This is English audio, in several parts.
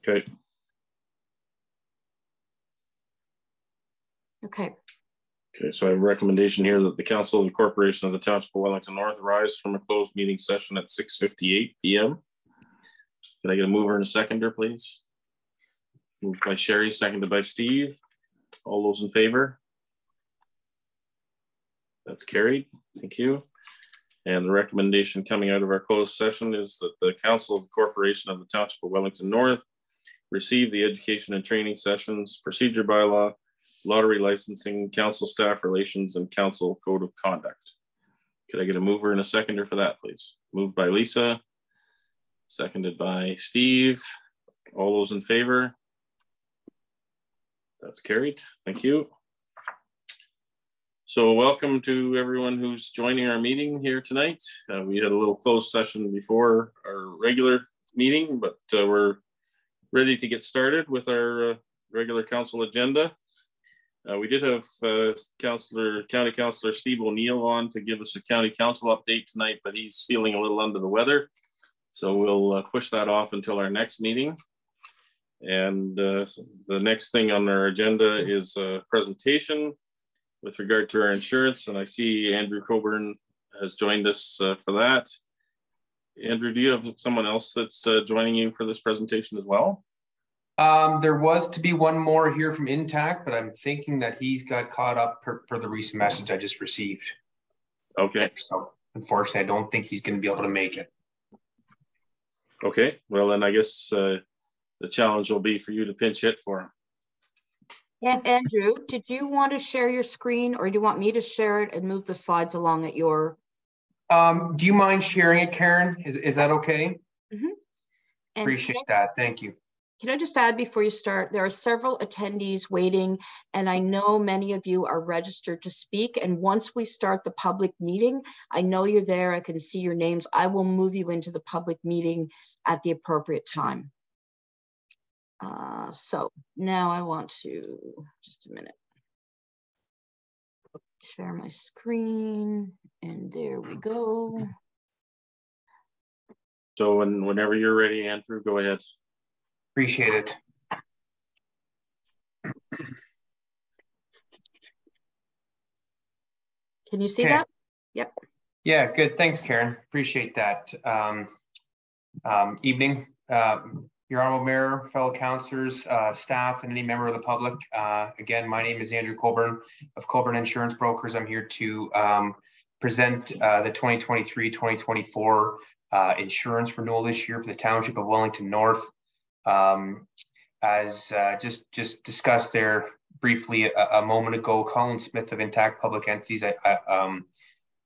Okay. Okay. Okay, so I have a recommendation here that the Council of the Corporation of the Township of Wellington North rise from a closed meeting session at 6:58 p.m. Can I get a mover and a seconder, please? Moved by Sherry, seconded by Steve. All those in favor? That's carried. Thank you. And the recommendation coming out of our closed session is that the Council of the Corporation of the Township of Wellington North receive the education and training sessions, procedure bylaw, lottery licensing, council staff relations, and council code of conduct. Could I get a mover and a seconder for that, please? Moved by Lisa, seconded by Steve. All those in favor? That's carried. Thank you. So welcome to everyone who's joining our meeting here tonight. We had a little closed session before our regular meeting, but we're ready to get started with our regular council agenda. We did have County Councillor Steve O'Neill on to give us a county council update tonight, but he's feeling a little under the weather. So we'll push that off until our next meeting. And the next thing on our agenda is a presentation with regard to our insurance. And I see Andrew Coburn has joined us for that. Andrew, do you have someone else that's joining you for this presentation as well? There was to be one more here from Intact, but I'm thinking that he's got caught up per the recent message I just received. Okay. So unfortunately, I don't think he's going to be able to make it. Okay. Well, then I guess the challenge will be for you to pinch hit for him. And Andrew, did you want to share your screen, or do you want me to share it and move the slides along at your? Do you mind sharing it, Karen? Is that okay? Mm-hmm. Appreciate that. Thank you. Can I just add before you start, there are several attendees waiting, and I know many of you are registered to speak. And once we start the public meeting, I know you're there, I can see your names. I will move you into the public meeting at the appropriate time. So now I want to, just a minute, share my screen, and there we go. So whenever you're ready, Andrew, go ahead. Appreciate it. Can you see that? Yep. Yeah, good. Thanks, Karen. Appreciate that. Evening, Your Honorable Mayor, fellow councillors, staff, and any member of the public. Again, my name is Andrew Coburn of Coburn Insurance Brokers. I'm here to present the 2023-2024 insurance renewal this year for the Township of Wellington North. As just discussed there briefly a moment ago, Colin Smith of Intact Public Entities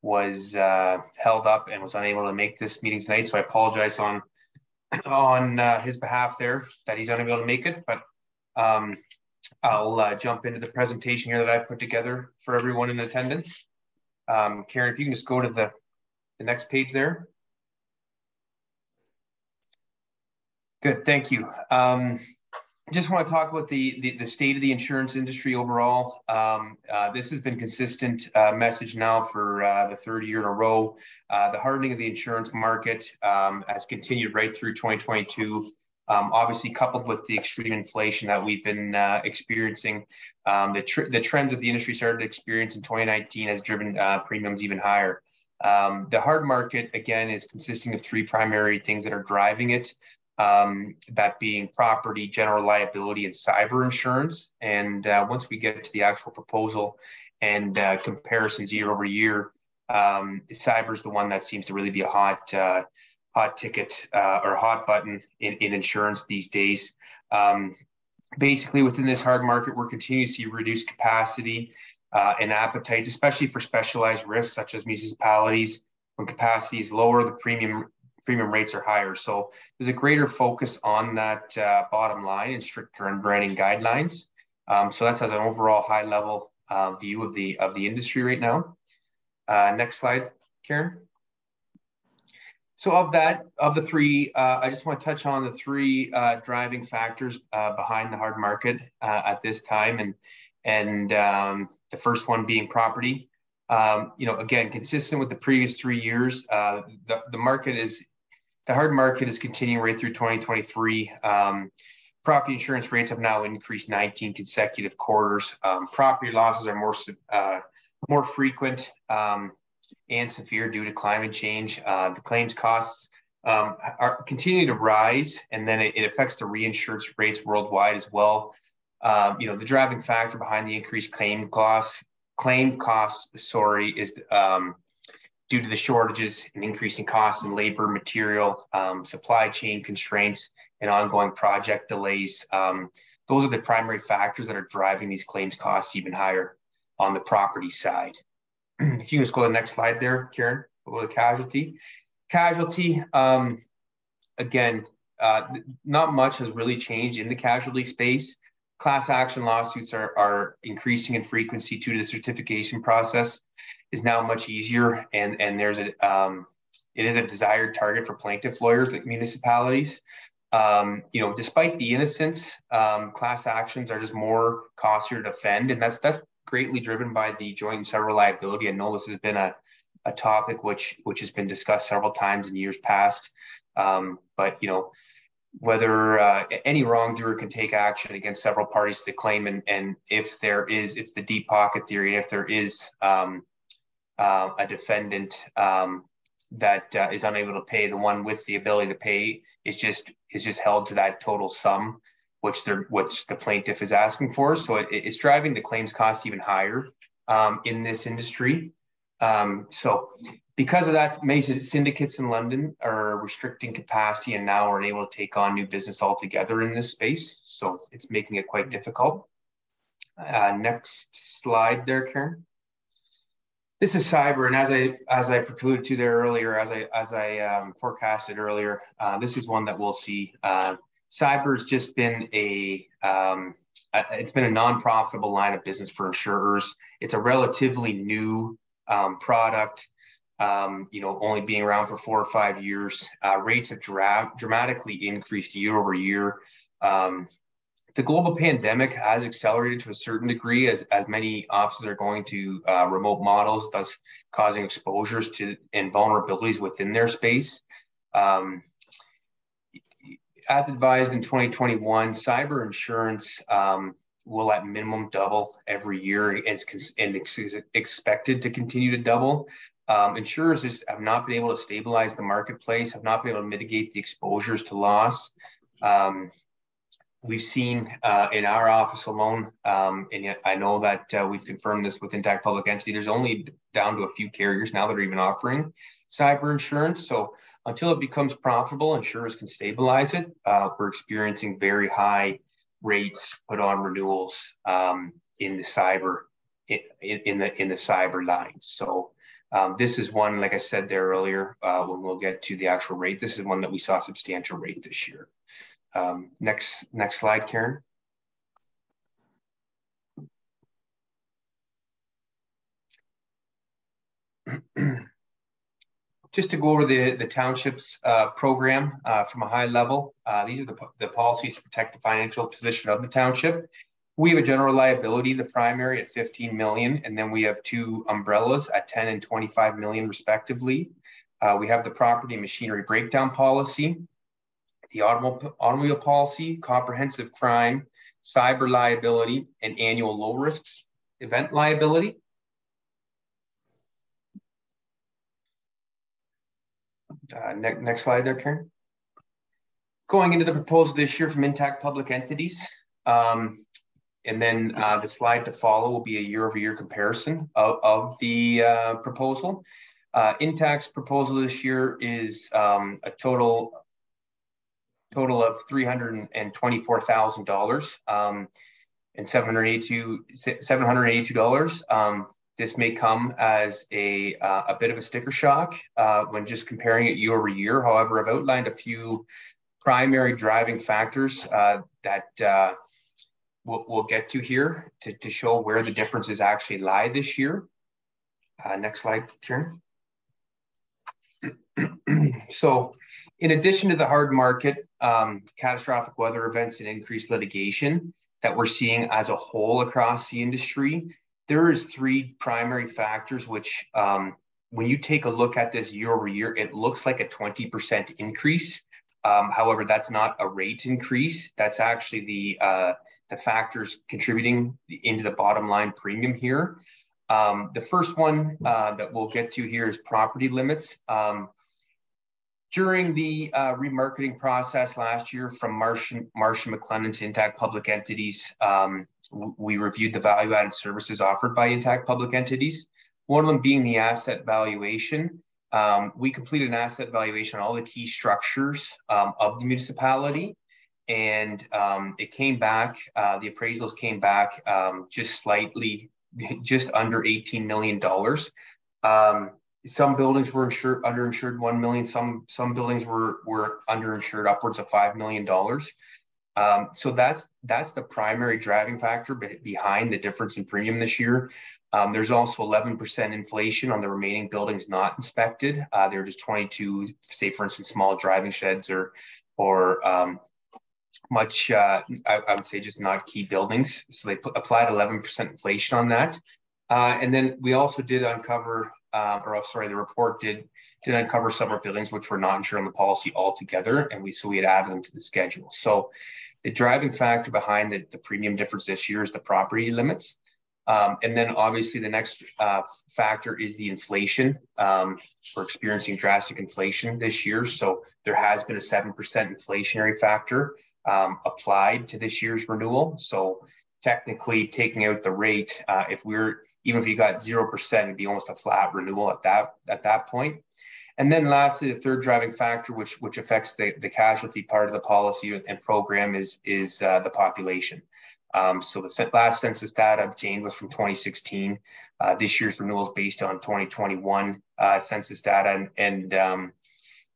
was held up and was unable to make this meeting tonight. So I apologize on his behalf there that he's unable to make it, but I'll jump into the presentation here that I put together for everyone in attendance. Karen, if you can just go to the next page there. Good, thank you. Just want to talk about the state of the insurance industry overall. This has been consistent message now for the third year in a row. The hardening of the insurance market has continued right through 2022. Obviously, coupled with the extreme inflation that we've been experiencing, the trends that the industry started to experience in 2019 has driven premiums even higher. The hard market, again, is consisting of three primary things that are driving it. That being property, general liability, and cyber insurance. And once we get to the actual proposal and comparisons year over year, cyber is the one that seems to really be a hot ticket or hot button in insurance these days. Basically, within this hard market, we're continuing to see reduced capacity and appetites, especially for specialized risks such as municipalities. When capacity is lower, the premium rates are higher. So there's a greater focus on that bottom line and stricter underwriting guidelines. So that's as an overall high level view of the industry right now. Next slide, Karen. So of the three, I just want to touch on the three driving factors behind the hard market at this time. And the first one being property. Again, consistent with the previous 3 years, the hard market is continuing right through 2023. Property insurance rates have now increased 19 consecutive quarters. Property losses are more frequent and severe due to climate change. The claims costs are continuing to rise, and then it affects the reinsurance rates worldwide as well. The driving factor behind the increased claim costs, is due to the shortages and increasing costs in labor, material, supply chain constraints, and ongoing project delays. Those are the primary factors that are driving these claims costs even higher on the property side. If you can just go to the next slide there, Karen, go to casualty. Casualty, again, not much has really changed in the casualty space. Class action lawsuits are increasing in frequency due to the certification process is now much easier, and it is a desired target for plaintiff lawyers like municipalities. Despite the innocence, class actions are just more costlier to defend, and that's greatly driven by the joint and several liability. I know this has been a topic which has been discussed several times in years past, but whether any wrongdoer can take action against several parties to claim, and if there is, it's the deep pocket theory. If there is a defendant that is unable to pay, the one with the ability to pay is just held to that total sum which the plaintiff is asking for. So it's driving the claims cost even higher in this industry. So because of that, many syndicates in London are restricting capacity and now are unable to take on new business altogether in this space. So it's making it quite difficult. Next slide there, Karen. This is cyber, and as I precluded to there earlier, as I forecasted earlier, this is one that we'll see. Cyber has just been it's been a non-profitable line of business for insurers. It's a relatively new product, only being around for 4 or 5 years. Rates have dramatically increased year over year. The global pandemic has accelerated to a certain degree as many offices are going to remote models, thus causing exposures to and vulnerabilities within their space. As advised in 2021, cyber insurance will at minimum double every year and is expected to continue to double. Insurers just have not been able to stabilize the marketplace, have not been able to mitigate the exposures to loss. We've seen in our office alone, and yet I know that we've confirmed this with Intact Public Entity, there's only down to a few carriers now that are even offering cyber insurance. So until it becomes profitable, insurers can stabilize it. We're experiencing very high rates put on renewals in the cyber lines. So this is one, like I said there earlier, when we'll get to the actual rate, this is one that we saw substantial rate this year. Next slide, Karen. Just to go over the Township's program from a high level, these are the policies to protect the financial position of the Township. We have a general liability, the primary at 15 million, and then we have 2 umbrellas at 10 and 25 million respectively. We have the property and machinery breakdown policy, the automobile policy, comprehensive crime, cyber liability, and annual low risks event liability. Next slide there, Karen. Going into the proposal this year from Intact Public Entities, and then the slide to follow will be a year-over-year comparison of the proposal. Intact's proposal this year is a total of $324,000 and $782. This may come as a bit of a sticker shock when just comparing it year over year. However, I've outlined a few primary driving factors that we'll get to here to show where the differences actually lie this year. Next slide, Karen. So in addition to the hard market, catastrophic weather events and increased litigation that we're seeing as a whole across the industry, there is 3 primary factors which, when you take a look at this year over year, it looks like a 20% increase However, that's not a rate increase. That's actually the factors contributing into the bottom line premium here. The first one that we'll get to here is property limits. During the remarketing process last year from Marsh and McLennan to Intact Public Entities, we reviewed the value-added services offered by Intact Public Entities, one of them being the asset valuation. We completed an asset valuation on all the key structures of the municipality, and it came back, the appraisals came back just under $18 million. Some buildings were underinsured 1 million. Some buildings were underinsured upwards of $5 million. So that's the primary driving factor behind the difference in premium this year. There's also 11% inflation on the remaining buildings not inspected. They're just 22, say for instance, small driving sheds or much, I would say just not key buildings. So they applied 11% inflation on that. And then we also did uncover, the report did uncover several buildings which were not insured on the policy altogether, and we had added them to the schedule. So the driving factor behind the premium difference this year is the property limits. And then obviously the next factor is the inflation. We're experiencing drastic inflation this year. So there has been a 7% inflationary factor applied to this year's renewal. So technically taking out the rate, even if you got 0%, it'd be almost a flat renewal at that point. And then lastly, the third driving factor, which affects the casualty part of the policy and program is the population. So the last census data obtained was from 2016. This year's renewal is based on 2021 census data, and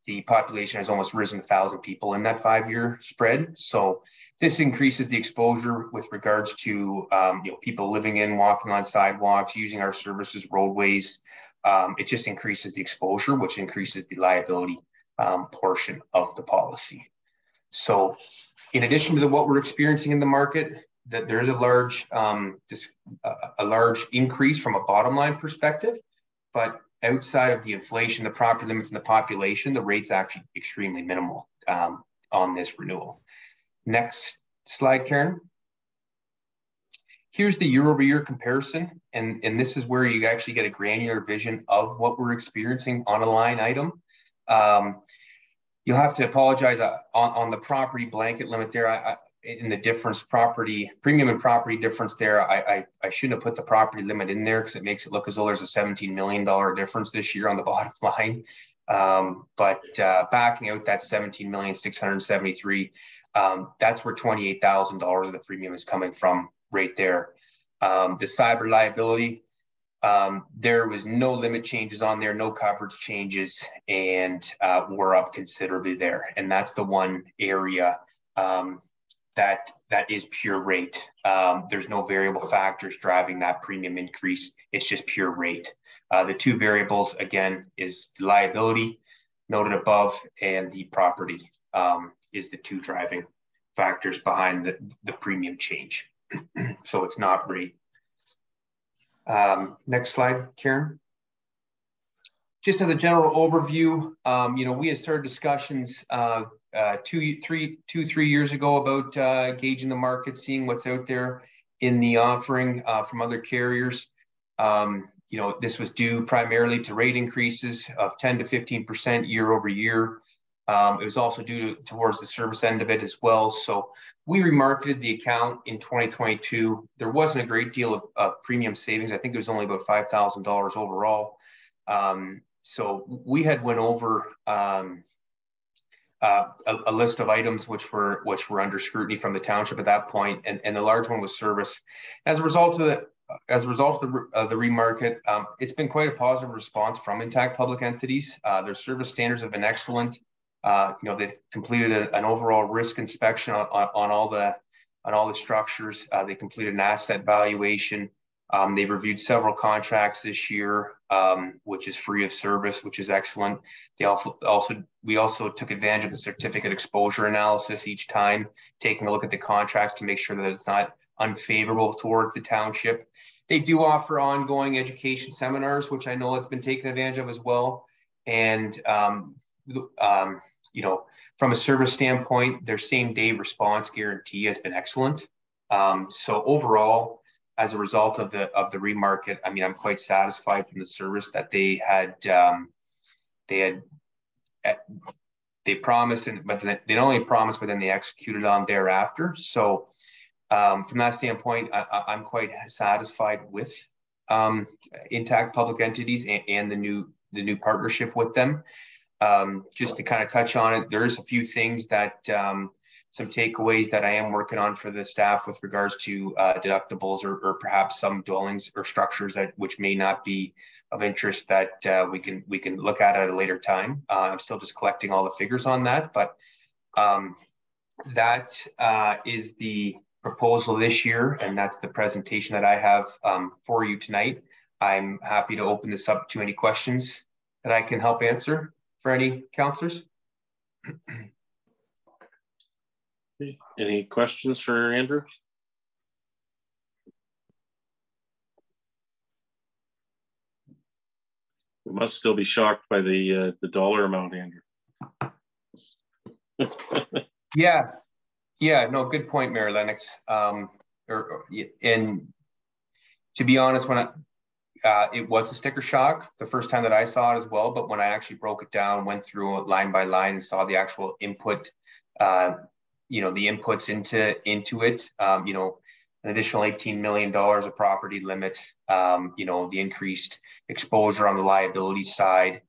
the population has almost risen 1,000 people in that 5-year spread. So this increases the exposure with regards to people living in, walking on sidewalks, using our services, roadways. It just increases the exposure, which increases the liability portion of the policy. So in addition to what we're experiencing in the market, that there is a large increase from a bottom line perspective, but outside of the inflation, the property limits, and the population, the rate's actually extremely minimal on this renewal. Next slide, Karen. Here's the year-over-year comparison, and this is where you actually get a granular vision of what we're experiencing on a line item. You'll have to apologize on the property blanket limit there. In the difference premium and property difference there, I shouldn't have put the property limit in there because it makes it look as though there's a $17 million difference this year on the bottom line. But backing out that $17,673,000, that's where $28,000 of the premium is coming from right there. The cyber liability, there was no limit changes on there, no coverage changes, and we're up considerably there. And that's the one area that is pure rate. There's no variable factors driving that premium increase. It's just pure rate. The two variables, again, is the liability noted above, and the property is the two driving factors behind the premium change. So it's not rate. Next slide, Karen. Just as a general overview, we had started discussions 3 years ago about gauging the market, seeing what's out there in the offering from other carriers. This was due primarily to rate increases of 10 to 15% year over year. It was also due towards the service end of it as well. So we remarketed the account in 2022. There wasn't a great deal of premium savings. I think it was only about $5,000 overall. So we had went over a list of items which were under scrutiny from the township at that point, and the large one was service. As a result of the remarket, it's been quite a positive response from Intact Public Entities. Their service standards have been excellent. They've completed an overall risk inspection on all the structures. They completed an asset valuation. They've reviewed several contracts this year, which is free of service, which is excellent. We also took advantage of the certificate exposure analysis each time, taking a look at the contracts to make sure that it's not unfavorable towards the township. They do offer ongoing education seminars, which I know it's been taken advantage of as well. And you know, from a service standpoint, their same day response guarantee has been excellent. So overall, as a result of the remarket, I mean, I'm quite satisfied from the service that they promised, but they not only promised, but then they executed on thereafter. So from that standpoint, I'm quite satisfied with Intact Public Entities and the new partnership with them. Just to kind of touch on it, there's a few things that some takeaways that I am working on for the staff with regards to deductibles or perhaps some dwellings or structures which may not be of interest that we can look at a later time. I'm still just collecting all the figures on that, but that is the proposal this year, and that's the presentation that I have for you tonight. I'm happy to open this up to any questions that I can help answer for any councillors. Any questions for Andrew? We must still be shocked by the dollar amount, Andrew. Yeah, no, good point, Mayor Lennox. And to be honest, when it was a sticker shock the first time that I saw it as well, but when I actually broke it down, went through it line by line and saw the actual input, you know, the inputs into it, you know, an additional $18 million of property limit, you know, the increased exposure on the liability side,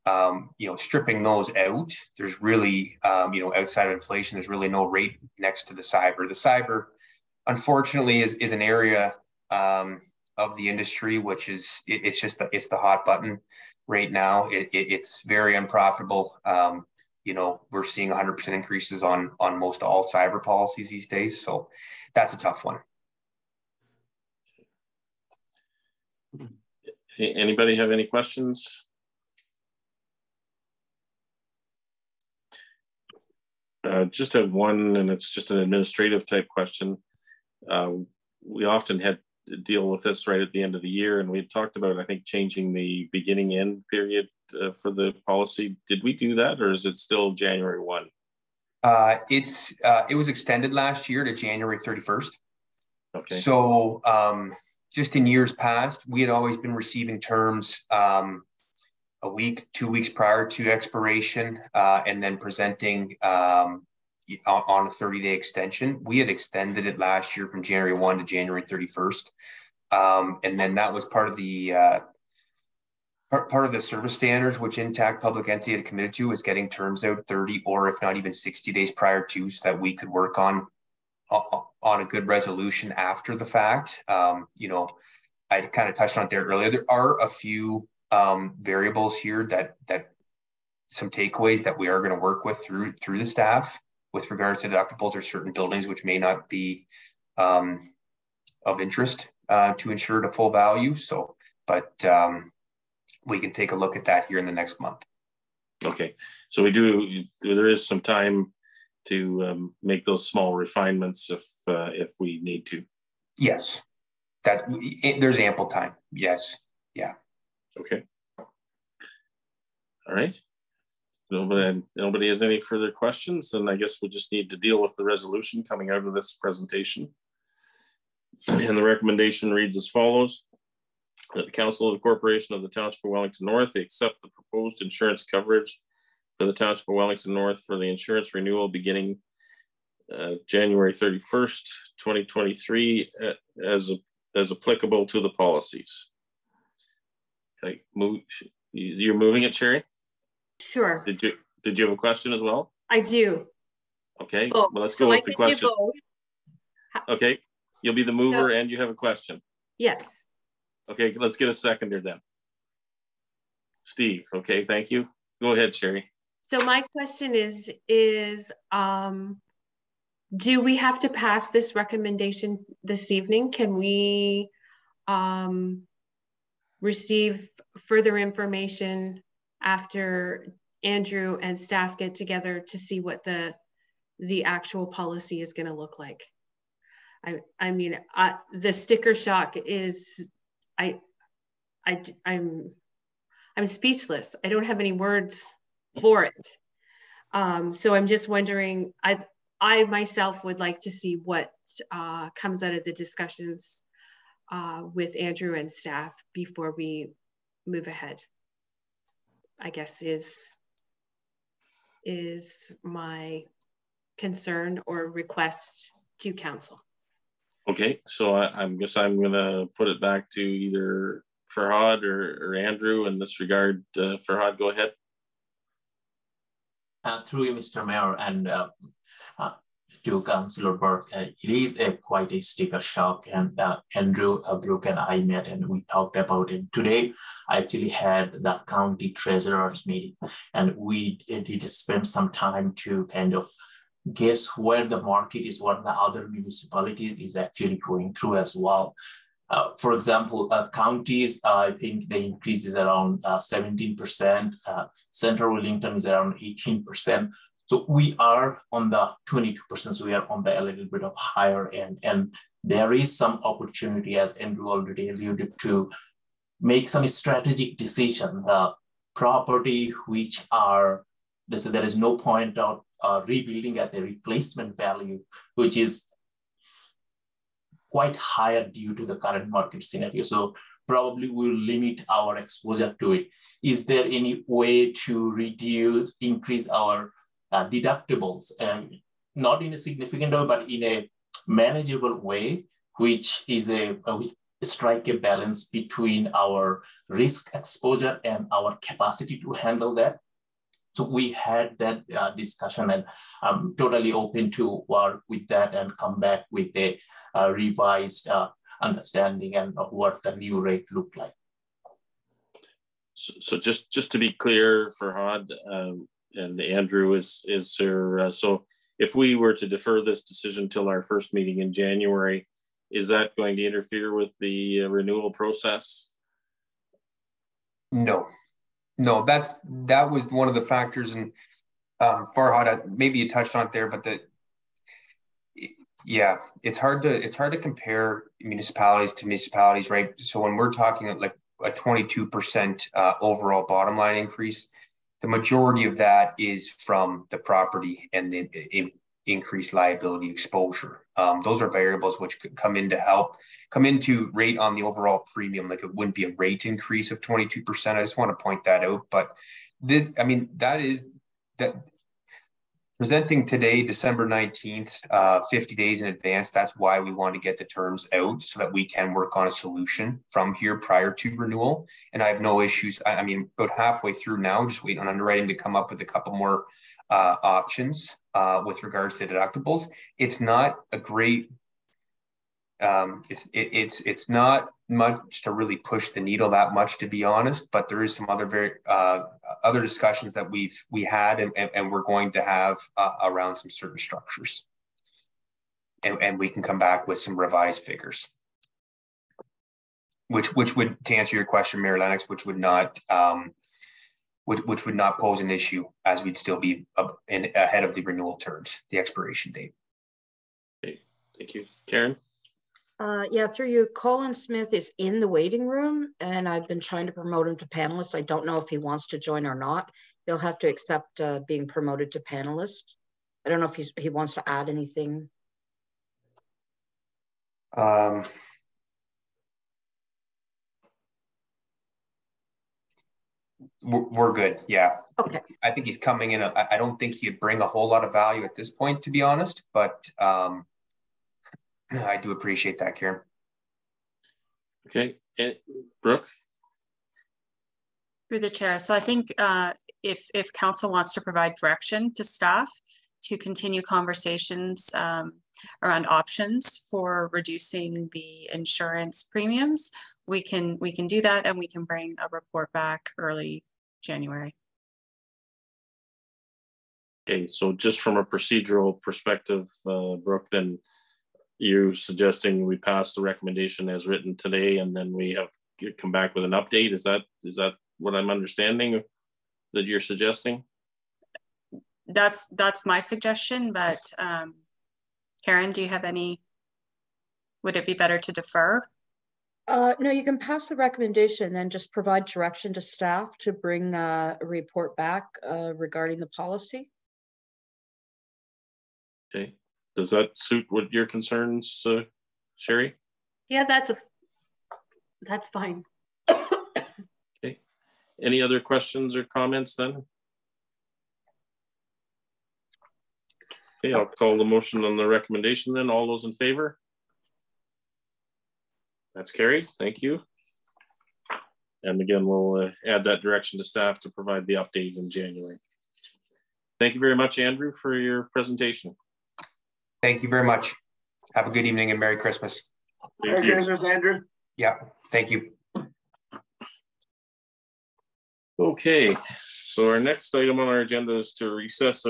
you know, stripping those out, there's really, you know, outside of inflation, there's really no rate next to the cyber. The cyber, unfortunately, is an area of the industry which is it's the hot button right now. It's very unprofitable. You know, we're seeing 100% increases on most all cyber policies these days, so that's a tough one. Anybody have any questions? Just have one, and it's just an administrative type question. We often had to deal with this right at the end of the year, and we had talked about, I think, changing the beginning end period for the policy. Did we do that, or is it still January 1? It was extended last year to January 31st. Okay. So just in years past, we had always been receiving terms a week, 2 weeks prior to expiration, and then presenting on a 30-day extension. We had extended it last year from January 1 to January 31st. And then that was part of the service standards, which Intact Public Entity had committed to, is getting terms out 30 or if not even 60 days prior to, so that we could work on a good resolution after the fact. You know, I kind of touched on it there earlier. There are a few variables here that some takeaways that we are going to work with through the staff with regards to deductibles or certain buildings which may not be of interest to insure the full value. So, but we can take a look at that here in the next month. Okay, so there is some time to make those small refinements if we need to. Yes, there's ample time. Yes, yeah. Okay. All right. Nobody has any further questions, then I guess we just need to deal with the resolution coming out of this presentation. And the recommendation reads as follows: that the Council of the Corporation of the Township of Wellington North accept the proposed insurance coverage for the Township of Wellington North for the insurance renewal beginning January 31st, 2023, as applicable to the policies. Okay, you're moving it, Sherry? Sure. Did you have a question as well? I do. Okay, well, let's go with the question. Okay, you'll be the mover and you have a question. Yes. Okay, let's get a seconder then. Steve, okay, thank you. Go ahead, Sherry. So my question is do we have to pass this recommendation this evening? Can we receive further information after Andrew and staff get together to see what the actual policy is going to look like? I mean, the sticker shock is, I'm speechless. I don't have any words for it. So I'm just wondering, I myself would like to see what comes out of the discussions with Andrew and staff before we move ahead, I guess is my concern or request to council. Okay, so I guess I'm gonna put it back to either Farhad or Andrew in this regard. Farhad, go ahead. Through you, Mr. Mayor, and to Councillor Burke, it is quite a sticker shock, and Andrew, Brooke, and I met and we talked about it. Today, I actually had the county treasurer's meeting, and we did spend some time to kind of guess where the market is, what the other municipalities is actually going through as well. For example, counties, I think the increase is around 17%. Central Wellington is around 18%. So we are on the 22%, so we are on the a little bit of higher end. And there is some opportunity, as Andrew already alluded to, make some strategic decision. The property which are, there is no point of rebuilding at a replacement value, which is quite higher due to the current market scenario. So probably we'll limit our exposure to it. Is there any way to increase our deductibles, and not in a significant way, but in a manageable way, which is which strike a balance between our risk exposure and our capacity to handle that? So we had that discussion, and I'm totally open to work with that and come back with a revised understanding and of what the new rate looked like. So just to be clear, Farhad and Andrew is there. So if we were to defer this decision till our first meeting in January, is that going to interfere with the renewal process? No, that was one of the factors, and Farhad, maybe you touched on it there, but yeah, it's hard to compare municipalities to municipalities, right? So when we're talking like a 22% overall bottom line increase, the majority of that is from the property and the increased liability exposure. Those are variables which could come into rate on the overall premium. Like it wouldn't be a rate increase of 22%. I just want to point that out. But this, I mean, that presenting today, December 19th, 50 days in advance, that's why we want to get the terms out so that we can work on a solution from here prior to renewal. And I have no issues. I mean, about halfway through now, just waiting on underwriting to come up with a couple more options with regards to deductibles. It's not a great, it's not much to really push the needle that much, to be honest, but there is some other other discussions that we had and we're going to have around some certain structures, and we can come back with some revised figures, which would, to answer your question, Mayor Lennox, which would not pose an issue, as we'd still be ahead of the renewal terms, the expiration date. Okay, thank you. Karen? Yeah, through you, Colin Smith is in the waiting room, and I've been trying to promote him to panelist. I don't know if he wants to join or not. He'll have to accept being promoted to panelist. I don't know if he wants to add anything. We're good, yeah. Okay. I think he's coming in. I don't think he'd bring a whole lot of value at this point, to be honest, but I do appreciate that, Karen. Okay, and Brooke? Through the chair. So I think if council wants to provide direction to staff to continue conversations around options for reducing the insurance premiums, we can do that, and we can bring a report back early January. Okay, so just from a procedural perspective, Brooke, then you're suggesting we pass the recommendation as written today, and then we have to come back with an update. Is that what I'm understanding that you're suggesting? That's my suggestion, but Karen, do you have any? Would it be better to defer? No, you can pass the recommendation and then just provide direction to staff to bring a report back regarding the policy. Okay. Does that suit what your concerns, Sherry? Yeah, that's fine. Okay. Any other questions or comments then? Okay, I'll call the motion on the recommendation then. All those in favor? That's carried. Thank you. And again, we'll add that direction to staff to provide the update in January. Thank you very much, Andrew, for your presentation. Thank you very much. Have a good evening and Merry Christmas. Merry Christmas, Andrew. Yeah, thank you. Okay, so our next item on our agenda is to recess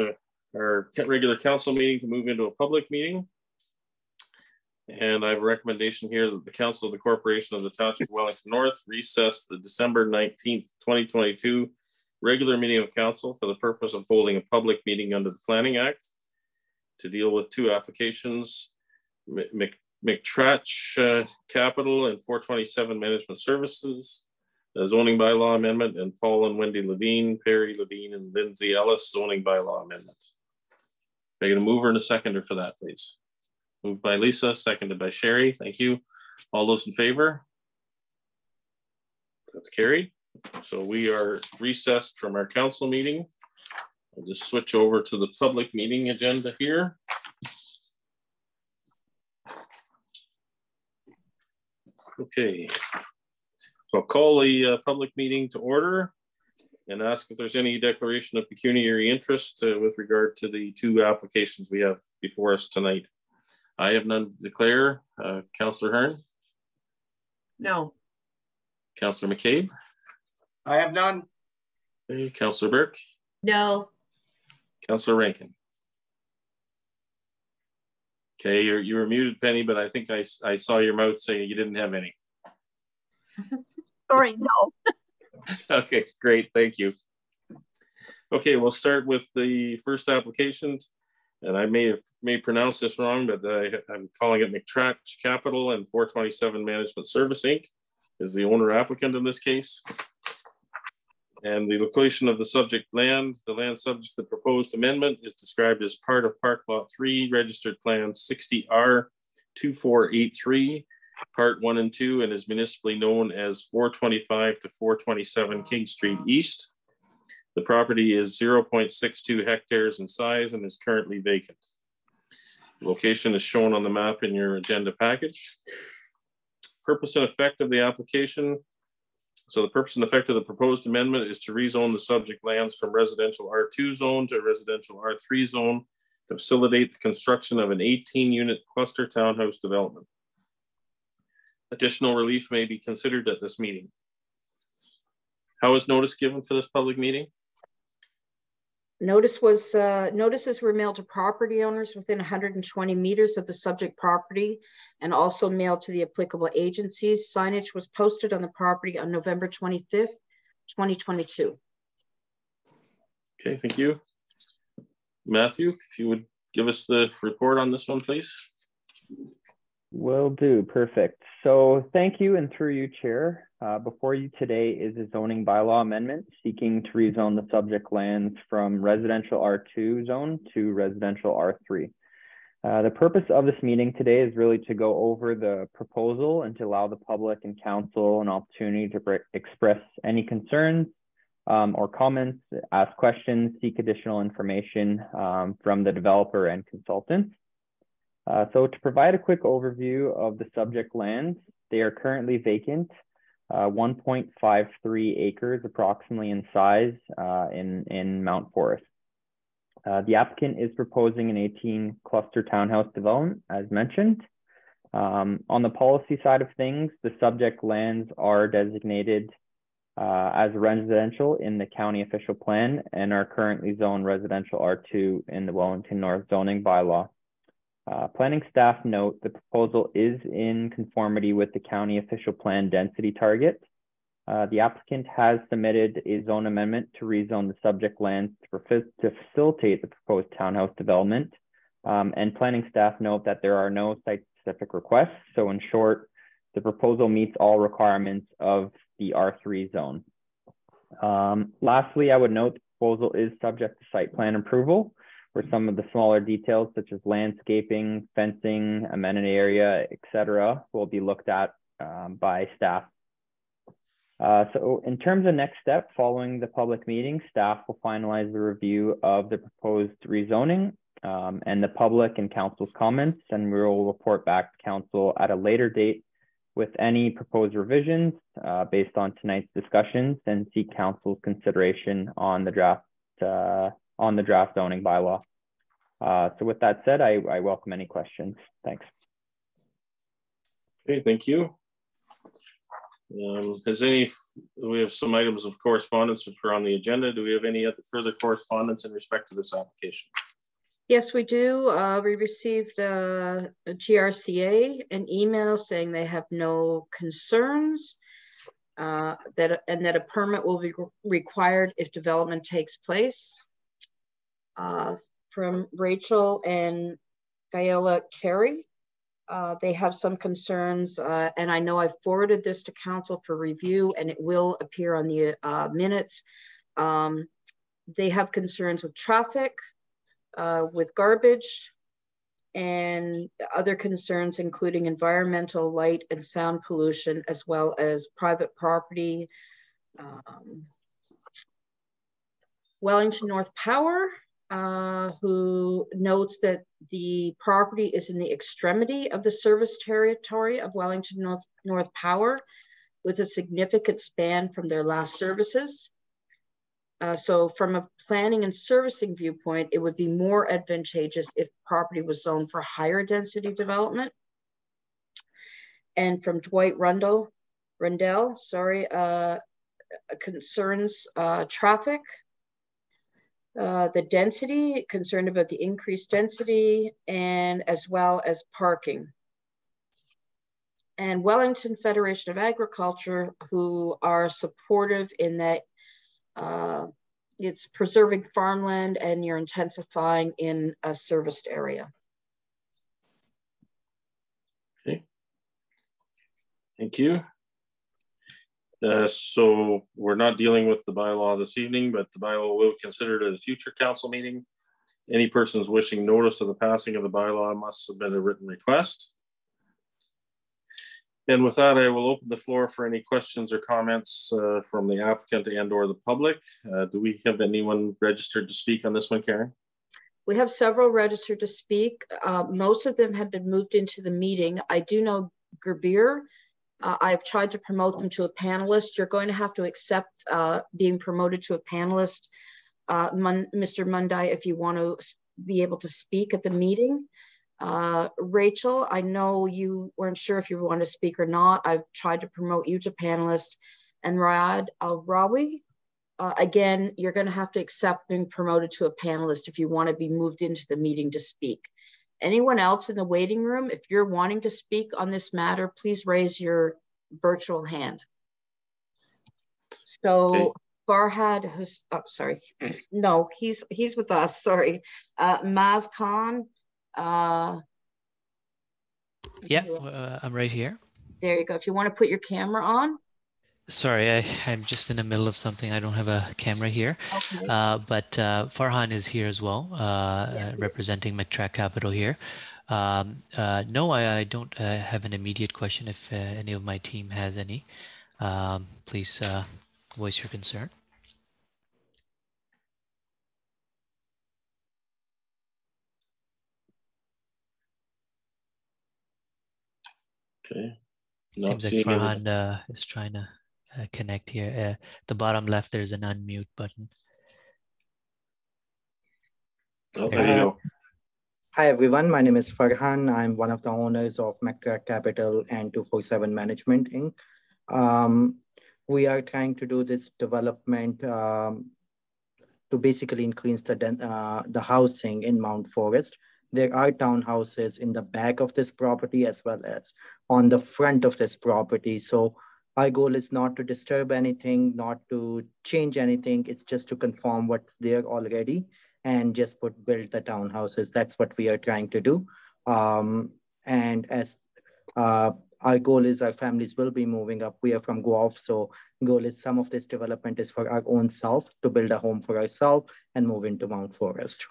our regular council meeting to move into a public meeting. And I have a recommendation here that the Council of the Corporation of the Township Wellington North recess the December 19th, 2022 regular meeting of council for the purpose of holding a public meeting under the Planning Act to deal with two applications, McTratch Capital and 427 Management Services, a zoning bylaw amendment, and Paul and Wendy Levine, Perry Levine, and Lindsay Ellis zoning bylaw amendment. Can I get a mover and a seconder for that, please? Moved by Lisa, seconded by Sherry. Thank you. All those in favor? That's carried. So we are recessed from our council meeting. I'll just switch over to the public meeting agenda here. Okay. So I'll call the public meeting to order and ask if there's any declaration of pecuniary interest with regard to the two applications we have before us tonight. I have none to declare. Councillor Hearn? No. Councillor McCabe? I have none. Okay. Councillor Burke? No. Councillor Rankin? Okay, you were muted, Penny, but I think I saw your mouth saying you didn't have any. Sorry, no. Okay, great, thank you. Okay, we'll start with the first application, and I may pronounce this wrong, but I'm calling it McTratch Capital and 427 Management Service Inc. is the owner applicant in this case. And the location of the subject land, the land subject to the proposed amendment, is described as part of Park Lot 3, Registered Plan 60R2483, Part 1 and 2, and is municipally known as 425 to 427 King Street East. The property is 0.62 hectares in size and is currently vacant. The location is shown on the map in your agenda package. Purpose and effect of the application. So the purpose and effect of the proposed amendment is to rezone the subject lands from residential R2 zone to residential R3 zone to facilitate the construction of an 18-unit cluster townhouse development. Additional relief may be considered at this meeting. How was notice given for this public meeting? Notices were mailed to property owners within 120 meters of the subject property and also mailed to the applicable agencies. Signage was posted on the property on November 25th, 2022. Okay, thank you. Matthew, if you would give us the report on this one, please. Will do, perfect. So thank you, and through you, Chair. Before you today is a zoning bylaw amendment seeking to rezone the subject lands from residential R2 zone to residential R3. The purpose of this meeting today is really to go over the proposal and to allow the public and council an opportunity to express any concerns or comments, ask questions, seek additional information from the developer and consultants. So to provide a quick overview of the subject lands, they are currently vacant, 1.53 acres approximately in size in Mount Forest. The applicant is proposing an 18 cluster townhouse development, as mentioned. On the policy side of things, the subject lands are designated as residential in the county official plan and are currently zoned residential R2 in the Wellington North zoning bylaw. Planning staff note the proposal is in conformity with the county official plan density target. The applicant has submitted a zone amendment to rezone the subject lands to facilitate the proposed townhouse development. And planning staff note that there are no site-specific requests. So in short, the proposal meets all requirements of the R3 zone. Lastly, I would note the proposal is subject to site plan approval, where some of the smaller details such as landscaping, fencing, amenity area, etc., will be looked at by staff. So in terms of next step, following the public meeting, staff will finalize the review of the proposed rezoning and the public and council's comments, and we will report back to council at a later date with any proposed revisions based on tonight's discussions, and seek council's consideration on the draft zoning bylaw. So with that said, I welcome any questions. Thanks. Okay, thank you. We have some items of correspondence which are on the agenda. Do we have any other further correspondence in respect to this application? Yes, we do. We received a GRCA, an email saying they have no concerns, and that a permit will be required if development takes place. From Rachel and Viola Carey, they have some concerns, and I know I've forwarded this to council for review, and it will appear on the minutes. They have concerns with traffic, with garbage, and other concerns including environmental, light and sound pollution, as well as private property. Wellington North Power, who notes that the property is in the extremity of the service territory of Wellington North Power, with a significant span from their last services. So from a planning and servicing viewpoint, it would be more advantageous if property was zoned for higher density development. And from Dwight Rundell, concerns traffic, the density, concerned about the increased density, and as well as parking. And Wellington Federation of Agriculture, who are supportive in that it's preserving farmland and you're intensifying in a serviced area. Okay, thank you. So we're not dealing with the bylaw this evening, but the bylaw will be considered at a future council meeting. Any persons wishing notice of the passing of the bylaw must submit a written request. And with that, I will open the floor for any questions or comments from the applicant and or the public. Do we have anyone registered to speak on this one, Karen? We have several registered to speak. Most of them have been moved into the meeting. I do know Gerbir. I've tried to promote them to a panelist. You're going to have to accept being promoted to a panelist, Mr. Mundai, if you want to be able to speak at the meeting. Rachel, I know you weren't sure if you want to speak or not. I've tried to promote you to panelist. And Rad Al-Rawi, again, you're going to have to accept being promoted to a panelist if you want to be moved into the meeting to speak. Anyone else in the waiting room, if you're wanting to speak on this matter, please raise your virtual hand. So Farhad, who's, oh, sorry, no, he's with us, sorry. Maz Khan. Yeah, I'm right here. There you go. If you want to put your camera on. Sorry, I'm just in the middle of something. I don't have a camera here. Okay. But Farhan is here as well, Yes. representing McTrack Capital here. No, I don't have an immediate question. If any of my team has any, please voice your concern. Okay. Seems like Farhan is trying to connect here. The bottom left, there's an unmute button. Oh, there you go. Hi, everyone. My name is Farhan. I'm one of the owners of McTrack Capital and 247 Management, Inc. We are trying to do this development to basically increase the housing in Mount Forest. There are townhouses in the back of this property as well as on the front of this property. So our goal is not to disturb anything, not to change anything. It's just to confirm what's there already and just build the townhouses. That's what we are trying to do. And as our goal is our families will be moving up. We are from Guelph, so goal is some of this development is for our own self, to build a home for ourselves and move into Mount Forest.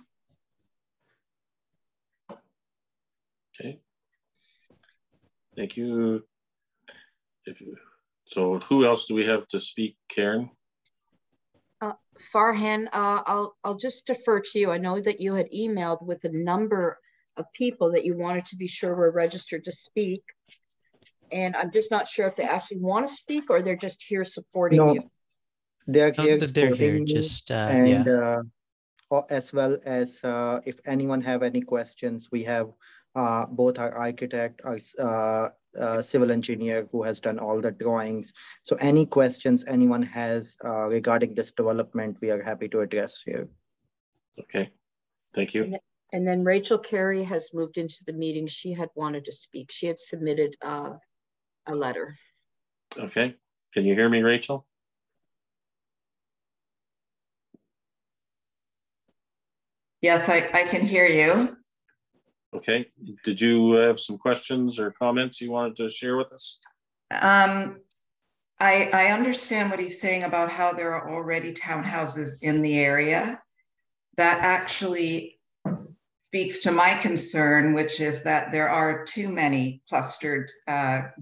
Okay. Thank you. So who else do we have to speak, Karen? Farhan, I'll just defer to you. I know that you had emailed with a number of people that you wanted to be sure were registered to speak. And I'm just not sure if they actually want to speak or they're just here supporting you. They're here they're here, just and yeah. As well as if anyone have any questions, we have both our architect, our civil engineer who has done all the drawings. So any questions anyone has regarding this development, we are happy to address here. Okay, thank you. And then Rachel Carey has moved into the meeting. She had wanted to speak. She had submitted a letter. Okay, can you hear me, Rachel? Yes, I can hear you. Okay, did you have some questions or comments you wanted to share with us? I understand what he's saying about how there are already townhouses in the area. That actually speaks to my concern, which is that there are too many clustered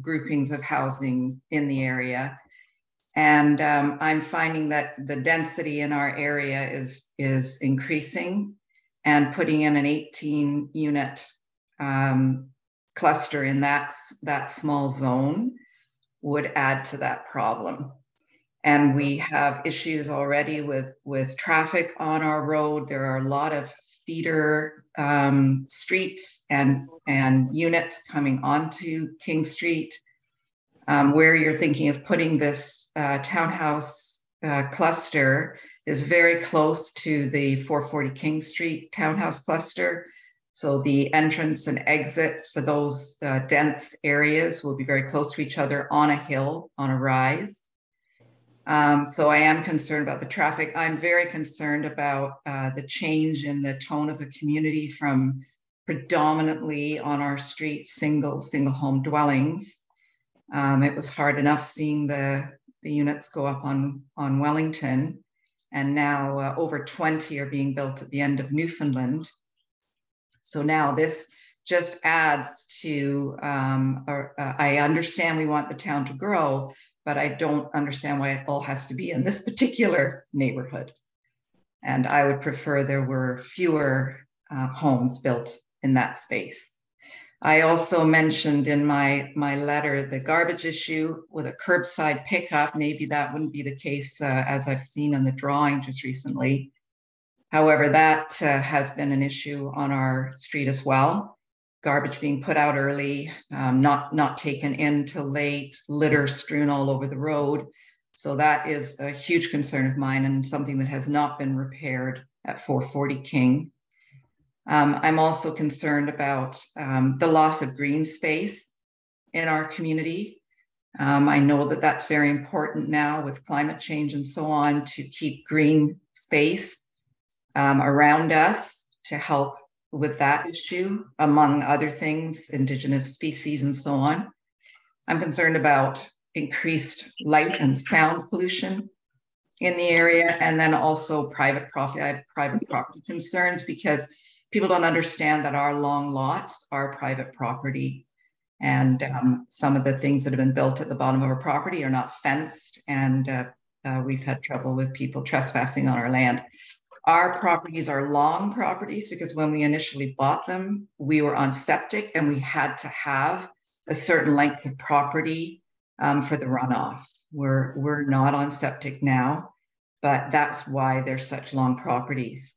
groupings of housing in the area. And I'm finding that the density in our area is increasing, and putting in an 18 unit cluster in that small zone would add to that problem. And we have issues already with traffic on our road. There are a lot of feeder streets and units coming onto King Street. Where you're thinking of putting this townhouse cluster is very close to the 440 King Street townhouse cluster. So the entrance and exits for those dense areas will be very close to each other on a hill, on a rise. So I am concerned about the traffic. I'm very concerned about the change in the tone of the community from predominantly on our street single home dwellings. It was hard enough seeing the units go up on Wellington, and now over 20 are being built at the end of Newfoundland. So now this just adds to, I understand we want the town to grow, but I don't understand why it all has to be in this particular neighborhood. And I would prefer there were fewer homes built in that space. I also mentioned in my letter the garbage issue with a curbside pickup. Maybe that wouldn't be the case as I've seen in the drawing just recently. However, that has been an issue on our street as well. Garbage being put out early, not taken in till late, litter strewn all over the road. So that is a huge concern of mine and something that has not been repaired at 440 King. I'm also concerned about the loss of green space in our community. I know that that's very important now with climate change and so on, to keep green space around us to help with that issue, among other things, Indigenous species and so on. I'm concerned about increased light and sound pollution in the area, and then also private property. I have private property concerns because people don't understand that our long lots are private property, and some of the things that have been built at the bottom of our property are not fenced, and we've had trouble with people trespassing on our land. Our properties are long properties because when we initially bought them, we were on septic and we had to have a certain length of property for the runoff. We're not on septic now, but that's why they're such long properties.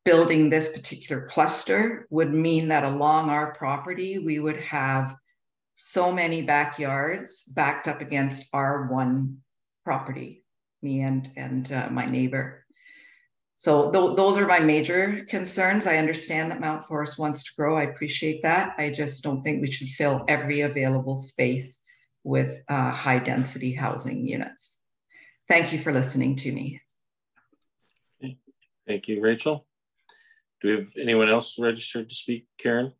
Building this particular cluster would mean that along our property, we would have so many backyards backed up against our one property, me and my neighbor. So those are my major concerns. I understand that Mount Forest wants to grow. I appreciate that. I just don't think we should fill every available space with high density housing units. Thank you for listening to me. Okay. Thank you, Rachel. Do we have anyone else registered to speak, Karen?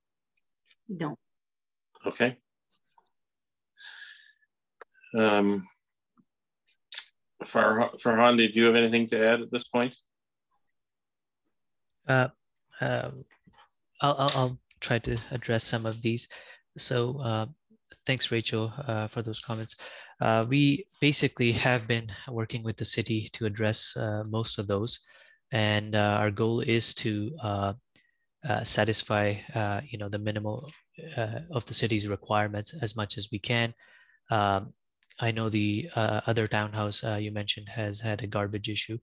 No. Okay. Farhan, do you have anything to add at this point? I'll try to address some of these. So thanks, Rachel, for those comments. We basically have been working with the city to address most of those, and our goal is to satisfy the minimal of the city's requirements as much as we can. I know the other townhouse you mentioned has had a garbage issue,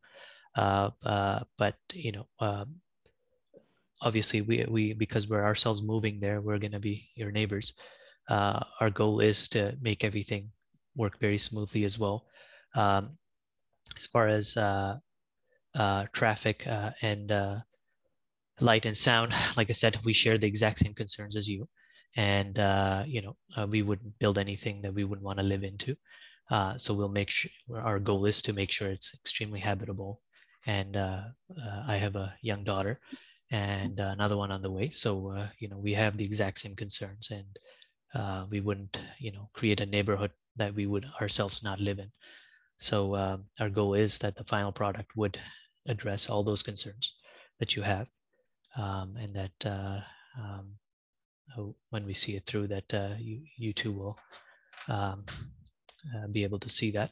but obviously we because we're ourselves moving there, we're going to be your neighbors. Our goal is to make everything work very smoothly as well. As far as traffic and light and sound, like I said, we share the exact same concerns as you, and we wouldn't build anything that we wouldn't want to live into. So we'll make sure, our goal is to make sure it's extremely habitable. And I have a young daughter and another one on the way. So, we have the exact same concerns, and we wouldn't, create a neighborhood that we would ourselves not live in. So our goal is that the final product would address all those concerns that you have, and that when we see it through, that you too will be able to see that.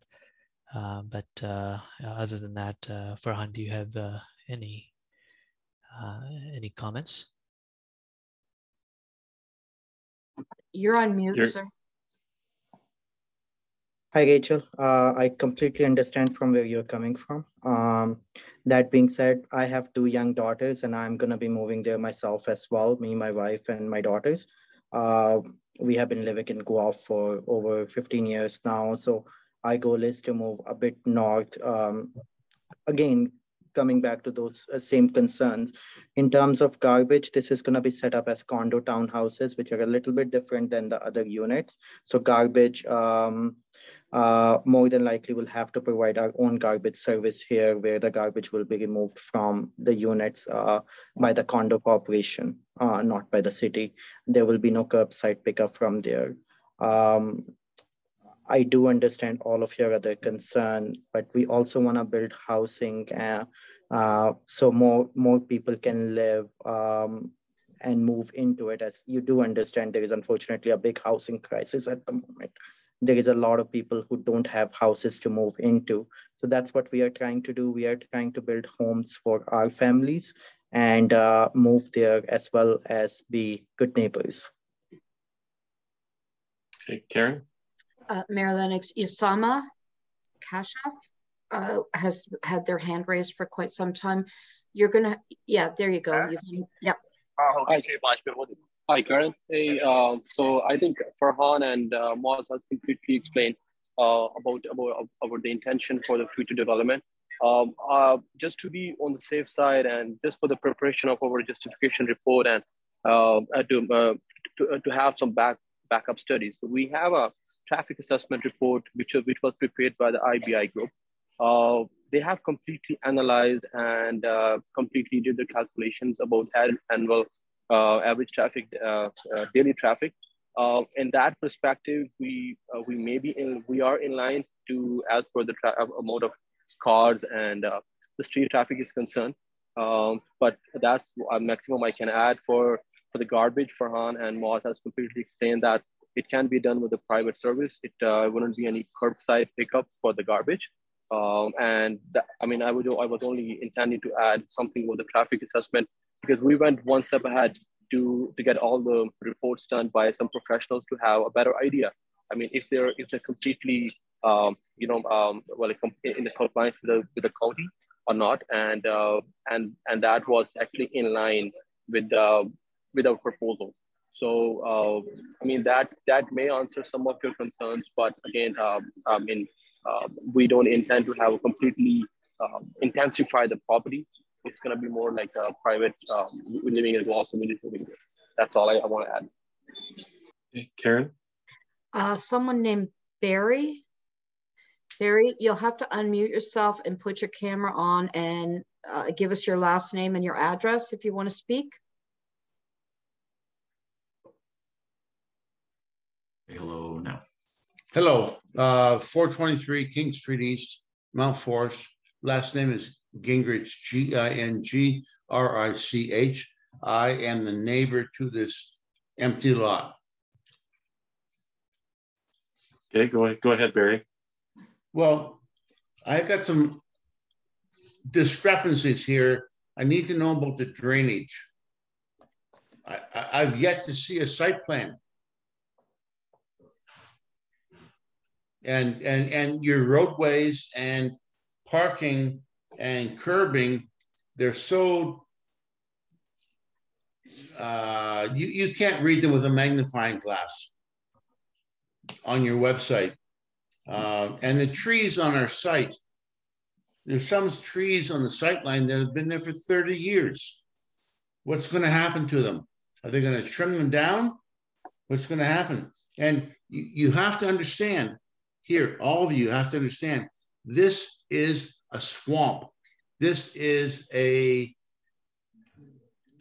But other than that, Farhan, do you have any comments? You're on mute, sir. Hi, Rachel. I completely understand from where you're coming from. That being said, I have 2 young daughters, and I'm going to be moving there myself as well, me, my wife, and my daughters. We have been living in Guelph for over 15 years now. So our goal is to move a bit north. Again, coming back to those same concerns. In terms of garbage, this is going to be set up as condo townhouses, which are a little bit different than the other units. So garbage, more than likely we'll have to provide our own garbage service here, where the garbage will be removed from the units by the condo corporation, not by the city. There will be no curbside pickup from there. I do understand all of your other concern, but we also want to build housing so more people can live and move into it. As you do understand, there is unfortunately a big housing crisis at the moment. There is a lot of people who don't have houses to move into. So that's what we are trying to do. We are trying to build homes for our families and move there, as well as be good neighbors. Okay, Karen? Mayor Lennox, Isama Kashaf has had their hand raised for quite some time. You're gonna, yeah, there you go. Yep. Hi, Karen. Hey, so I think Farhan and Moaz has completely explained about the intention for the future development. Just to be on the safe side, and just for the preparation of our justification report, and to have some backup studies. So we have a traffic assessment report which was prepared by the IBI group. They have completely analyzed and completely did the calculations about annual average traffic, daily traffic. In that perspective, we are in line to, as per the amount of cars and the street traffic is concerned. But that's a maximum I can add for the garbage. Farhan and Moaz has completely explained that it can be done with a private service. It wouldn't be any curbside pickup for the garbage. And that, I mean, I was only intending to add something with the traffic assessment, because we went one step ahead to get all the reports done by some professionals to have a better idea. I mean, if they're completely well, in the compliance with the county or not, and that was actually in line with our proposal. So I mean, that may answer some of your concerns, but again, I mean, we don't intend to have a completely intensify the property. It's going to be more like a private living as well, community living. That's all I want to add. Okay, Karen? Someone named Barry. Barry, you'll have to unmute yourself and put your camera on and give us your last name and your address if you want to speak. Hello now. Hello, 423 King Street East, Mount Forest. Last name is Gingrich, Gingrich. I am the neighbor to this empty lot. Okay, go ahead, Barry. Well, I got some discrepancies here. I need to know about the drainage. I've yet to see a site plan. And your roadways and parking and curbing, they're so, you can't read them with a magnifying glass on your website. And the trees on our site, there's some trees on the sight line that have been there for 30 years. What's going to happen to them? Are they going to trim them down? What's going to happen? And you have to understand here, all of you have to understand, this is a swamp. This is a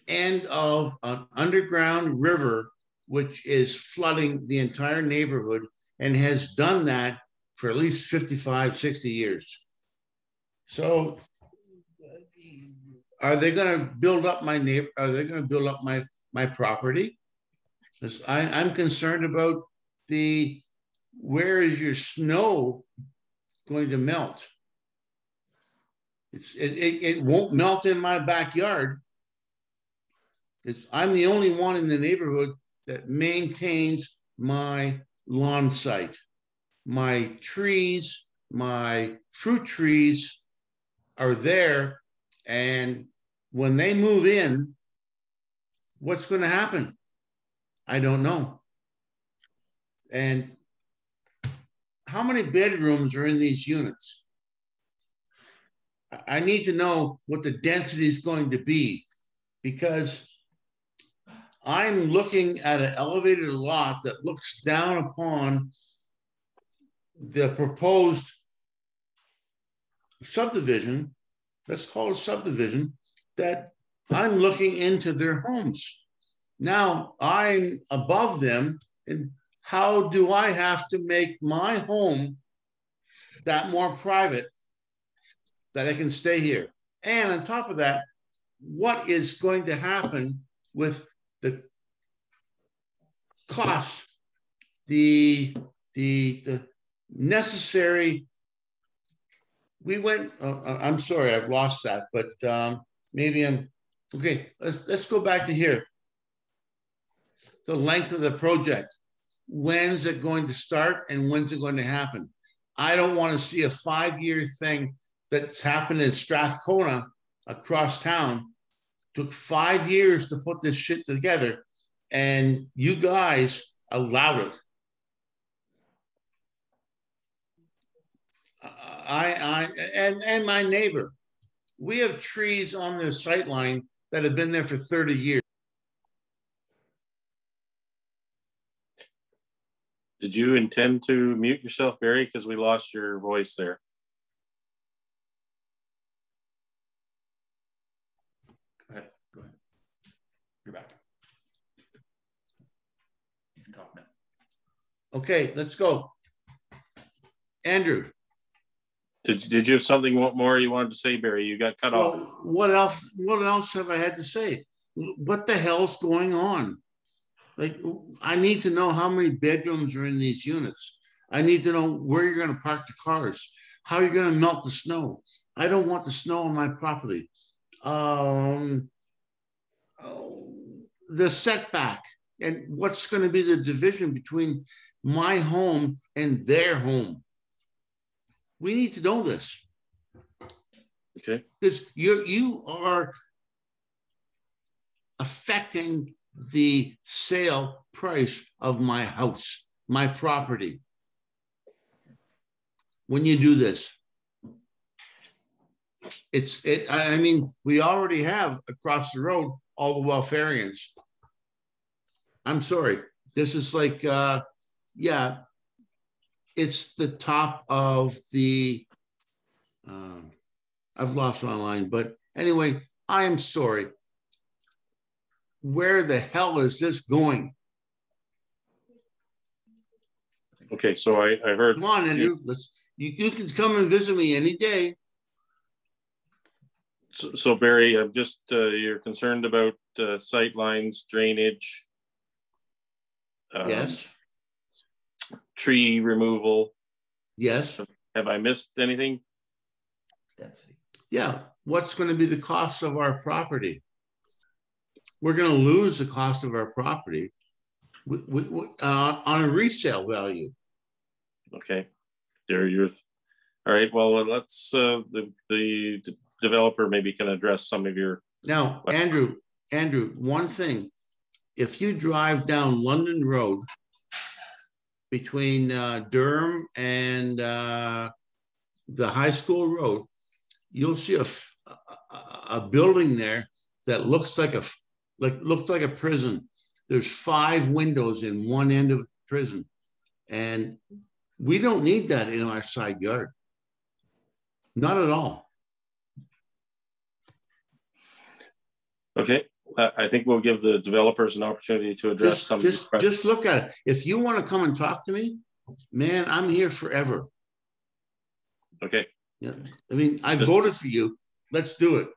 end of an underground river, which is flooding the entire neighborhood and has done that for at least 55, 60 years. So are they going to build up my neighbor? Are they going to build up my property? Because I'm concerned about where is your snow going to melt? It won't melt in my backyard. I'm the only one in the neighborhood that maintains my lawn site. My trees, my fruit trees are there, and when they move in, what's going to happen? I don't know. And how many bedrooms are in these units? I need to know what the density is going to be, because I'm looking at an elevated lot that looks down upon the proposed subdivision, let's call it subdivision, that I'm looking into their homes. Now I'm above them, and how do I have to make my home that more private that I can stay here? And on top of that, what is going to happen with the cost, the necessary, I'm sorry, I've lost that, but maybe okay, let's go back to here. The length of the project. When's it going to start and when's it going to happen? I don't want to see a 5-year thing that's happened in Strathcona across town. Took 5 years to put this shit together, and you guys allowed it. And my neighbor, we have trees on their sight line that have been there for 30 years. Did you intend to mute yourself, Barry? Because we lost your voice there. Go ahead. You're back. You can talk now. Okay, let's go. Andrew. Did you have something more you wanted to say, Barry? You got cut off. What else have I had to say? What the hell's going on? Like, I need to know how many bedrooms are in these units. I need to know where you're going to park the cars, how you're going to melt the snow. I don't want the snow on my property. The setback, and what's going to be the division between my home and their home. We need to know this. Okay. Because you are affecting the sale price of my house, my property. When you do this, I mean, we already have across the road all the Welfarians. I'm sorry. This is like, yeah, it's the top of the, I've lost my line, but anyway, I am sorry. Where the hell is this going? Okay, so I heard. Come on, Andrew. You can come and visit me any day. So Barry, I'm just you're concerned about sight lines, drainage. Yes. Tree removal. Yes. Have I missed anything? Density. Yeah. What's going to be the cost of our property? We're going to lose the cost of our property on a resale value. Okay. All right. Well, let's the developer maybe can address some of your. Now, Andrew, one thing. If you drive down London Road between Durham and the high school road, you'll see a building there that looks like a prison. There's 5 windows in one end of prison, and we don't need that in our side yard. Not at all. Okay. I think we'll give the developers an opportunity to address some. Just look at it. If you want to come and talk to me, man, I'm here forever. Okay. Yeah. I mean, I voted for you. Let's do it.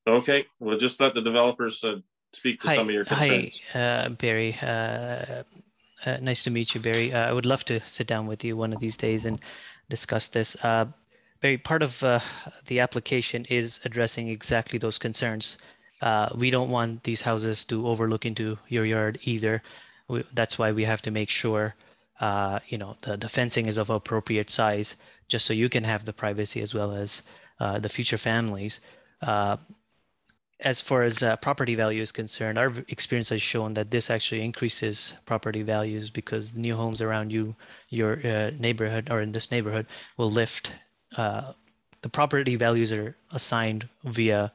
Okay. We'll just let the developers speak to some of your concerns. Hi, Barry. Nice to meet you, Barry. I would love to sit down with you one of these days and discuss this. Barry, part of the application is addressing exactly those concerns. We don't want these houses to overlook into your yard either. That's why we have to make sure, the fencing is of appropriate size, just so you can have the privacy as well as the future families. As far as property value is concerned, our experience has shown that this actually increases property values because new homes around your neighborhood or in this neighborhood will lift. The property values are assigned via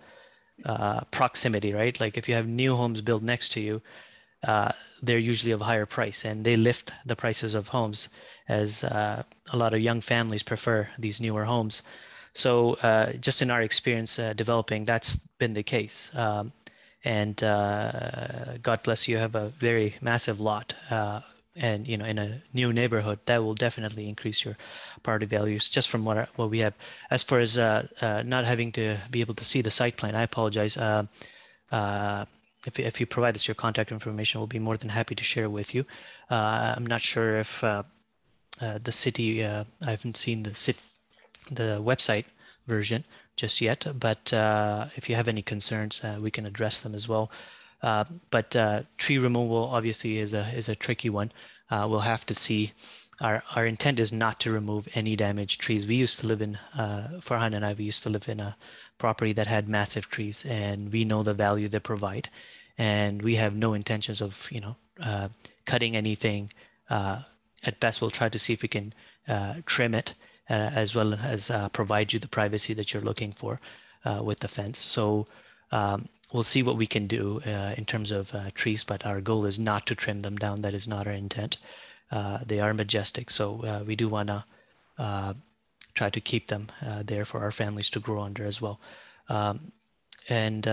proximity, right? Like if you have new homes built next to you, they're usually of higher price and they lift the prices of homes as a lot of young families prefer these newer homes. So just in our experience developing, that's been the case. And God bless you, have a very massive lot. And in a new neighborhood, that will definitely increase your property values just from what we have. As far as not having to be able to see the site plan, I apologize. If you provide us your contact information, we'll be more than happy to share with you. I'm not sure if the city, I haven't seen the website version just yet, but if you have any concerns, we can address them as well. But tree removal obviously is a tricky one. We'll have to see. Our intent is not to remove any damaged trees. We used to live in, Farhan and I, we used to live in a property that had massive trees, and we know the value they provide, and we have no intentions of cutting anything. At best, we'll try to see if we can trim it, as well as provide you the privacy that you're looking for with the fence. So we'll see what we can do in terms of trees, but our goal is not to trim them down. That is not our intent. They are majestic, so we do want to try to keep them there for our families to grow under as well. And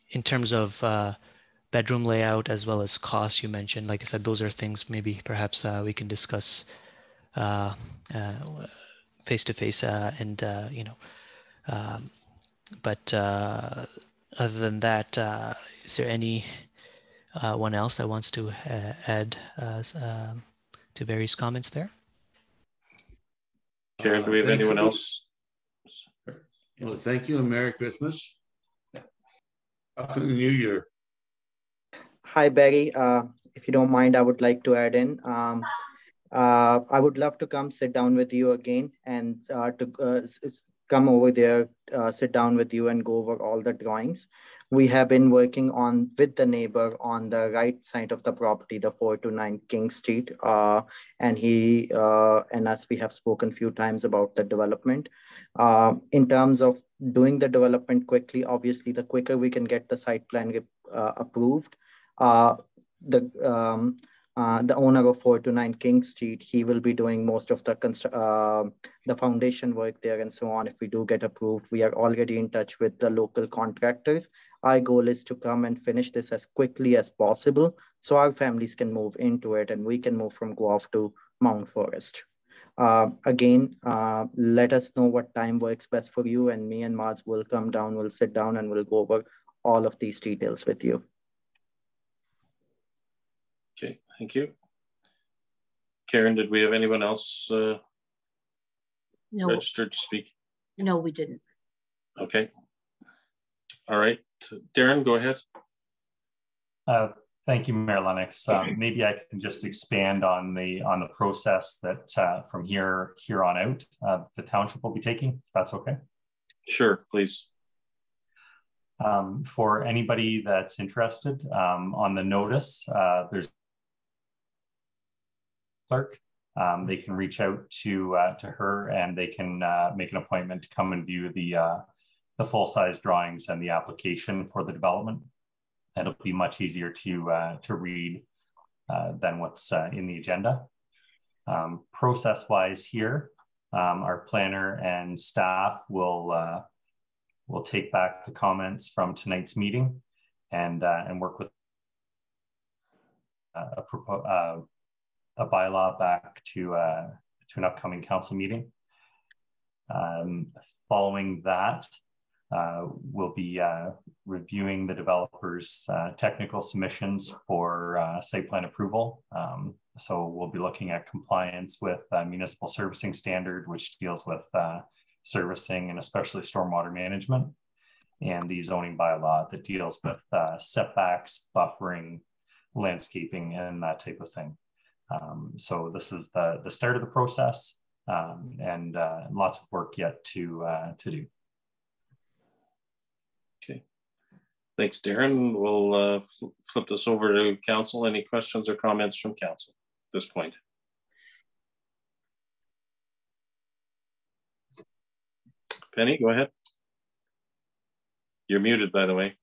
in terms of bedroom layout as well as cost, you mentioned, like I said, those are things maybe perhaps we can discuss face to face, but other than that, is there any one else that wants to add to Barry's comments there? Karen, do we have anyone else? Well, thank you and Merry Christmas. Happy New Year. Hi, Barry. If you don't mind, I would like to add in. I would love to come sit down with you again and to come over there, sit down with you and go over all the drawings. We have been working on with the neighbor on the right side of the property, the 429 King Street. And he and us, we have spoken a few times about the development. In terms of doing the development quickly, obviously, the quicker we can get the site plan approved, the owner of 429 King Street, he will be doing most of the foundation work there and so on. If we do get approved, we are already in touch with the local contractors. Our goal is to come and finish this as quickly as possible so our families can move into it and we can move from Guelph to Mount Forest. Again, let us know what time works best for you, and me and Mars will come down, we'll sit down and we'll go over all of these details with you. Okay, thank you. Karen, did we have anyone else No, registered to speak? no, we didn't. Okay. All right, Darren, go ahead. Thank you, Mayor Lennox. Maybe I can just expand on the process that from here on out, the township will be taking, if that's okay. Sure, please. For anybody that's interested, on the notice, there's clerk. They can reach out to her, and they can make an appointment to come and view the full-size drawings and the application for the development. It'll be much easier to read than what's in the agenda. Process-wise here, our planner and staff will take back the comments from tonight's meeting and work with a bylaw back to an upcoming council meeting. Following that, we'll be reviewing the developer's technical submissions for site plan approval. So we'll be looking at compliance with municipal servicing standard, which deals with servicing and especially stormwater management, and the zoning bylaw that deals with setbacks, buffering, landscaping, and that type of thing. So this is the start of the process, and lots of work yet to do. Okay, thanks, Darren. We'll flip this over to council. Any questions or comments from council at this point? Penny, go ahead. You're muted, by the way.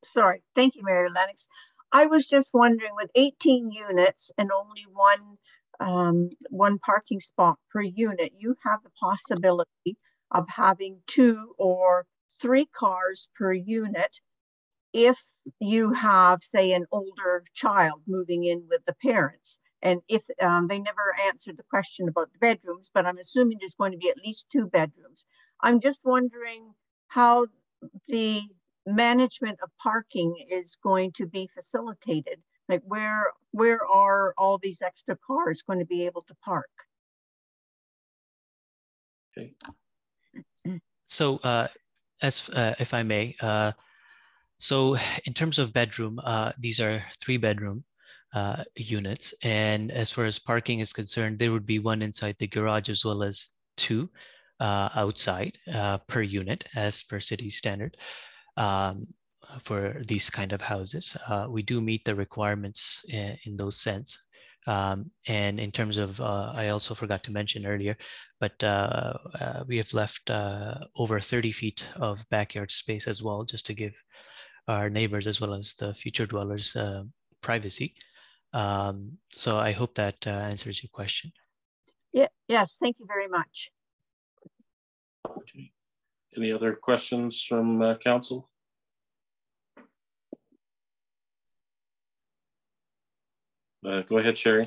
Sorry. Thank you, Mayor Lennox. I was just wondering, with 18 units and only one parking spot per unit, you have the possibility of having 2 or 3 cars per unit if you have, say, an older child moving in with the parents. And if they never answered the question about the bedrooms, but I'm assuming there's going to be at least 2 bedrooms. I'm just wondering how the management of parking is going to be facilitated. Like where are all these extra cars going to be able to park? Okay. So if I may, so in terms of bedroom, these are 3-bedroom units. And as far as parking is concerned, there would be 1 inside the garage as well as 2 outside per unit as per city standard for these kind of houses. We do meet the requirements in those sense. And in terms of, I also forgot to mention earlier, but we have left over 30 feet of backyard space as well, just to give our neighbors as well as the future dwellers privacy. So I hope that answers your question. Yeah, yes, thank you very much. Okay. Any other questions from council? Go ahead, Sherry.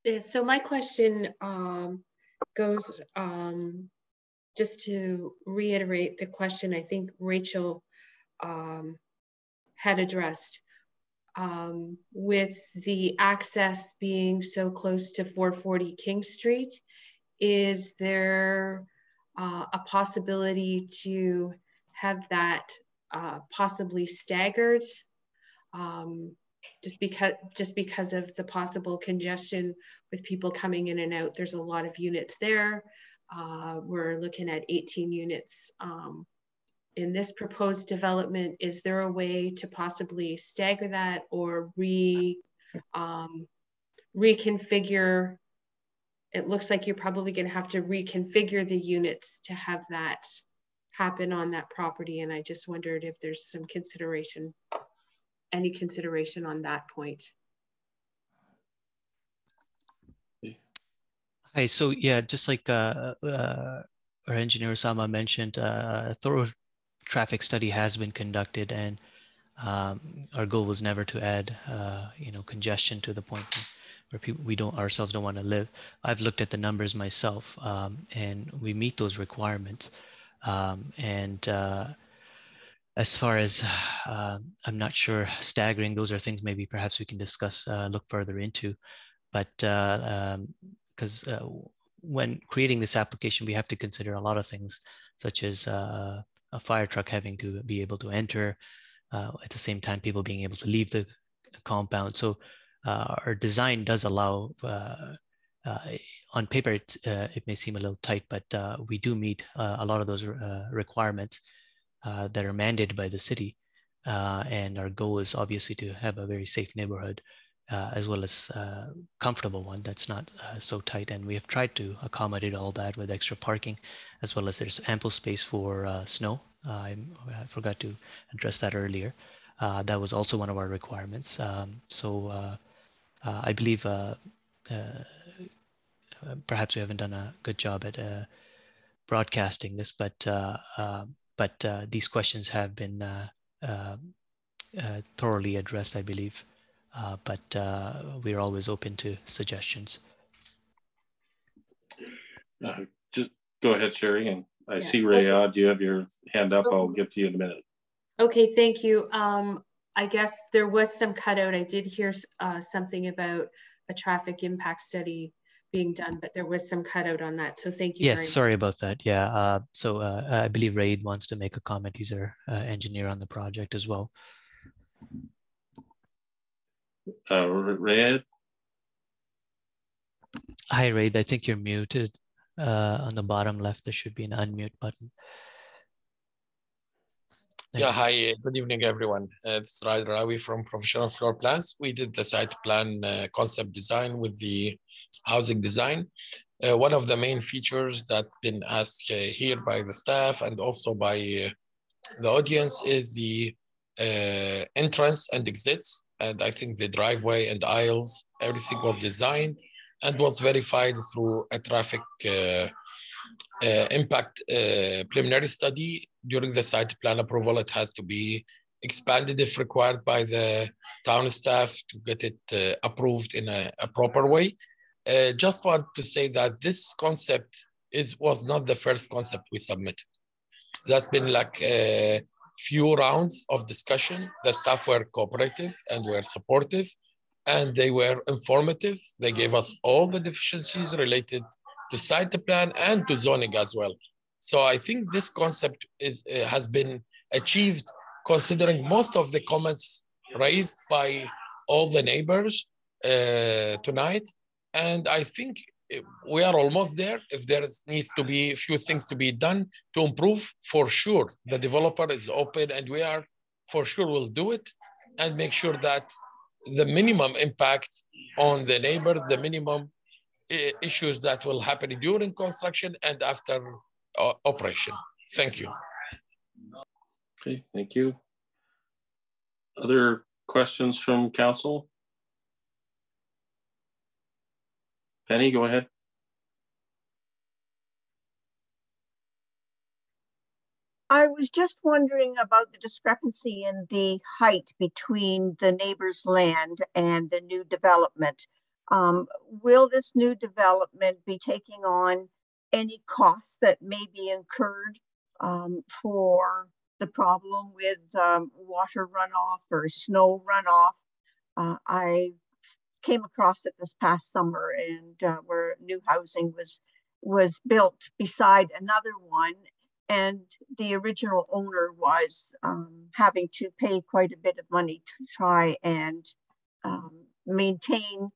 Yeah, so my question goes just to reiterate the question I think Rachel had addressed. With the access being so close to 440 King Street, is there a possibility to have that possibly staggered, just because of the possible congestion with people coming in and out? There's a lot of units there. We're looking at 18 units in this proposed development. Is there a way to possibly stagger that or reconfigure? It looks like you're probably going to have to reconfigure the units to have that happen on that property. And I just wondered if there's some consideration, any consideration on that point. Hi, so yeah, just like our engineer Osama mentioned, a thorough traffic study has been conducted, and our goal was never to add, congestion to the point where people we ourselves don't want to live. I've looked at the numbers myself, and we meet those requirements. As far as I'm not sure, staggering, those are things maybe perhaps we can discuss, look further into. But because when creating this application, we have to consider a lot of things, such as a fire truck having to be able to enter, at the same time people being able to leave the compound. So our design does allow, on paper it may seem a little tight, but we do meet a lot of those requirements that are mandated by the city. And our goal is obviously to have a very safe neighborhood, as well as comfortable one that's not so tight. And we have tried to accommodate all that with extra parking, as well as there's ample space for snow. I forgot to address that earlier. That was also one of our requirements. I believe perhaps we haven't done a good job at broadcasting this, but these questions have been thoroughly addressed, I believe. But we're always open to suggestions. Just go ahead, Sherry. And I see Okay. Do you have your hand up? Okay. I'll get to you in a minute. Okay, thank you. I guess there was some cutout. I did hear something about a traffic impact study being done, but there was some cutout on that. So thank you Yes, very much. sorry about that. Yeah, I believe Raid wants to make a comment. He's our engineer on the project as well. Raid? Hi, Raid. I think you're muted. On the bottom left, there should be an unmute button. Yeah, hi, good evening, everyone. It's Raid Rawi from Professional Floor Plans. We did the site plan concept design with the housing design. One of the main features that's been asked here by the staff and also by the audience is the entrance and exits. And I think the driveway and aisles, everything was designed and was verified through a traffic impact preliminary study. During the site plan approval, it has to be expanded if required by the town staff to get it approved in a proper way. Just want to say that this concept was not the first concept we submitted. That's been like a few rounds of discussion. The staff were cooperative and were supportive, and they were informative. They gave us all the deficiencies related to site plan and to zoning as well. So I think this concept has been achieved considering most of the comments raised by all the neighbors tonight. And I think we are almost there. If there needs to be a few things to be done to improve, for sure, the developer is open and we are for sure will do it and make sure that the minimum impact on the neighbors, the minimum issues that will happen during construction and after operation. Thank you. Okay, thank you. Other questions from council? Penny, go ahead. I was just wondering about the discrepancy in the height between the neighbor's land and the new development. Will this new development be taking on any costs that may be incurred for the problem with water runoff or snow runoff? I came across it this past summer, and where new housing was built beside another one, and the original owner was having to pay quite a bit of money to try and maintain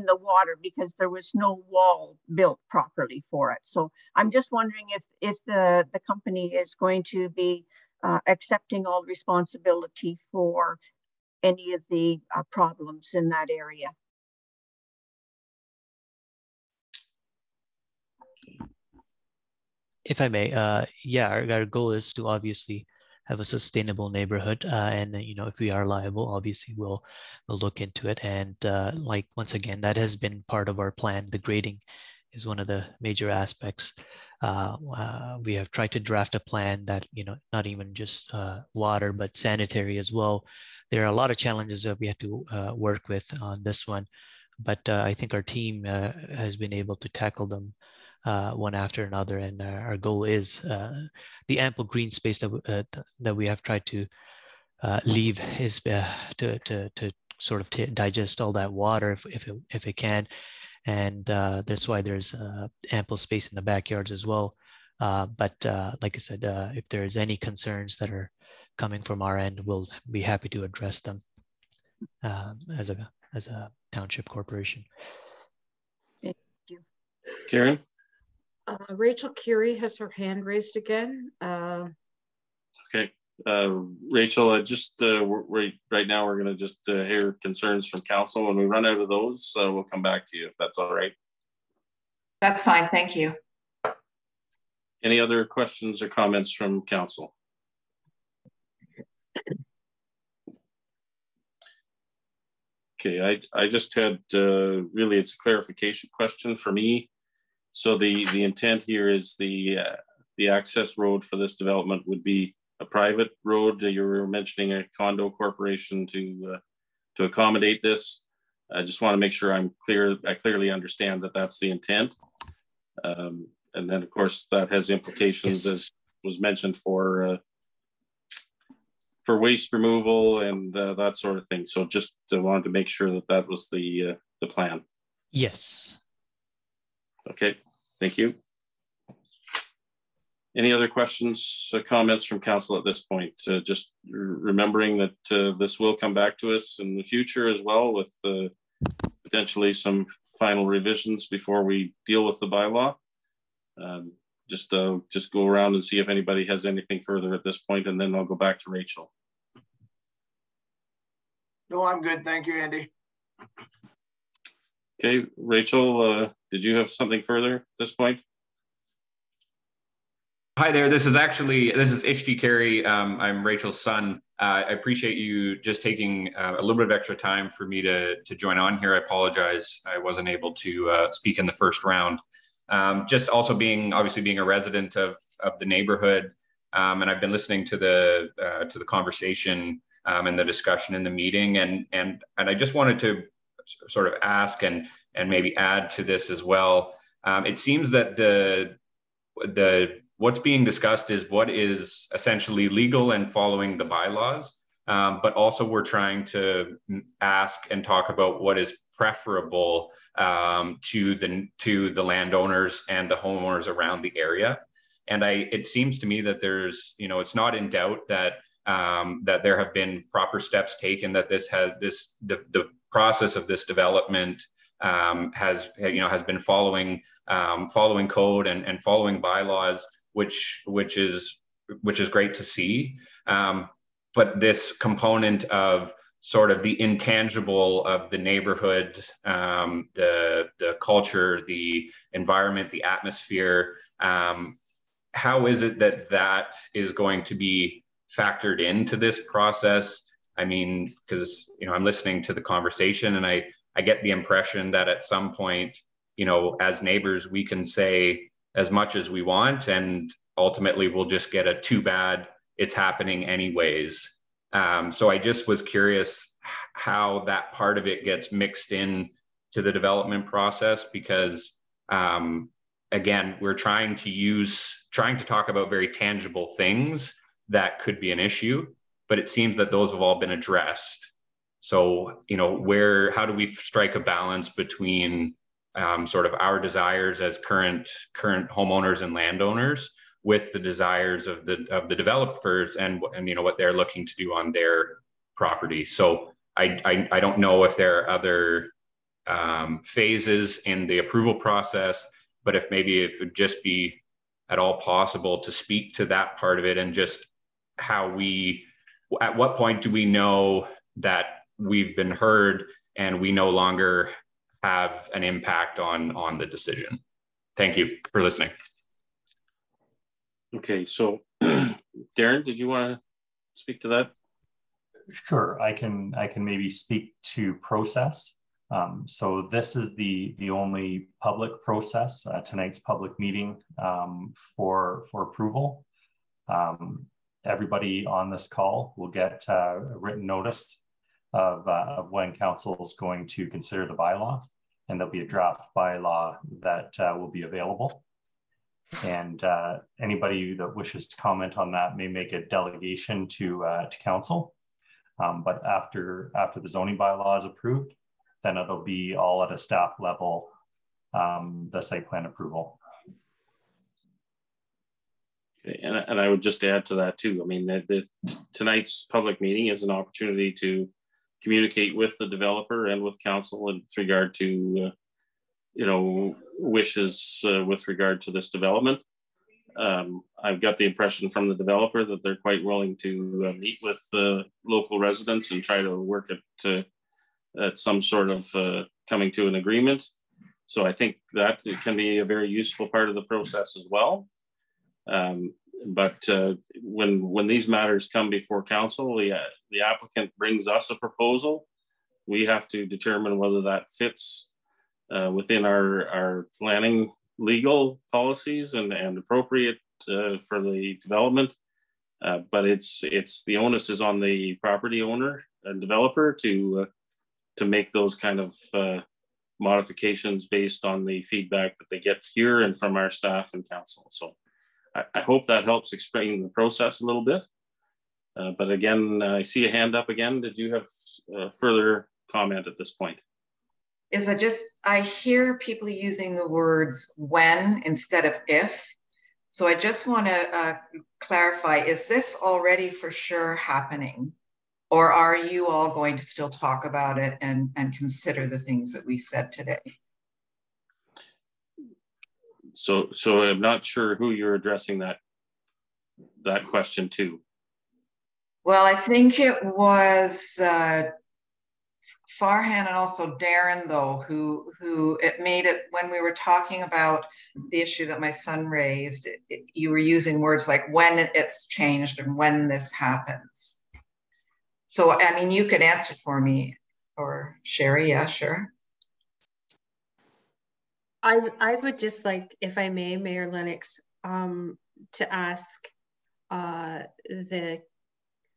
the water because there was no wall built properly for it. So I'm just wondering if the company is going to be accepting all responsibility for any of the problems in that area. If I may, yeah, our goal is to obviously have a sustainable neighborhood, and if we are liable, obviously we'll look into it. And like once again, that has been part of our plan. The grading is one of the major aspects. We have tried to draft a plan that, not even just water, but sanitary as well. There are a lot of challenges that we have to work with on this one, but I think our team has been able to tackle them one after another. And our goal is the ample green space that we have tried to leave is to sort of digest all that water if it can. And that's why there's ample space in the backyards as well. But like I said, if there's any concerns that are coming from our end, we'll be happy to address them as a township corporation. Thank you. Karen? Rachel Curie has her hand raised again. Okay. Rachel, right now we're going to just hear concerns from council. When we run out of those, we'll come back to you if that's all right. That's fine. Thank you. Any other questions or comments from council? Okay, I just had really, it's a clarification question for me. So the intent here is the access road for this development would be a private road. You were mentioning a condo corporation to accommodate this. I just want to make sure I'm clear. I clearly understand that that's the intent. And then of course that has implications, yes, as was mentioned, for waste removal and that sort of thing. So just wanted to make sure that that was the plan. Yes. Okay, thank you. Any other questions or comments from council at this point? Just remembering that this will come back to us in the future as well, with potentially some final revisions before we deal with the bylaw. Just go around and see if anybody has anything further at this point, and then I'll go back to Rachel. No, I'm good. Thank you, Andy. Okay, Rachel, did you have something further at this point? Hi there. This is Ishti Carey. I'm Rachel's son. I appreciate you just taking a little bit of extra time for me to join on here. I apologize I wasn't able to speak in the first round. Just also obviously being a resident of the neighborhood, and I've been listening to the conversation and the discussion in the meeting, and I just wanted to sort of ask and maybe add to this as well. It seems that what's being discussed is what is essentially legal and following the bylaws, but also we're trying to ask and talk about what is preferable to the landowners and the homeowners around the area. And it seems to me that there's, it's not in doubt that that there have been proper steps taken, that the process of this development has been following code and following bylaws, which is great to see. But this component of sort of the intangible of the neighborhood, the culture, the environment, the atmosphere, how is it that is going to be factored into this process? I mean, because I'm listening to the conversation and I get the impression that at some point, as neighbors, we can say as much as we want, and ultimately we'll just get a too bad, it's happening anyways. So I just was curious how that part of it gets mixed in to the development process, because again, we're trying to talk about very tangible things that could be an issue, but it seems that those have all been addressed. So, how do we strike a balance between sort of our desires as current homeowners and landowners with the desires of the developers and what they're looking to do on their property? So I don't know if there are other phases in the approval process, but if it would just be at all possible to speak to that part of it, and just at what point do we know that we've been heard and we no longer have an impact on the decision? Thank you for listening. Okay, so Darren, did you want to speak to that? Sure, I can maybe speak to process. So this is the only public process, tonight's public meeting for approval. Everybody on this call will get a written notice of when council is going to consider the bylaw, and there'll be a draft bylaw that will be available. And anybody that wishes to comment on that may make a delegation to council. But after the zoning bylaw is approved, then it'll be all at a staff level, the site plan approval. Okay, and I would just add to that too. I mean, tonight's public meeting is an opportunity to communicate with the developer and with council with regard to, you know, wishes with regard to this development. I've got the impression from the developer that they're quite willing to meet with local residents and try to work at some sort of coming to an agreement. So I think that it can be a very useful part of the process as well. But when these matters come before council, the applicant brings us a proposal. We have to determine whether that fits within our planning legal policies and appropriate for the development. But it's the onus is on the property owner and developer to make those kind of modifications based on the feedback that they get here and from our staff and council. So I hope that helps explain the process a little bit. But again, I see a hand up again. Did you have further comment at this point? I hear people using the words when instead of if. So I just want to clarify, is this already for sure happening? Or are you all going to still talk about it and consider the things that we said today? So I'm not sure who you're addressing that question to. Well, I think it was Farhan and also Darren, though, who it made it when we were talking about the issue that my son raised. You were using words like when it's changed and when this happens. So, I mean, you could answer for me, or Sherry, yeah, sure. I would just like, if I may, Mayor Lennox, to ask the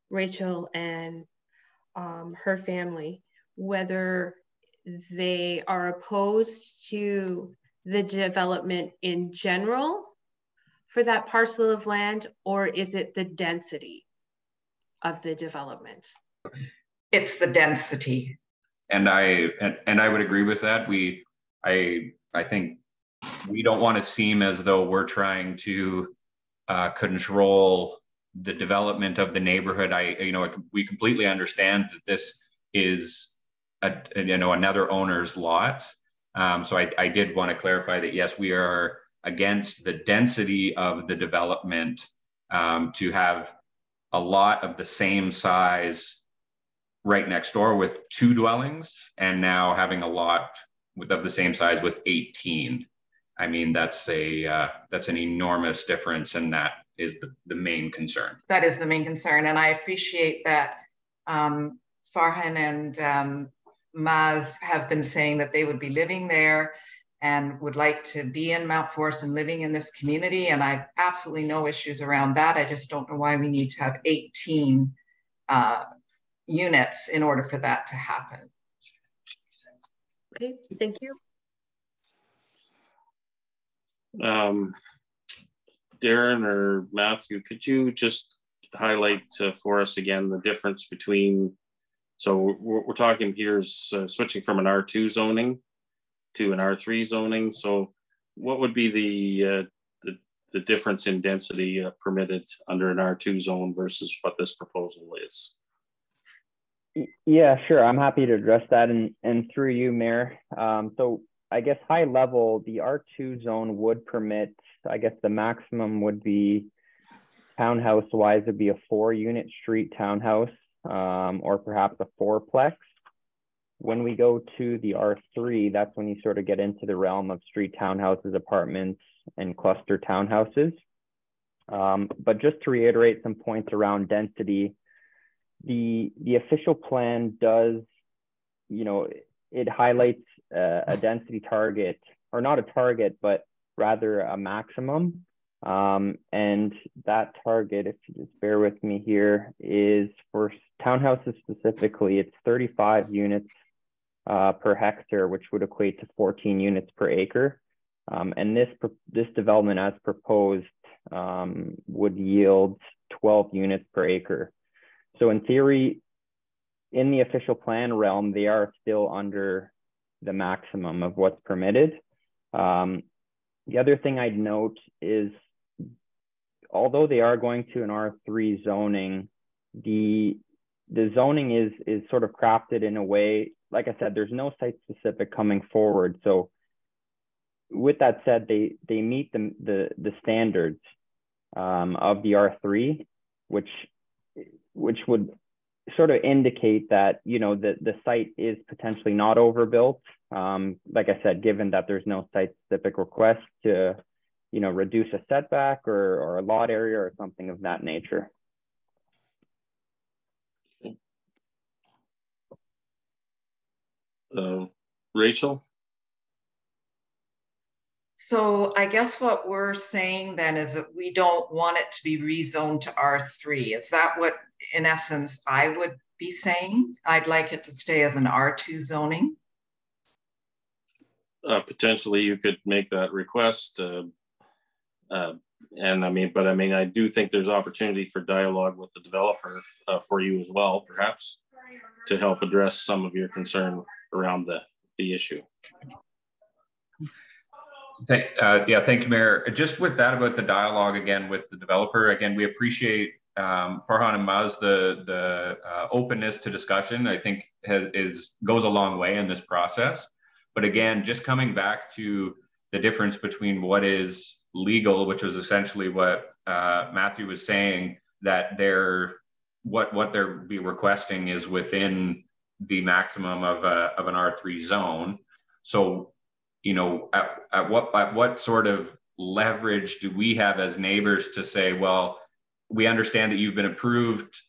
Rachel and her family whether they are opposed to the development in general for that parcel of land, or is it the density of the development? It's the density. And I would agree with that. I think we don't want to seem as though we're trying to control the development of the neighborhood. We completely understand that this is another owner's lot. So I did want to clarify that yes, we are against the density of the development to have a lot of the same size right next door with 2 dwellings, and now having a lot of the same size with 18. I mean, that's an enormous difference, and that is the main concern. That is the main concern, and I appreciate that Farhan and Maz have been saying that they would be living there and would like to be in Mount Forest and living in this community, and I have absolutely no issues around that. I just don't know why we need to have 18 units in order for that to happen. Okay, thank you. Darren or Matthew, could you just highlight for us again the difference between, so we're talking here is switching from an R2 zoning to an R3 zoning. So what would be the difference in density permitted under an R2 zone versus what this proposal is? Yeah, sure. I'm happy to address that, and through you, Mayor. So I guess high level, the R2 zone would permit, I guess the maximum would be townhouse wise, would be a 4-unit street townhouse, or perhaps a 4-plex. When we go to the R3, that's when you sort of get into the realm of street townhouses, apartments, and cluster townhouses. But just to reiterate some points around density, the official plan does, it highlights a density target, or not a target, but rather a maximum. And that target, if you just bear with me here, is for townhouses specifically, it's 35 units per hectare, which would equate to 14 units per acre. And this development as proposed would yield 12 units per acre. So in theory, in the official plan realm, they are still under the maximum of what's permitted. The other thing I'd note is, although they are going to an R3 zoning, the zoning is sort of crafted in a way, like I said, there's no site specific coming forward. So with that said, they meet the standards of the R3, which would sort of indicate that, you know, the site is potentially not overbuilt. Like I said, given that there's no site specific request to, you know, reduce a setback or a lot area or something of that nature. Rachel? So I guess what we're saying then is that we don't want it to be rezoned to R3. Is that what, in essence, I would be saying? I'd like it to stay as an R2 zoning. Potentially you could make that request. And I do think there's opportunity for dialogue with the developer for you as well, perhaps, to help address some of your concern around the issue. Yeah, thank you, Mayor. Just with that about the dialogue again with the developer, again, we appreciate Farhan and Maz, the openness to discussion. I think goes a long way in this process. But again, just coming back to the difference between what is legal, which was essentially what Matthew was saying, that what they're be requesting is within the maximum of an R3 zone. So, you know, at what sort of leverage do we have as neighbors to say, well, we understand that you've been approved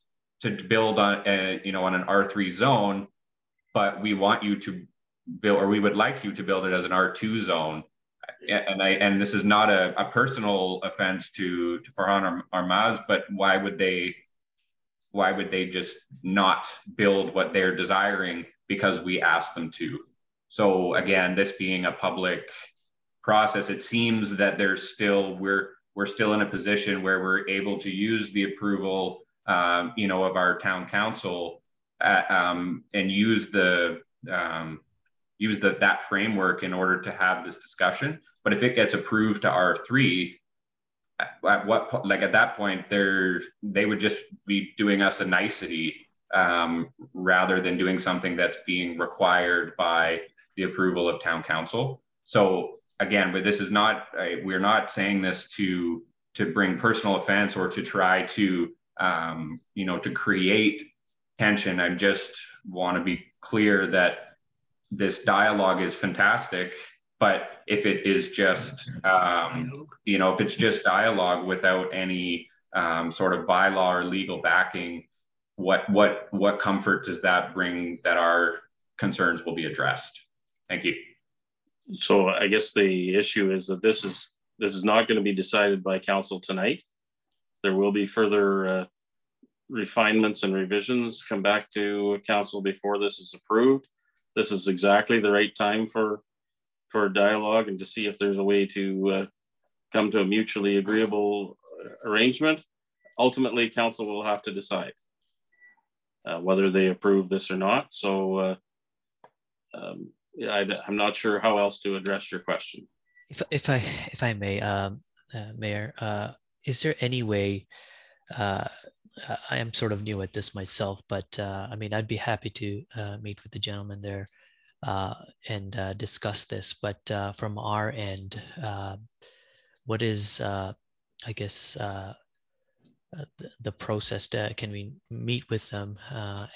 to build on on an R3 zone, but we want you to build, or we would like you to build it as an R2 zone. And this is not a personal offense to Farhan or Maz, but why would they just not build what they're desiring because we asked them to? So again, this being a public process, it seems that we're still in a position where we're able to use the approval, of our town council and use that framework in order to have this discussion. But if it gets approved to R3, at that point, they would just be doing us a nicety rather than doing something that's being required by the approval of town council. So again, but this is not, we're not saying this to bring personal offense or to try to, to create tension. I just want to be clear that this dialogue is fantastic, but if it is just, if it's just dialogue without any sort of bylaw or legal backing, what comfort does that bring that our concerns will be addressed? Thank you. So I guess the issue is that this is not going to be decided by council tonight. There will be further refinements and revisions come back to council before this is approved. This is exactly the right time for dialogue and to see if there's a way to come to a mutually agreeable arrangement. Ultimately, council will have to decide whether they approve this or not. So I'm not sure how else to address your question. If I may, Mayor, is there any way? I am sort of new at this myself, but I'd be happy to meet with the gentleman there and discuss this. But from our end, what is, the process? Can we meet with them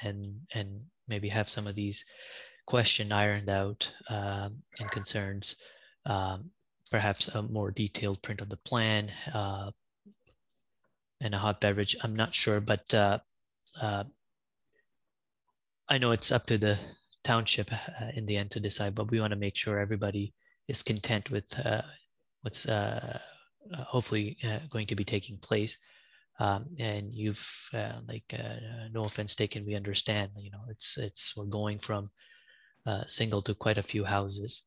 and maybe have some of these questions ironed out and concerns? Perhaps a more detailed print of the plan. And a hot beverage. I'm not sure, but I know it's up to the township in the end to decide, but we want to make sure everybody is content with what's hopefully going to be taking place. And you've no offense taken, we understand, you know, we're going from single to quite a few houses.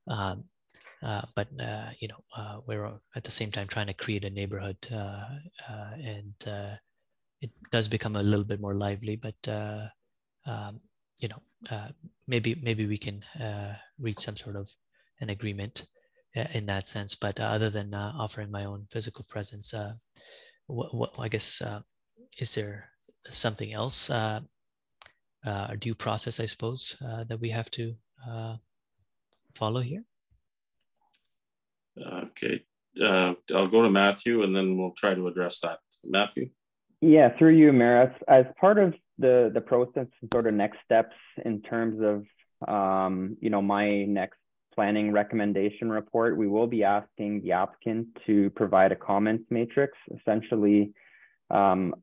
But you know, we're at the same time trying to create a neighborhood, and it does become a little bit more lively. But you know, maybe we can reach some sort of an agreement in that sense. But other than offering my own physical presence, what I guess is there something else, a due process, I suppose, that we have to follow here? Okay, I'll go to Matthew and then we'll try to address that. Matthew? Yeah, through you, Mayor. As part of the process and sort of next steps in terms of, you know, my next planning recommendation report, we will be asking the applicant to provide a comments matrix, essentially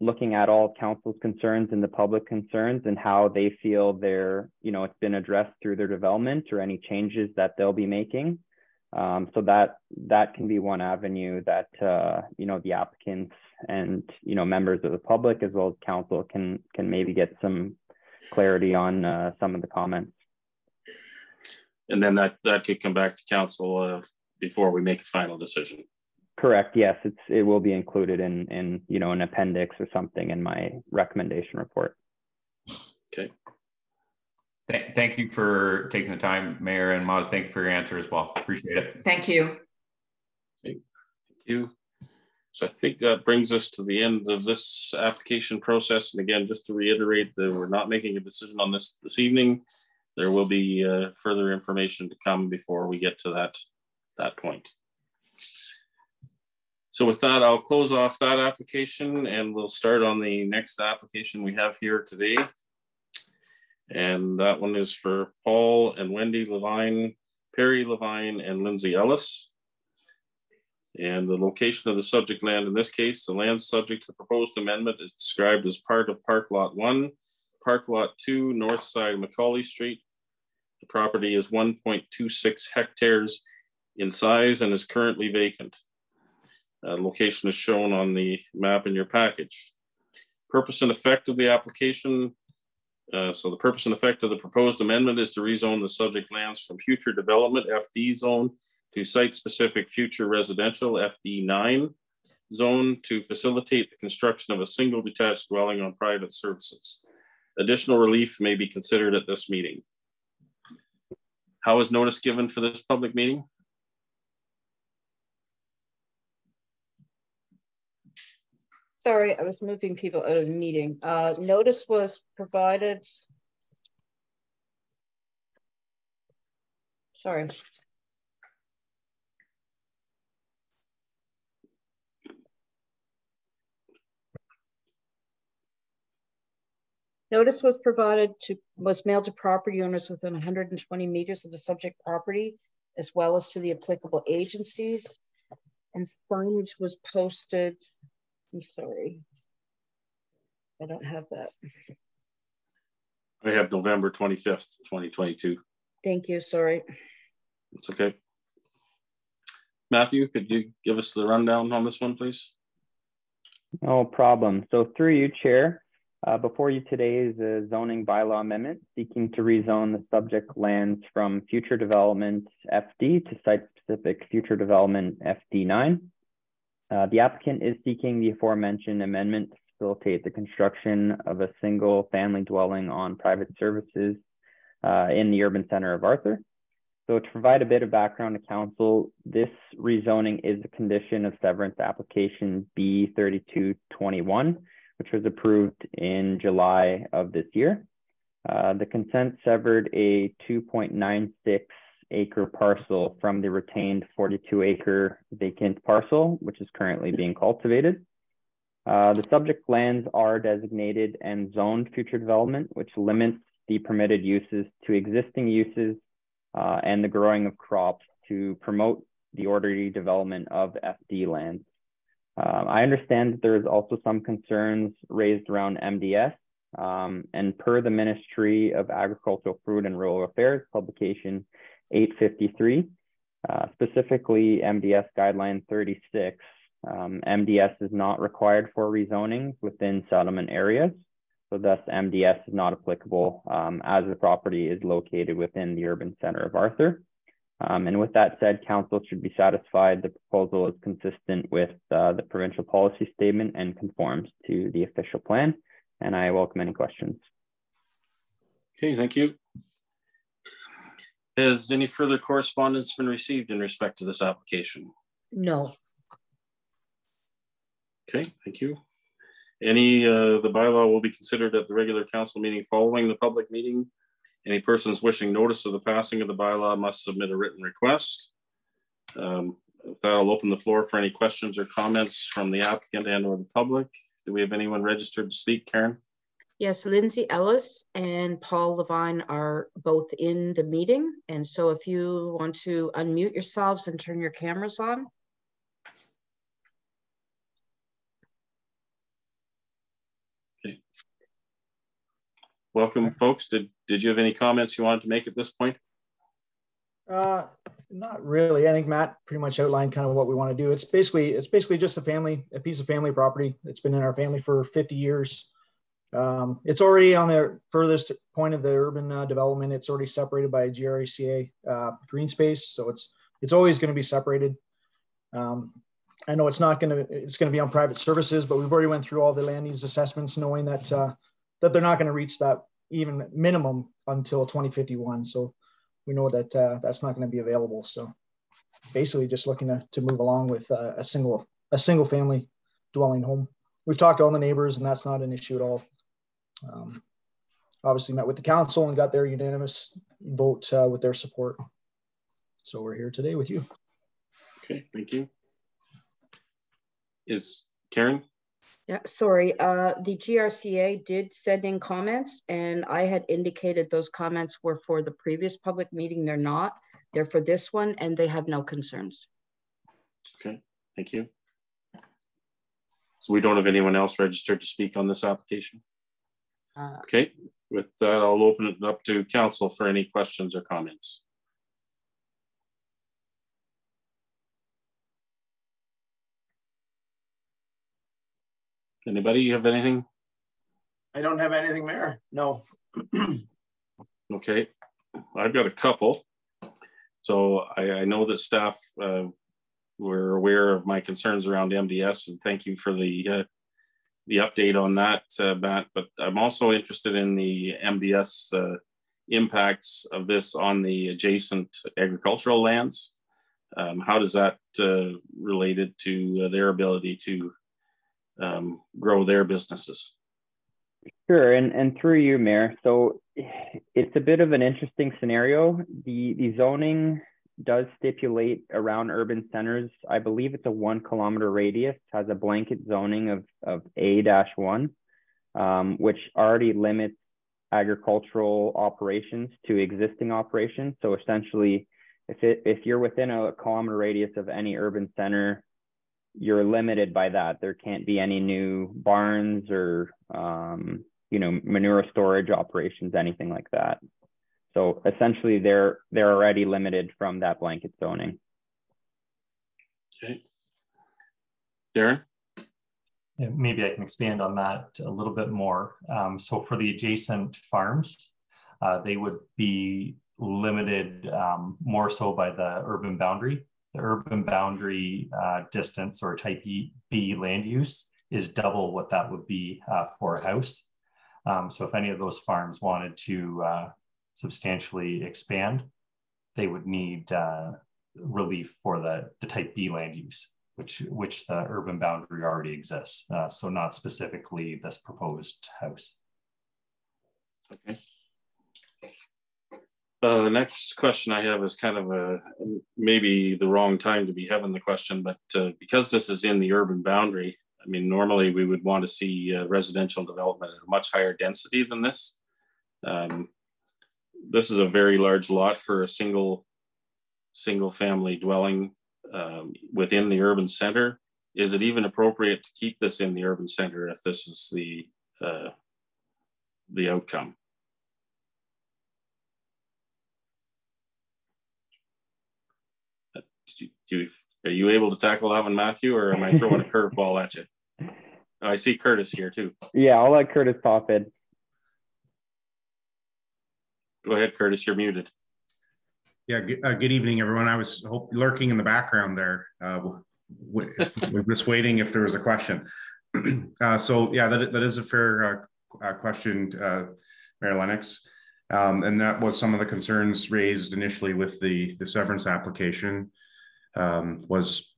looking at all council's concerns and the public concerns and how they feel they're, you know, it's been addressed through their development or any changes that they'll be making. So that can be one avenue that, you know, the applicants and, you know, members of the public as well as council can maybe get some clarity on some of the comments. And then that could come back to council before we make a final decision. Correct. Yes, it will be included in you know, an appendix or something in my recommendation report. Okay. Thank you for taking the time, Mayor, and Maz, thank you for your answer as well. Appreciate it. Thank you. Okay. Thank you. So I think that brings us to the end of this application process. And again, just to reiterate that we're not making a decision on this evening. There will be further information to come before we get to that point. So with that, I'll close off that application and we'll start on the next application we have here today. And that one is for Paul and Wendy Levine, Perry Levine, and Lindsay Ellis. And the location of the subject land in this case, the land subject to the proposed amendment is described as part of Park Lot 1, Park Lot 2, north side Macaulay Street. The property is 1.26 hectares in size and is currently vacant. Location is shown on the map in your package. Purpose and effect of the application. So the purpose and effect of the proposed amendment is to rezone the subject lands from future development FD zone to site-specific future residential FD9 zone to facilitate the construction of a single detached dwelling on private services. Additional relief may be considered at this meeting. How is notice given for this public meeting? Sorry, I was moving people out of the meeting. Notice was provided. Sorry. Notice was mailed to property owners within 120 meters of the subject property, as well as to the applicable agencies. And signage was posted. I'm sorry, I don't have that. I have November 25th, 2022. Thank you, sorry. It's okay. Matthew, could you give us the rundown on this one, please? No problem. So through you, Chair, before you today is a zoning bylaw amendment seeking to rezone the subject lands from future development FD to site-specific future development FD9. The applicant is seeking the aforementioned amendment to facilitate the construction of a single family dwelling on private services in the urban center of Arthur. So to provide a bit of background to council, this rezoning is a condition of severance application B3221, which was approved in July of this year. The consent severed a 2.96 acre parcel from the retained 42 acre vacant parcel, which is currently being cultivated. The subject lands are designated and zoned future development, which limits the permitted uses to existing uses and the growing of crops to promote the orderly development of FD lands. I understand that there is also some concerns raised around MDS And per the Ministry of Agricultural, Food and Rural Affairs, publication 853, specifically MDS Guideline 36, MDS is not required for rezoning within settlement areas. So thus MDS is not applicable as the property is located within the urban center of Arthur. And with that said, council should be satisfied the proposal is consistent with the provincial policy statement and conforms to the official plan. And I welcome any questions. Okay, thank you. Has any further correspondence been received in respect to this application? No. Okay, thank you. The bylaw will be considered at the regular council meeting following the public meeting. Any persons wishing notice of the passing of the bylaw must submit a written request. With that, I'll open the floor for any questions or comments from the applicant and or the public. Do we have anyone registered to speak, Karen? Yes, Lindsay Ellis and Paul Levine are both in the meeting. And so if you want to unmute yourselves and turn your cameras on. Okay. Welcome, folks. Did you have any comments you wanted to make at this point? Not really. I think Matt pretty much outlined kind of what we want to do. It's basically just a piece of family property. It's been in our family for 50 years. It's already on the furthest point of the urban development. It's already separated by a GRACA green space, so it's always going to be separated. I know it's going to be on private services, but we've already went through all the land use assessments, knowing that that they're not going to reach that even minimum until 2051. So we know that that's not going to be available. So basically, just looking to move along with a single family dwelling home. We've talked to all the neighbors, and that's not an issue at all. Obviously met with the council and got their unanimous vote with their support. So we're here today with you. Okay, thank you. Is Karen? Yeah, sorry. The GRCA did send in comments, and I had indicated those comments were for the previous public meeting. They're not. They're for this one, and they have no concerns. Okay, thank you. So we don't have anyone else registered to speak on this application? Okay, with that, I'll open it up to council for any questions or comments. Anybody have anything? I don't have anything, Mayor. No. Okay, I've got a couple. So I know that staff were aware of my concerns around MDS, and thank you for the update on that, Matt. But I'm also interested in the MDS impacts of this on the adjacent agricultural lands. How does that related to their ability to grow their businesses? Sure, and through you, Mayor. So it's a bit of an interesting scenario. The zoning does stipulate around urban centers. I believe it's a 1 kilometer radius, has a blanket zoning of A-1, which already limits agricultural operations to existing operations. So essentially, if you're within a kilometer radius of any urban center, you're limited by that. There can't be any new barns or manure storage operations, anything like that. So essentially, they're already limited from that blanket zoning. Okay, Darren. Yeah, maybe I can expand on that a little bit more. So for the adjacent farms, they would be limited more so by the urban boundary. The urban boundary distance, or type B land use, is double what that would be for a house. So if any of those farms wanted to substantially expand, they would need relief for the type B land use, which the urban boundary already exists. So not specifically this proposed house. Okay. The next question I have is kind of maybe the wrong time to be having the question, but because this is in the urban boundary, I mean, normally we would want to see residential development at a much higher density than this. This is a very large lot for a single family dwelling within the urban center. Is it even appropriate to keep this in the urban center if this is the the outcome. Are you able to tackle that one, Matthew, or am I throwing a curveball at you? I see Curtis here too. Yeah, I'll let Curtis pop in. Go ahead, Curtis, you're muted. Yeah, good evening, everyone. I was lurking in the background there. We're just waiting if there was a question. So yeah, that is a fair question, Mayor Lennox. And that was some of the concerns raised initially with the severance application, was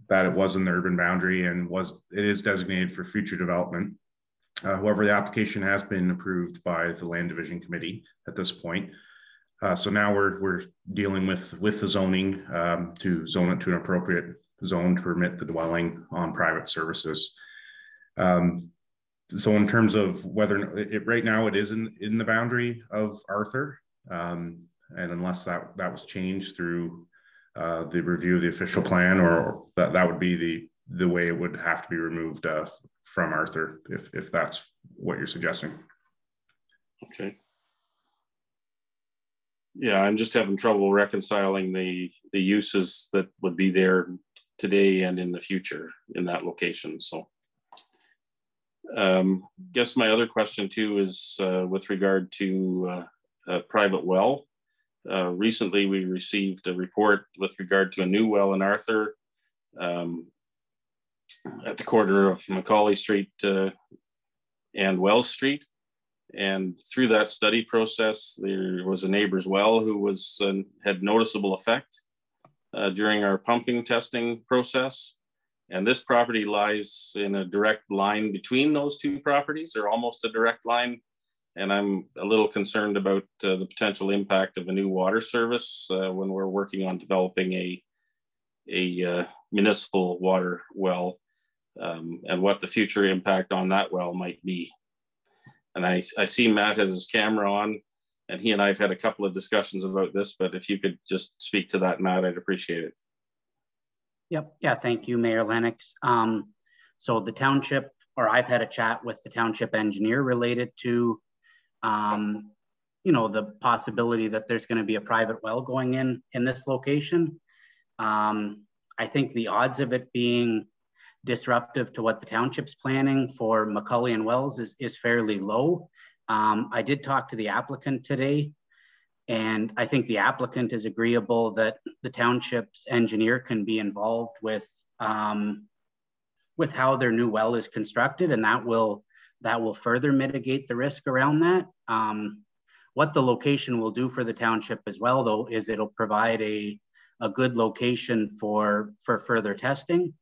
that it was in the urban boundary and it is designated for future development. However, the application has been approved by the Land Division Committee at this point. So now we're dealing with the zoning to zone it to an appropriate zone to permit the dwelling on private services. So in terms of whether right now it is in the boundary of Arthur, and unless that was changed through the review of the official plan, or that would be the way it would have to be removed from Arthur, if that's what you're suggesting. Okay. Yeah, I'm just having trouble reconciling the uses that would be there today and in the future in that location. So guess my other question too is with regard to a private well. Recently we received a report with regard to a new well in Arthur at the corner of Macaulay Street and Wells Street. And through that study process, there was a neighbor's well who had noticeable effect during our pumping testing process. And this property lies in a direct line between those two properties, or almost a direct line. And I'm a little concerned about the potential impact of a new water service when we're working on developing a municipal water well, and what the future impact on that well might be. And I see Matt has his camera on, and he and I have had a couple of discussions about this, but if you could just speak to that, Matt, I'd appreciate it. Yep. Yeah. Thank you, Mayor Lennox. So the township, or I've had a chat with the township engineer related to, the possibility that there's going to be a private well going in this location. I think the odds of it being disruptive to what the township's planning for Macaulay and Wells is fairly low. I did talk to the applicant today, and I think the applicant is agreeable that the township's engineer can be involved with how their new well is constructed, and that will further mitigate the risk around that. What the location will do for the township as well, though, is it'll provide a good location for further testing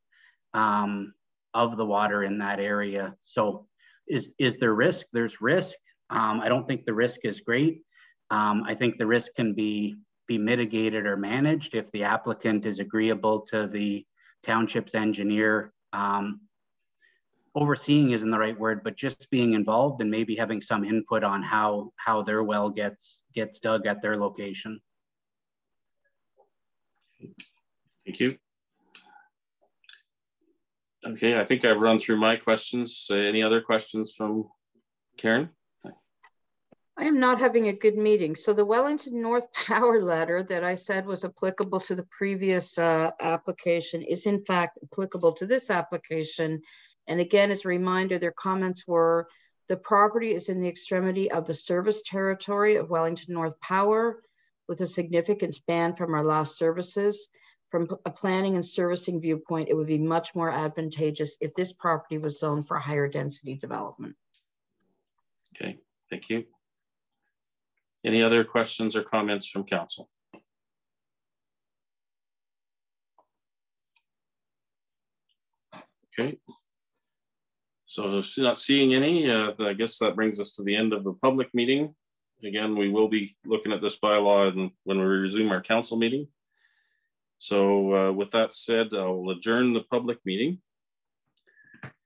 of the water in that area. So is there risk? There's risk. I don't think the risk is great. I think the risk can be mitigated or managed if the applicant is agreeable to the township's engineer. Overseeing isn't the right word, but just being involved and maybe having some input on how their well gets dug at their location. Thank you. Okay, I think I've run through my questions. Any other questions from Karen? I am not having a good meeting. So the Wellington North Power letter that I said was applicable to the previous application is in fact applicable to this application. And again, as a reminder, their comments were, the property is in the extremity of the service territory of Wellington North Power with a significant span from our last services. From a planning and servicing viewpoint, it would be much more advantageous if this property was zoned for higher density development. Okay, thank you. Any other questions or comments from council? Okay. So not seeing any, I guess that brings us to the end of the public meeting. Again, we will be looking at this bylaw when we resume our council meeting. So with that said, I'll adjourn the public meeting.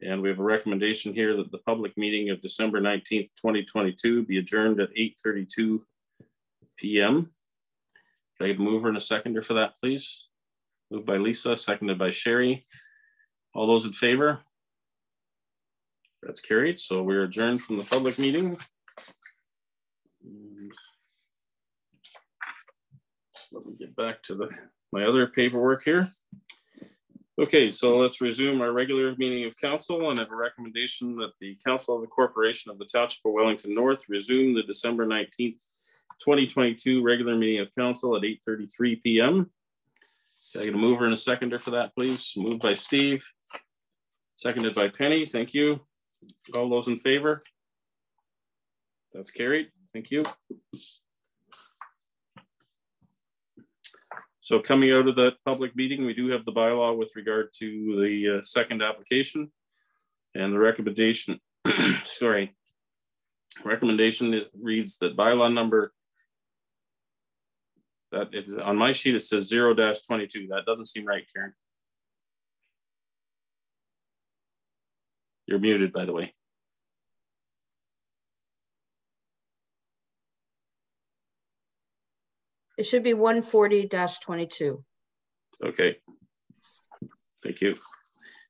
And we have a recommendation here that the public meeting of December 19th, 2022 be adjourned at 8:32 p.m. Can I get a mover and a seconder for that, please? Moved by Lisa, seconded by Sherry. All those in favor? That's carried. So we're adjourned from the public meeting. And just let me get back to my other paperwork here. Okay, so let's resume our regular meeting of council, and have a recommendation that the Council of the Corporation of the Township of Wellington North resume the December 19th, 2022 regular meeting of council at 8:33 p.m. Can I get a mover and a seconder for that, please? Moved by Steve, seconded by Penny. Thank you. All those in favor? That's carried. Thank you. So coming out of that public meeting, we do have the bylaw with regard to the second application, and the recommendation, sorry, recommendation reads that bylaw number, on my sheet it says 0-22. That doesn't seem right, Karen. You're muted, by the way. It should be 140-22. Okay, thank you.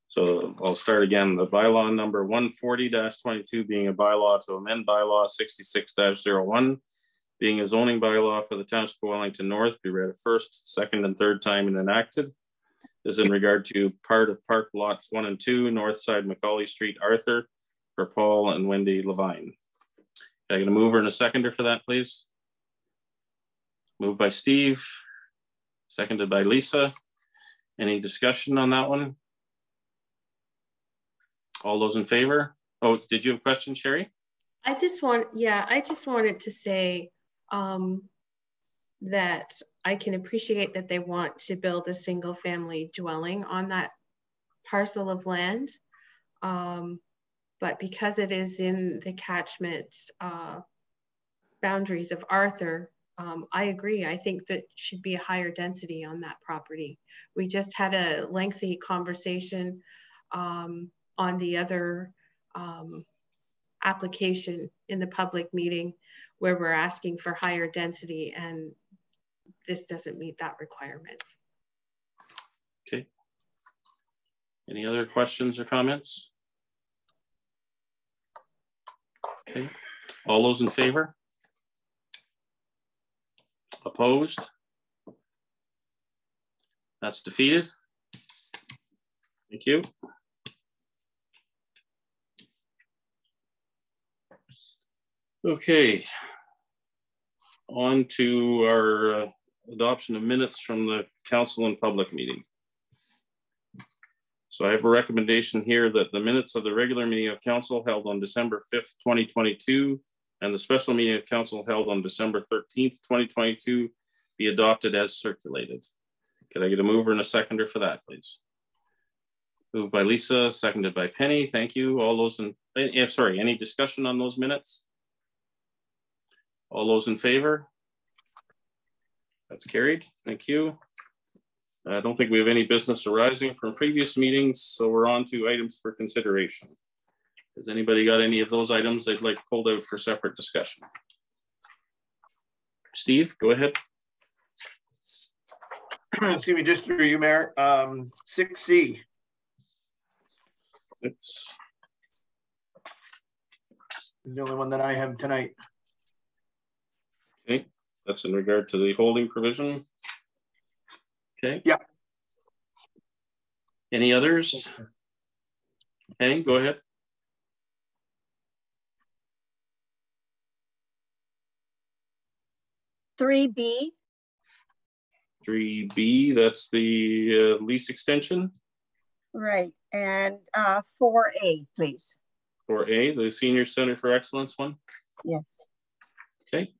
So I'll start again. The bylaw number 140-22 being a bylaw to amend bylaw 66-01, being a zoning bylaw for the Township of Wellington North, be read a first, second, and third time and enacted. This is in regard to part of park lots 1 and 2, north side Macaulay Street, Arthur, for Paul and Wendy Levine. Can I get a mover and a seconder for that, please? Moved by Steve, seconded by Lisa. Any discussion on that one? All those in favor? Oh, did you have a question, Sherry? I just wanted to say that I can appreciate that they want to build a single family dwelling on that parcel of land. But because it is in the catchment boundaries of Arthur, I agree. I think that should be a higher density on that property. We just had a lengthy conversation on the other application in the public meeting where we're asking for higher density, and this doesn't meet that requirement. Okay. Any other questions or comments? Okay. All those in favor? Opposed? That's defeated. Thank you. Okay. On to our adoption of minutes from the council and public meeting. So I have a recommendation here that the minutes of the regular meeting of council held on December 5th, 2022, and the special meeting of council held on December 13th, 2022 be adopted as circulated. Could I get a mover and a seconder for that, please? Moved by Lisa, seconded by Penny. Thank you. All those in, sorry, any discussion on those minutes? All those in favor? That's carried. Thank you. I don't think we have any business arising from previous meetings, so we're on to items for consideration. Has anybody got any of those items they'd like pulled out for separate discussion? Steve, go ahead. See, we just threw you, Mayor. 6C. It's is the only one that I have tonight. Okay, that's in regard to the holding provision. Okay. Yeah. Any others? Okay, go ahead. $3B. 3B, that's the lease extension. Right, and 4A, please. 4A, the Senior Center for Excellence one. Yes. Okay.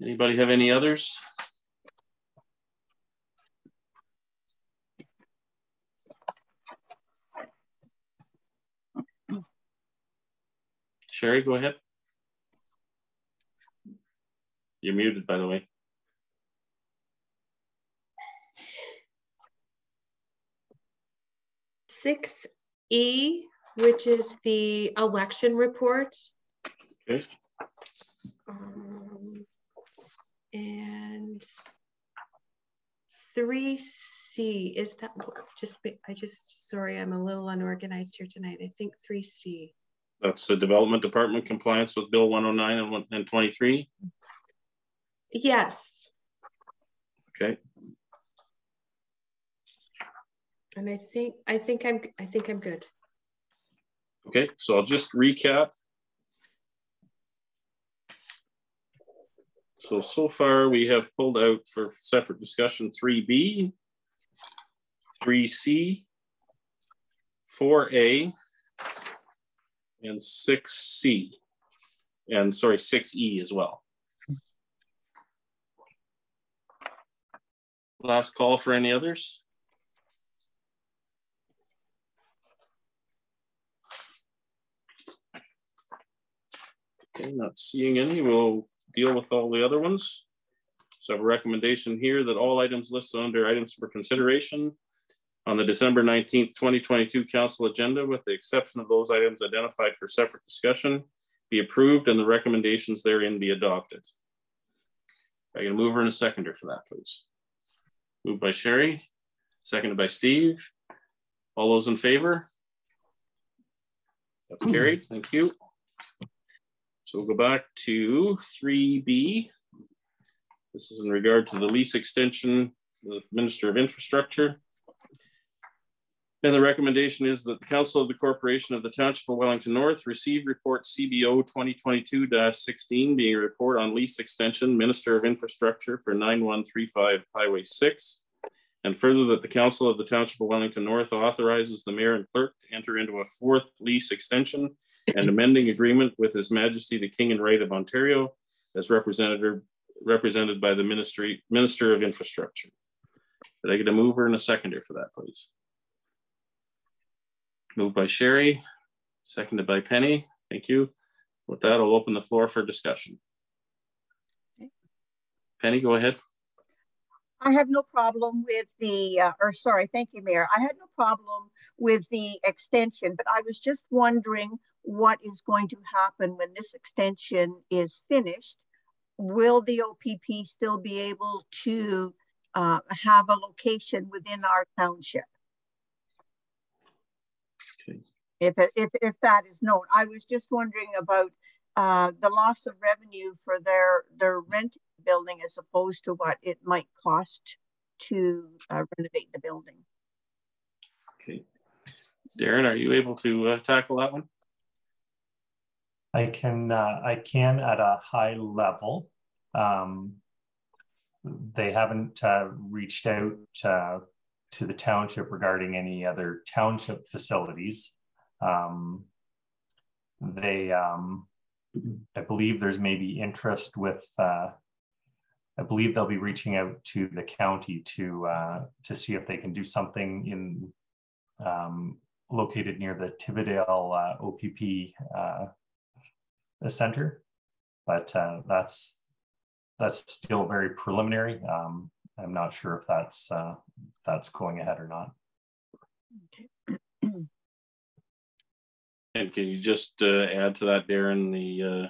Anybody have any others? Sherry, go ahead. You're muted, by the way. E, which is the election report. Okay. And 3C is that sorry, I'm a little unorganized here tonight. I think 3C. That's the Development Department compliance with Bill 109 and 23? Yes. Okay. And I think I'm good. Okay, so I'll just recap. So far we have pulled out for separate discussion 3B, 3C, 4A, and 6C, and sorry, 6E as well. Last call for any others. Okay, not seeing any. We'll deal with all the other ones. So I have a recommendation here that all items listed under items for consideration on the December 19th, 2022 council agenda, with the exception of those items identified for separate discussion, be approved and the recommendations therein be adopted. I can move her in a seconder for that, please. Moved by Sherry, seconded by Steve. All those in favor? That's carried, thank you. So we'll go back to 3B. This is in regard to the lease extension with the Minister of Infrastructure. And the recommendation is that the Council of the Corporation of the Township of Wellington North receive report CBO 2022-16, being a report on lease extension, Minister of Infrastructure for 9135 Highway 6. And further, that the Council of the Township of Wellington North authorizes the Mayor and Clerk to enter into a fourth lease extension and amending agreement with His Majesty the King and Right of Ontario, as represented by the Minister of Infrastructure. Did I get a mover and a seconder for that, please? Moved by Sherry, seconded by Penny. Thank you. With that, I'll open the floor for discussion. Okay. Penny, go ahead. I have no problem with the, thank you, Mayor. I had no problem with the extension, but I was just wondering what is going to happen when this extension is finished. Will the OPP still be able to have a location within our township? Okay. If that is known. I was just wondering about the loss of revenue for their rented building as opposed to what it might cost to renovate the building. Okay. Darren, are you able to tackle that one? I can at a high level. They haven't reached out to the township regarding any other township facilities. I believe there's maybe interest with, I believe they'll be reaching out to the county to see if they can do something in located near the Tividale OPP center, but that's still very preliminary. I'm not sure if that's going ahead or not. Okay. And can you just add to that, Darren, the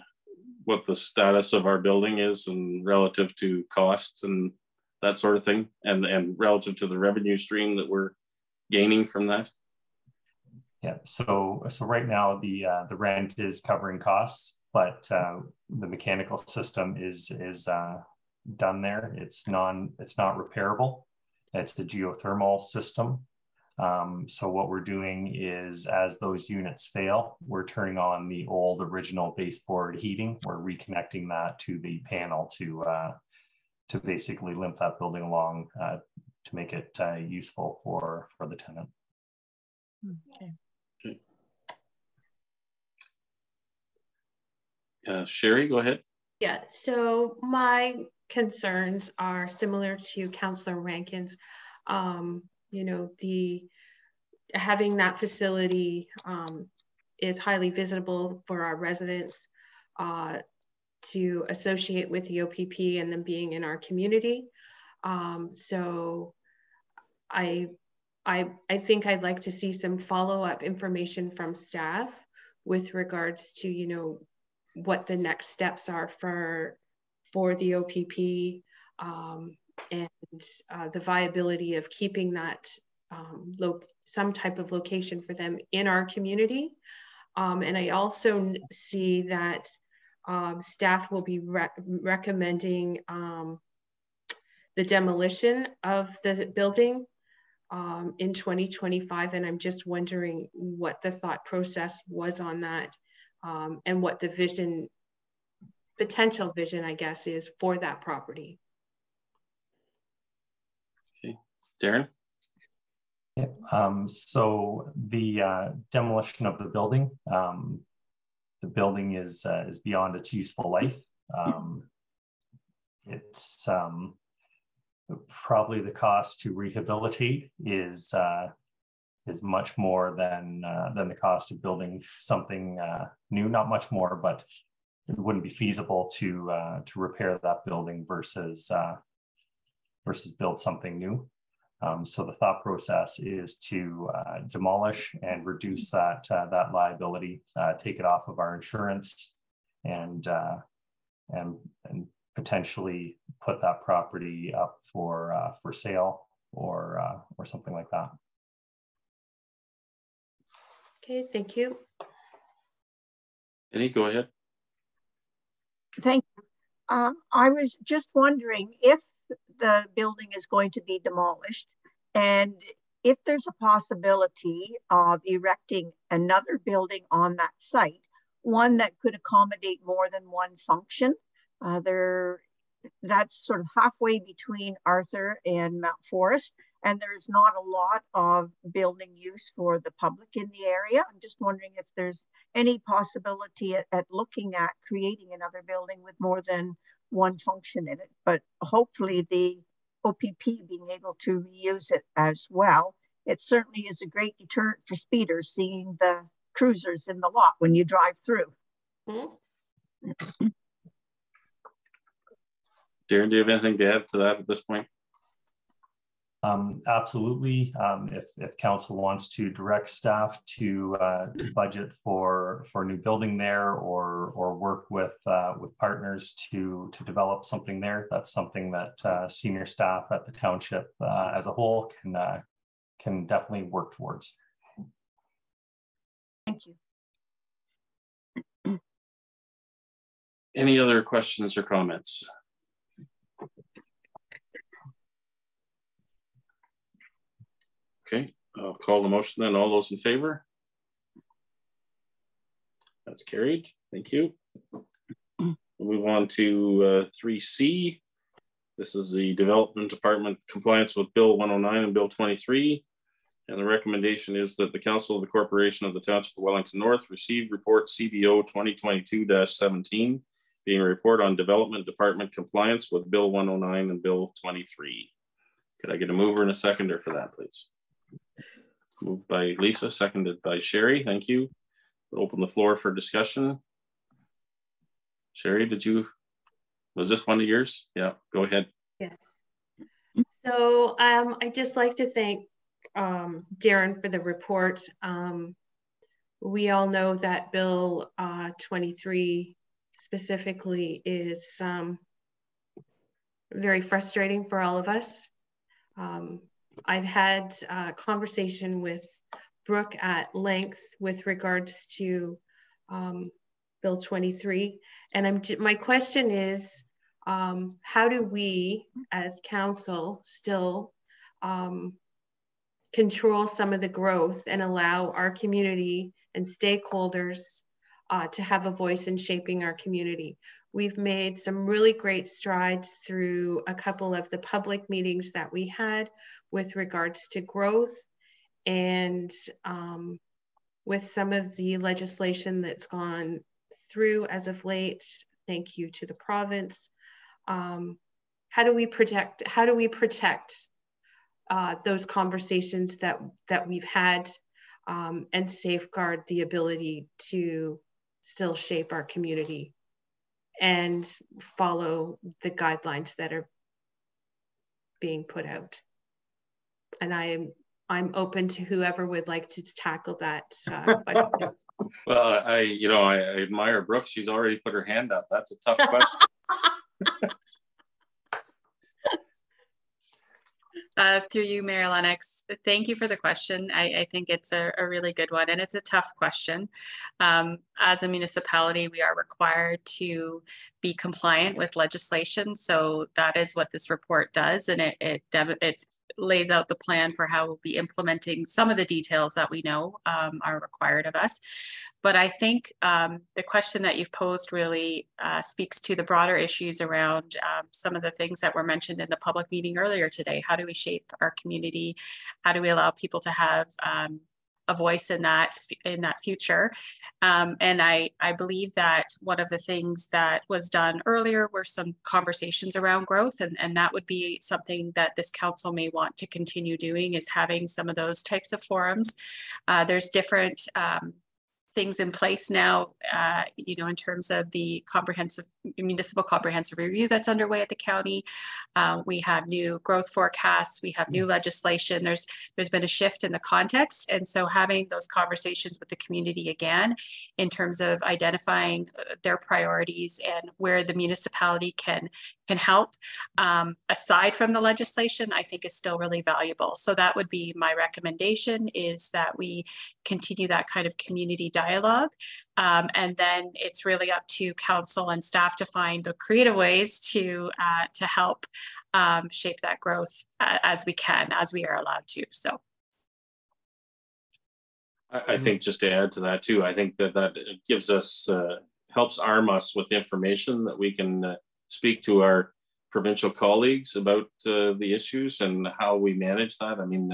what the status of our building is and relative to costs and that sort of thing, and relative to the revenue stream that we're gaining from that? Yeah. So right now the rent is covering costs, but the mechanical system is done there. It's not repairable. It's the geothermal system. So what we're doing is, as those units fail, we're turning on the old original baseboard heating. We're reconnecting that to the panel to basically limp that building along to make it useful for the tenant. Okay. Sherry, go ahead. Yeah, so my concerns are similar to Councillor Rankin's. You know, having that facility is highly visible for our residents to associate with the OPP and them being in our community. So I think I'd like to see some follow-up information from staff with regards to, you know, what the next steps are for the OPP and the viability of keeping that some type of location for them in our community. And I also see that staff will be recommending the demolition of the building in 2025. And I'm just wondering what the thought process was on that and what the potential vision, I guess, is for that property. Okay, Darren? Yeah. So the demolition of the building is beyond its useful life. It's probably the cost to rehabilitate is much more than the cost of building something new. Not much more, but it wouldn't be feasible to repair that building versus build something new. So the thought process is to demolish and reduce that liability, take it off of our insurance, and potentially put that property up for sale or something like that. Okay, thank you. Annie, go ahead. Thank you. I was just wondering if the building is going to be demolished and if there's a possibility of erecting another building on that site, one that could accommodate more than one function. That's sort of halfway between Arthur and Mount Forest, and there's not a lot of building use for the public in the area. I'm just wondering if there's any possibility at looking at creating another building with more than one function in it, but hopefully the OPP being able to reuse it as well. It certainly is a great deterrent for speeders seeing the cruisers in the lot when you drive through. Mm-hmm. Darren, do you have anything to add to that at this point? Absolutely. If council wants to direct staff to budget for a new building there, or work with partners to develop something there, that's something that senior staff at the township as a whole can definitely work towards. Thank you. Any other questions or comments? Okay, I'll call the motion then. All those in favor? That's carried. Thank you. We'll move on to 3C. This is the Development Department compliance with Bill 109 and Bill 23. And the recommendation is that the Council of the Corporation of the Township of Wellington North receive report CBO 2022-17, being a report on Development Department compliance with Bill 109 and Bill 23. Could I get a mover and a seconder for that, please? Moved by Lisa, seconded by Sherry. Thank you. We'll open the floor for discussion. Sherry, was this one of yours? Yeah, go ahead. Yes. So I'd just like to thank Darren for the report. We all know that Bill 23 specifically is very frustrating for all of us. I've had a conversation with Brooke at length with regards to Bill 23. And my question is, how do we as council still control some of the growth and allow our community and stakeholders to have a voice in shaping our community? We've made some really great strides through a couple of the public meetings that we had with regards to growth, and with some of the legislation that's gone through as of late. Thank you to the province. How do we protect those conversations that we've had and safeguard the ability to still shape our community and follow the guidelines that are being put out? And I'm open to whoever would like to tackle that question. Well, I admire Brooke. She's already put her hand up. That's a tough question. Through you, Mayor Lennox, thank you for the question. I think it's a really good one, and it's a tough question. As a municipality, we are required to be compliant with legislation. So that is what this report does, and it lays out the plan for how we'll be implementing some of the details that we know are required of us. But I think the question that you've posed really speaks to the broader issues around some of the things that were mentioned in the public meeting earlier today. How do we shape our community? How do we allow people to have a voice in that future? And I believe that one of the things that was done earlier were some conversations around growth, and that would be something that this council may want to continue doing, is having some of those types of forums. There's different things in place now, you know, in terms of the municipal comprehensive review that's underway at the county. We have new growth forecasts, we have new legislation. There's been a shift in the context, and so having those conversations with the community again in terms of identifying their priorities and where the municipality can help, aside from the legislation, I think is still really valuable. So that would be my recommendation, is that we continue that kind of community dialogue. And then it's really up to council and staff to find the creative ways to help shape that growth as we can, as we are allowed to. So I think just to add to that too, I think that it gives us, helps arm us with information that we can speak to our provincial colleagues about the issues and how we manage that. I mean,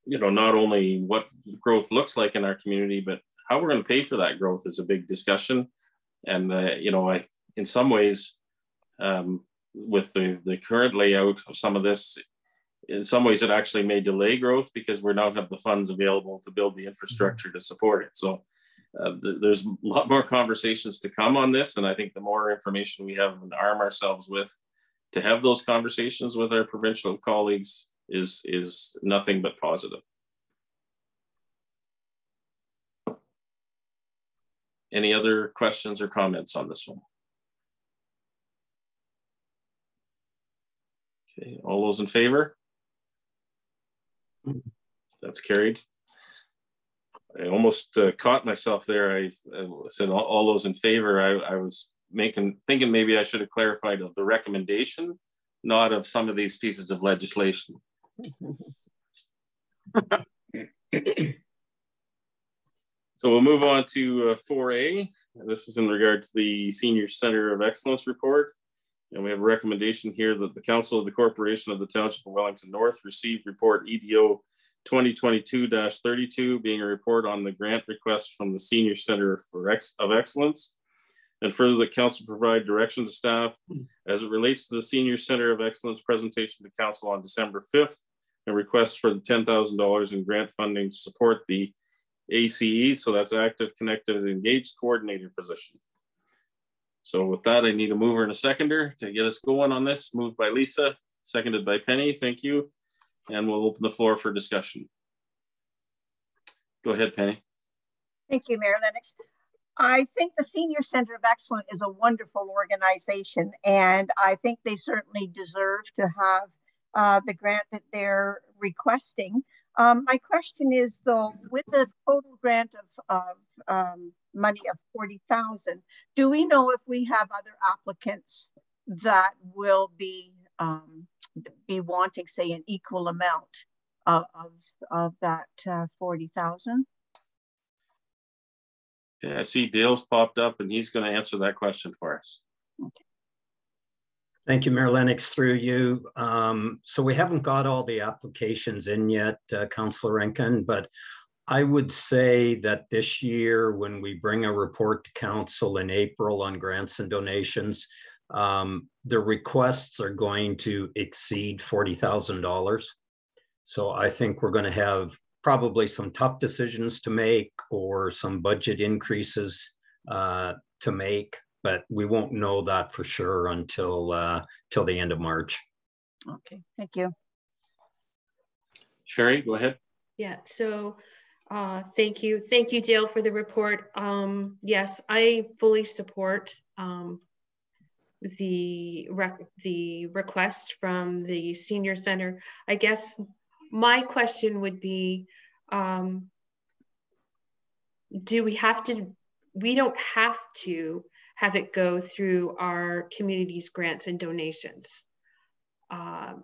you know, not only what growth looks like in our community, but how we're going to pay for that growth is a big discussion. And, you know, in some ways, with the current layout of some of this, in some ways it actually may delay growth because we now have the funds available to build the infrastructure to support it. So there's a lot more conversations to come on this. And I think the more information we have and arm ourselves with to have those conversations with our provincial colleagues is nothing but positive. Any other questions or comments on this one? Okay, all those in favor? That's carried. I almost caught myself there. I said all those in favor. I was thinking maybe I should have clarified of the recommendation, not of some of these pieces of legislation. So we'll move on to 4A. This is in regard to the Senior Center of Excellence report. And we have a recommendation here that the Council of the Corporation of the Township of Wellington North receive report EDO 2022-32, being a report on the grant request from the Senior Center of Excellence. And further, the council provide direction to staff as it relates to the Senior Center of Excellence presentation to council on December 5th, and request for the $10,000 in grant funding to support the ACE, so that's Active, Connected, and Engaged Coordinator position. So with that, I need a mover and a seconder to get us going on this. Moved by Lisa, seconded by Penny, thank you. And we'll open the floor for discussion. Go ahead, Penny. Thank you, Mayor Lennox. I think the Senior Center of Excellence is a wonderful organization, and I think they certainly deserve to have the grant that they're requesting. My question is, though, with the total grant of money of $40,000, do we know if we have other applicants that will be wanting, say, an equal amount of that 40,000? Yeah, I see Dale's popped up and he's going to answer that question for us. Okay. Thank you, Mayor Lennox, through you. So we haven't got all the applications in yet, Councillor Rankin, but I would say that this year, when we bring a report to council in April on grants and donations, the requests are going to exceed $40,000. So I think we're going to have probably some tough decisions to make or some budget increases to make, but we won't know that for sure until till the end of March. Okay, thank you. Sherry, go ahead. Yeah, so thank you, Dale, for the report. Yes, I fully support the request from the senior center. I guess my question would be, we don't have to have it go through our community's grants and donations. I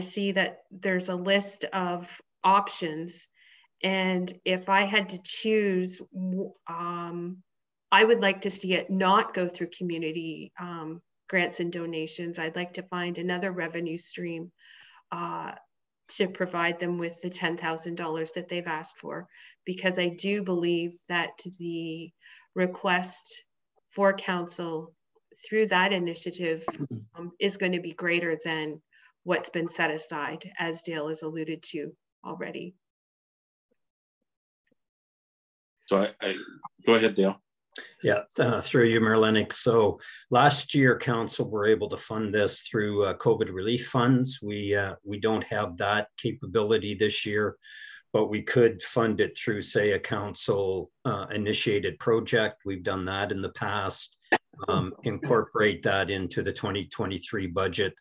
see that there's a list of options, and if I had to choose, I would like to see it not go through community grants and donations. I'd like to find another revenue stream to provide them with the $10,000 that they've asked for, because I do believe that the request for council through that initiative is going to be greater than what's been set aside, as Dale has alluded to already. So I go ahead, Dale. Yeah, through you, Mayor Lennox. So last year, council were able to fund this through COVID relief funds. We don't have that capability this year, but we could fund it through, say, a council initiated project. We've done that in the past, incorporate that into the 2023 budget.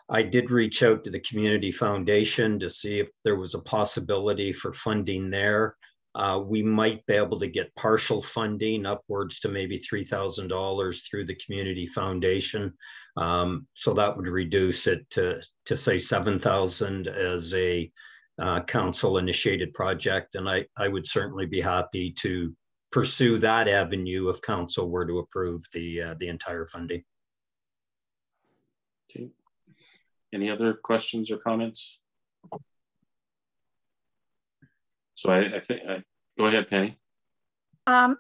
I did reach out to the Community Foundation to see if there was a possibility for funding there. We might be able to get partial funding upwards to maybe $3,000 through the Community Foundation. So that would reduce it to say $7,000 as a council initiated project. And I would certainly be happy to pursue that avenue if council were to approve the entire funding. Okay. Any other questions or comments? So I think, go ahead, Penny. I'm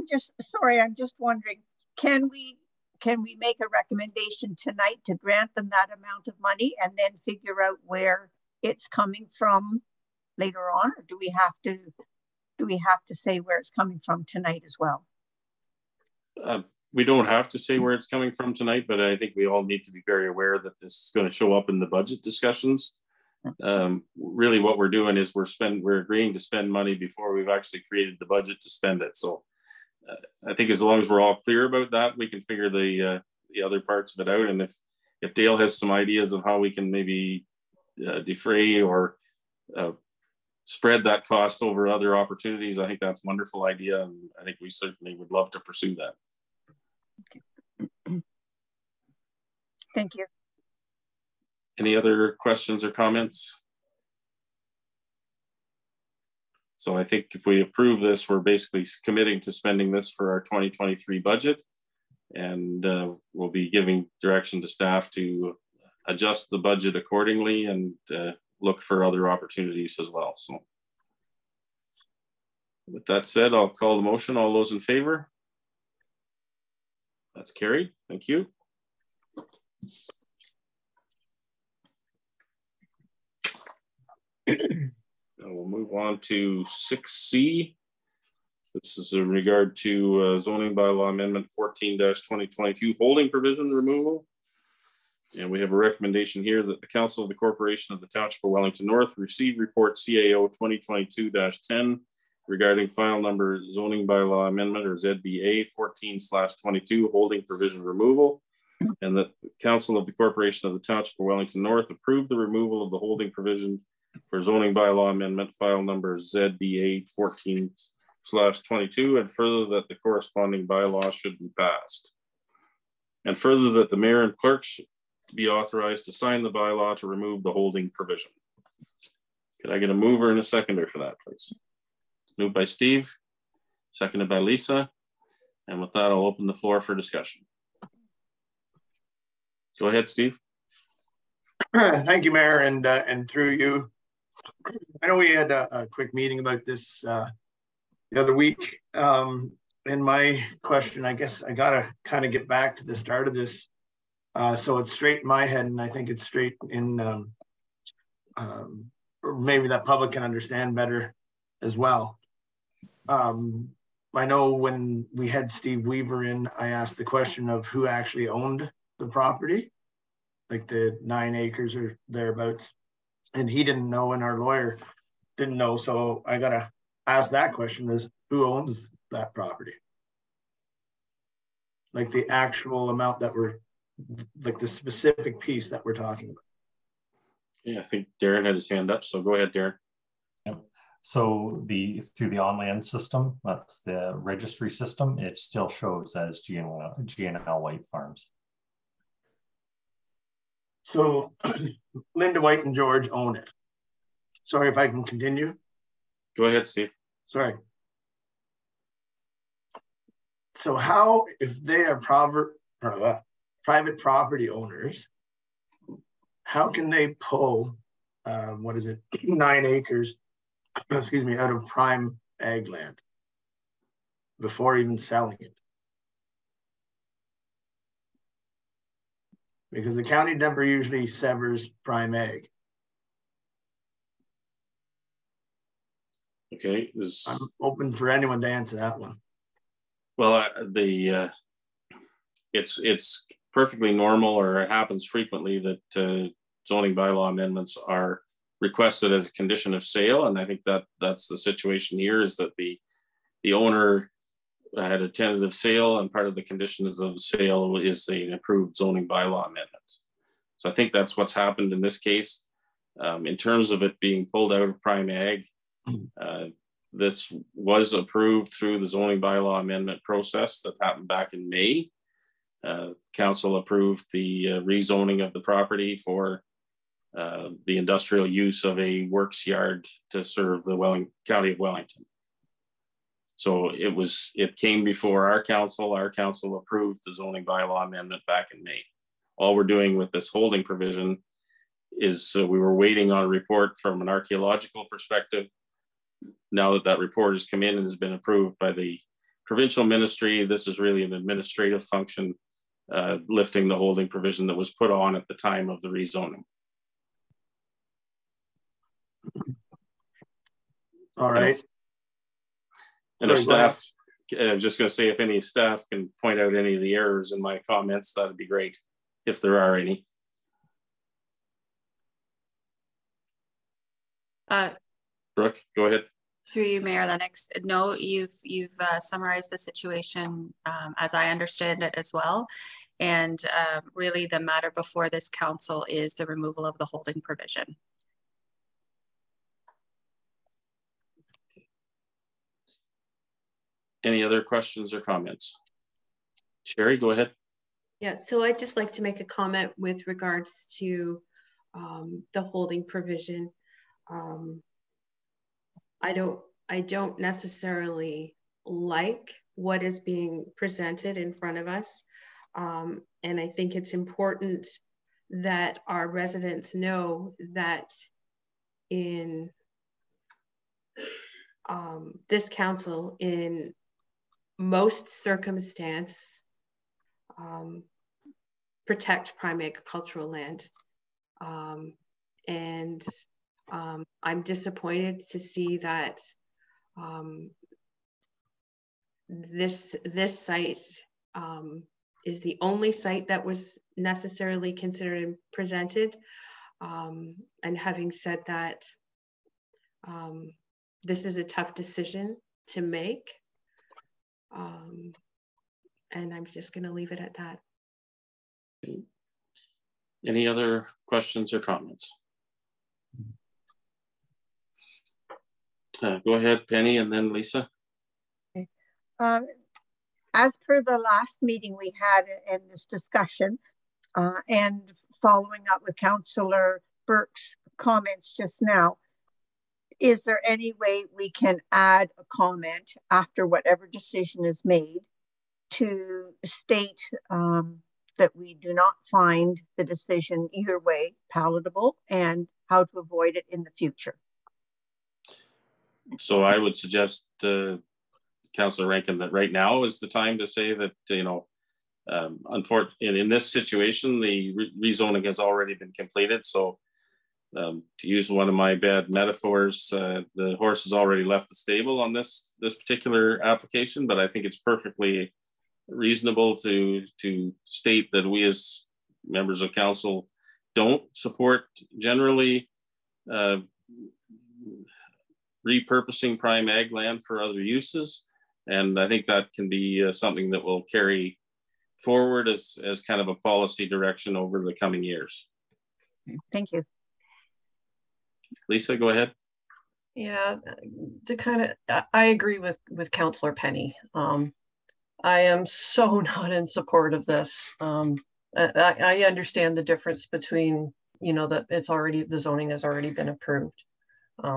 just wondering, can we make a recommendation tonight to grant them that amount of money and then figure out where it's coming from later on, or do we have to say where it's coming from tonight as well? We don't have to say where it's coming from tonight, but I think we all need to be very aware that this is going to show up in the budget discussions. Really what we're doing is we're agreeing to spend money before we've actually created the budget to spend it. So I think as long as we're all clear about that, we can figure the other parts of it out. And if Dale has some ideas of how we can maybe defray or spread that cost over other opportunities, I think that's a wonderful idea. And I think we certainly would love to pursue that. Thank you. Any other questions or comments? So I think if we approve this, we're basically committing to spending this for our 2023 budget, and we'll be giving direction to staff to adjust the budget accordingly and look for other opportunities as well. So with that said, I'll call the motion. All those in favor? That's carried. Thank you. We'll move on to 6C. This is in regard to zoning bylaw amendment 14-2022 holding provision removal. And we have a recommendation here that the Council of the Corporation of the Township of Wellington North receive report CAO 2022-10 regarding file number zoning bylaw amendment, or ZBA 14/22 holding provision removal, and that the Council of the Corporation of the Township of Wellington North approve the removal of the holding provision for zoning bylaw amendment file number ZBA 14/22, and further that the corresponding bylaw should be passed. And further that the mayor and clerk should be authorized to sign the bylaw to remove the holding provision. Could I get a mover and a seconder for that, please? Moved by Steve, seconded by Lisa. And with that, I'll open the floor for discussion. Go ahead, Steve. Thank you, Mayor, and through you. I know we had a quick meeting about this the other week. In my question, I guess I gotta kind of get back to the start of this, so it's straight in my head, and I think it's straight in, or maybe that public can understand better as well. I know when we had Steve Weaver in, I asked the question of who actually owned the property, like the 9 acres or thereabouts. And he didn't know, and our lawyer didn't know. So I gotta ask that question: is who owns that property? Like the actual amount that we're like the specific piece that we're talking about. Yeah, I think Darren had his hand up, so go ahead, Darren. Yep. So through the on-land system, that's the registry system, it still shows as GNL White Farms. So Linda White and George own it. Sorry if I can continue. Go ahead, Steve. Sorry. So how, if they are private property owners, how can they pull, 9 acres, excuse me, out of prime ag land before even selling it? Because the county never usually severs prime ag. Okay. I'm open for anyone to answer that one. Well, it's perfectly normal, or it happens frequently, that zoning bylaw amendments are requested as a condition of sale, and I think that's the situation here. Is that the owner had a tentative sale, and part of the conditions of the sale is an approved zoning bylaw amendments. So I think that's what's happened in this case. In terms of it being pulled out of prime ag, this was approved through the zoning bylaw amendment process that happened back in May. Council approved the rezoning of the property for the industrial use of a works yard to serve the County of Wellington. So it came before our council. Our council approved the zoning bylaw amendment back in May. All we're doing with this holding provision is we were waiting on a report from an archaeological perspective. Now that report has come in and has been approved by the provincial ministry, this is really an administrative function, lifting the holding provision that was put on at the time of the rezoning. All right. And if staff, I was just going to say, if any staff can point out any of the errors in my comments, that'd be great, if there are any. Brooke, go ahead. Through you, Mayor Lennox. No, you've summarized the situation as I understand it as well. And really the matter before this council is the removal of the holding provision. Any other questions or comments? Sherry, go ahead. Yeah, so I'd just like to make a comment with regards to the holding provision. I don't necessarily like what is being presented in front of us. And I think it's important that our residents know that in this council, in most circumstance, protect prime agricultural land. And I'm disappointed to see that this site is the only site that was necessarily considered and presented. And having said that, this is a tough decision to make. And I'm just going to leave it at that. Any other questions or comments? Go ahead, Penny, and then Lisa. Okay. As per the last meeting we had in this discussion, and following up with Councillor Burke's comments just now, is there any way we can add a comment after whatever decision is made to state that we do not find the decision either way palatable and how to avoid it in the future? So I would suggest Councillor Rankin that right now is the time to say that, unfortunately, in this situation, the rezoning has already been completed. So to use one of my bad metaphors, the horse has already left the stable on this particular application, but I think it's perfectly reasonable to state that we as members of council don't support generally repurposing prime ag land for other uses. And I think that can be something that will carry forward as kind of a policy direction over the coming years. Thank you. Lisa, go ahead. Yeah, to kind of, I agree with Councillor Penny. I am so not in support of this. I understand the difference between, you know, that it's already, the zoning has already been approved.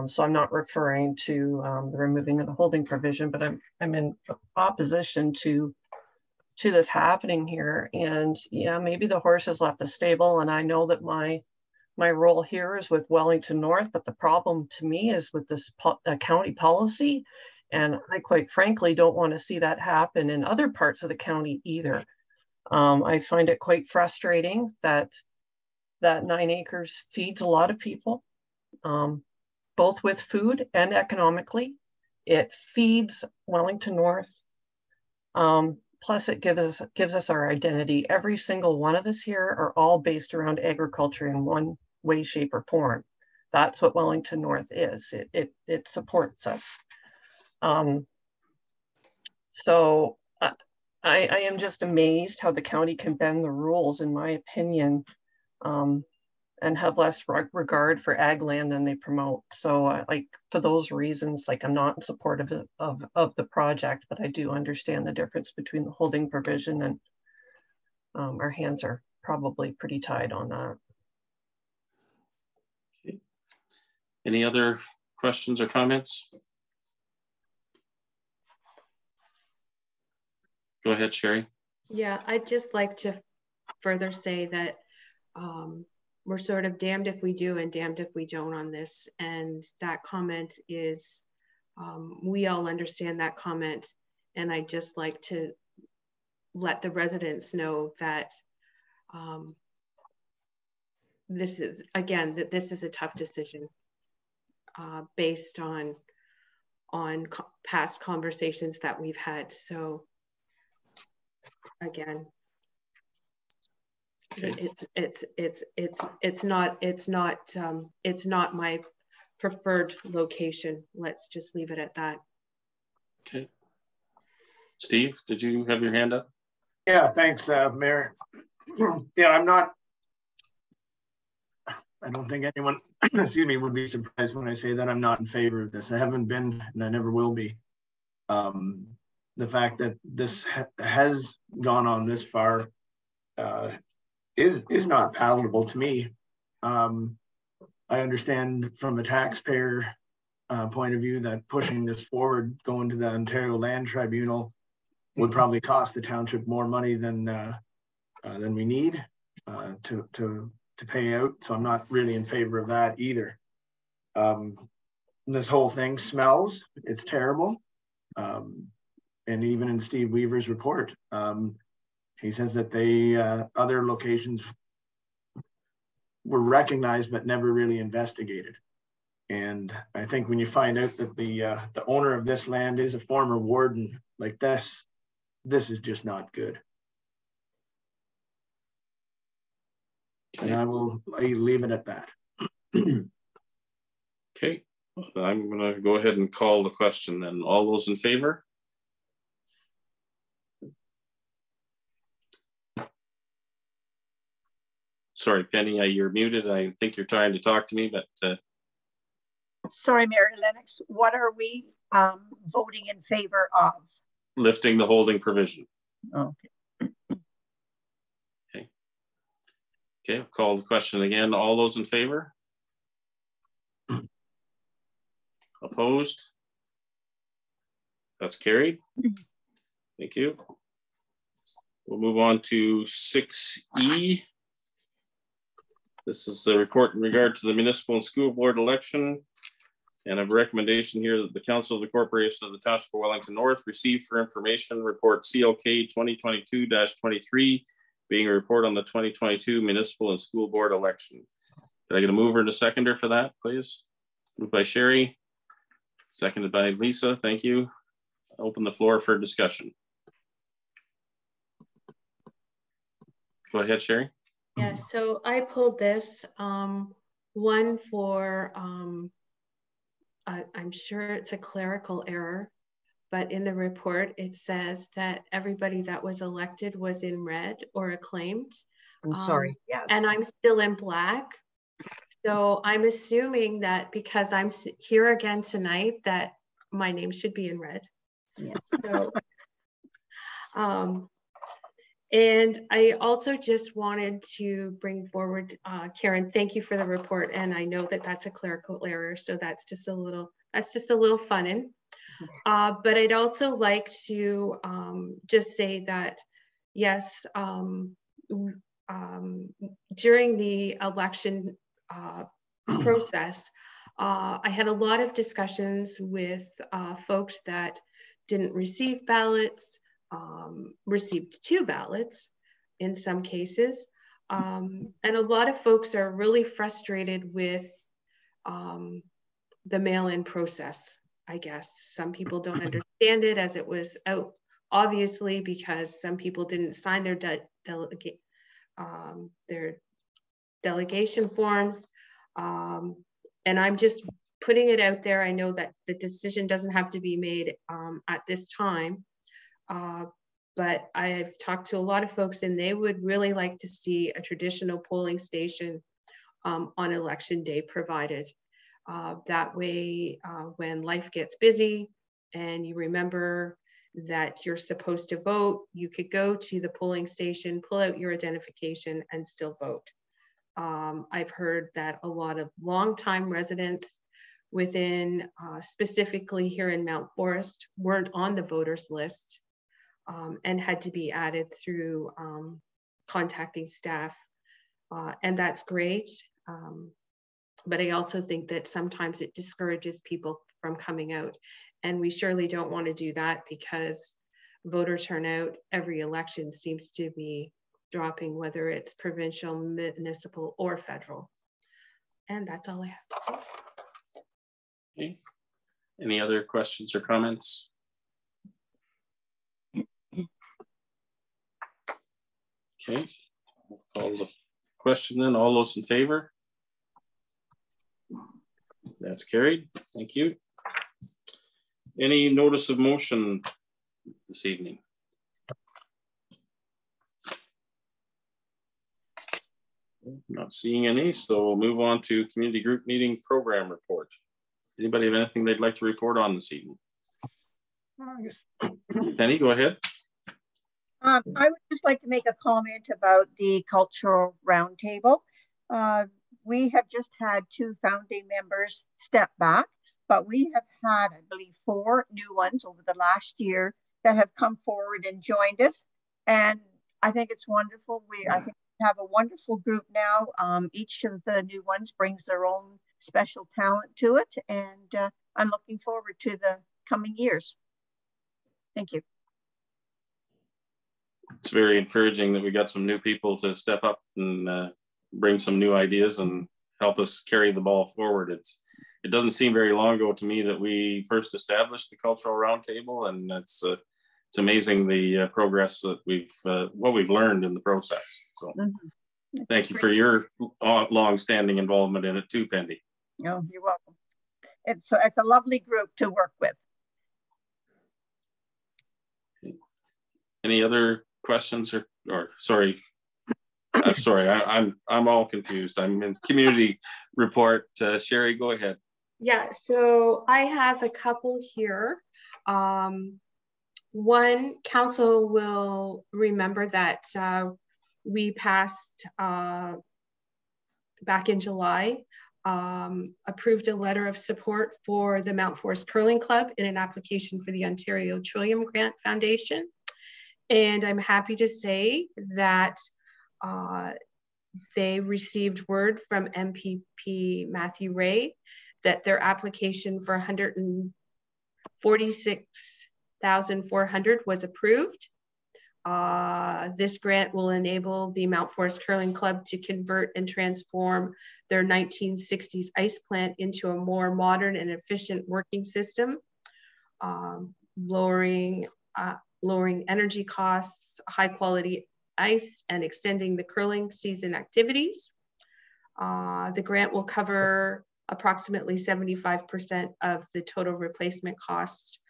So I'm not referring to the removing of the holding provision, but I'm in opposition to this happening here. And yeah, maybe the horse has left the stable, and I know that my role here is with Wellington North, but the problem to me is with this county policy. And I quite frankly don't want to see that happen in other parts of the county either. I find it quite frustrating that 9 acres feeds a lot of people, both with food and economically. It feeds Wellington North. Plus it gives us our identity. Every single one of us here are all based around agriculture in one way, shape, or form. That's what Wellington North is. It supports us. So I am just amazed how the county can bend the rules, in my opinion, and have less regard for ag land than they promote. So like for those reasons, like I'm not in support of the project, but I do understand the difference between the holding provision, and our hands are probably pretty tied on that. Okay. Any other questions or comments? Go ahead, Sherry. Yeah, I'd just like to further say that we're sort of damned if we do and damned if we don't on this. And that comment is, we all understand that comment. And I'd just like to let the residents know that this is, again, that this is a tough decision based on past conversations that we've had. So again, okay. It's not my preferred location. Let's just leave it at that. Okay. Steve, did you have your hand up? Yeah, thanks, Mayor. Yeah, I don't think anyone, excuse me, would be surprised when I say that I'm not in favor of this. I haven't been, and I never will be. The fact that this has gone on this far is not palatable to me. I understand from a taxpayer point of view that pushing this forward, going to the Ontario Land Tribunal, would probably cost the township more money than we need to pay out. So I'm not really in favor of that either. This whole thing smells. It's terrible. And even in Steve Weaver's report, he says that they other locations were recognized but never really investigated. And I think when you find out that the owner of this land is a former warden like this is just not good. And I'll leave it at that. Okay, I'm gonna go ahead and call the question then. All those in favor? Sorry, Penny, you're muted. I think you're trying to talk to me, but. Sorry, Mayor Lennox, what are we voting in favor of? Lifting the holding provision. Okay. Okay, I'll call the question again. All those in favor? Opposed? That's carried. Thank you. We'll move on to 6E. This is the report in regard to the municipal and school board election. And I have a recommendation here that the Council of the Corporation of the Township of Wellington North receive for information report CLK 2022-23, being a report on the 2022 municipal and school board election. Can I get a mover and a seconder for that, please? Moved by Sherry, seconded by Lisa. Thank you. I'll open the floor for discussion. Go ahead, Sherry. Yeah, so I pulled this one for, I'm sure it's a clerical error, but in the report, it says that everybody that was elected was in red or acclaimed. I'm sorry, yes. And I'm still in black. So I'm assuming that because I'm here again tonight, that my name should be in red. Yes. So, and I also just wanted to bring forward, Karen, thank you for the report. And I know that that's a clerical error. So that's just a little funnin'. But I'd also like to just say that, yes, during the election process, I had a lot of discussions with folks that didn't receive ballots, received 2 ballots in some cases. And a lot of folks are really frustrated with the mail-in process, I guess. Some people don't understand it as it was out, obviously, because some people didn't sign their delegation forms. And I'm just putting it out there. I know that the decision doesn't have to be made at this time, but I've talked to a lot of folks and they would really like to see a traditional polling station on election day provided. That way, when life gets busy and you remember that you're supposed to vote, you could go to the polling station, pull out your identification and still vote. I've heard that a lot of longtime residents within, specifically here in Mount Forest, weren't on the voters list and had to be added through contacting staff. And that's great. But I also think that sometimes it discourages people from coming out. And we surely don't want to do that because voter turnout every election seems to be dropping, whether it's provincial, municipal, or federal. And that's all I have to say. Okay. Any other questions or comments? Okay, I'll call the question then. All those in favor? That's carried. Thank you. Any notice of motion this evening? Not seeing any, so we'll move on to community group meeting program report. Anybody have anything they'd like to report on this evening? Penny, go ahead. I would just like to make a comment about the cultural roundtable. We have just had 2 founding members step back, but we have had, I believe, 4 new ones over the last year that have come forward and joined us. And I think it's wonderful. I think we have a wonderful group now. Each of the new ones brings their own special talent to it. And I'm looking forward to the coming years. Thank you. It's very encouraging that we got some new people to step up and bring some new ideas and help us carry the ball forward. It doesn't seem very long ago to me that we first established the cultural roundtable, and it's amazing the progress that what we've learned in the process. So thank you for your long-standing involvement in it too, Pendy. Oh, you're welcome. It's a lovely group to work with. Any other questions or sorry? I'm sorry, I'm all confused. I'm in community report. Sherry, go ahead. Yeah, so I have a couple here. One, council will remember that we passed back in July, approved a letter of support for the Mount Forest Curling Club in an application for the Ontario Trillium Grant Foundation. And I'm happy to say that they received word from MPP Matthew Ray that their application for $146,400 was approved. This grant will enable the Mount Forest Curling Club to convert and transform their 1960s ice plant into a more modern and efficient working system, lowering energy costs, high quality ice, and extending the curling season activities. The grant will cover approximately 75% of the total replacement costs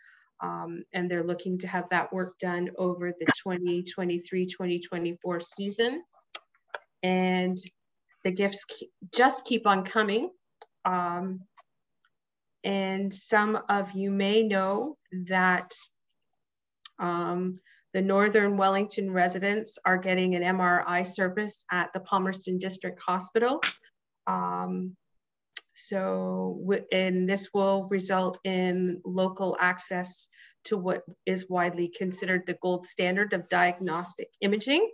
And they're looking to have that work done over the 2023-2024 season. And the gifts just keep on coming. And some of you may know that the Northern Wellington residents are getting an MRI service at the Palmerston District Hospital. And this will result in local access to what is widely considered the gold standard of diagnostic imaging.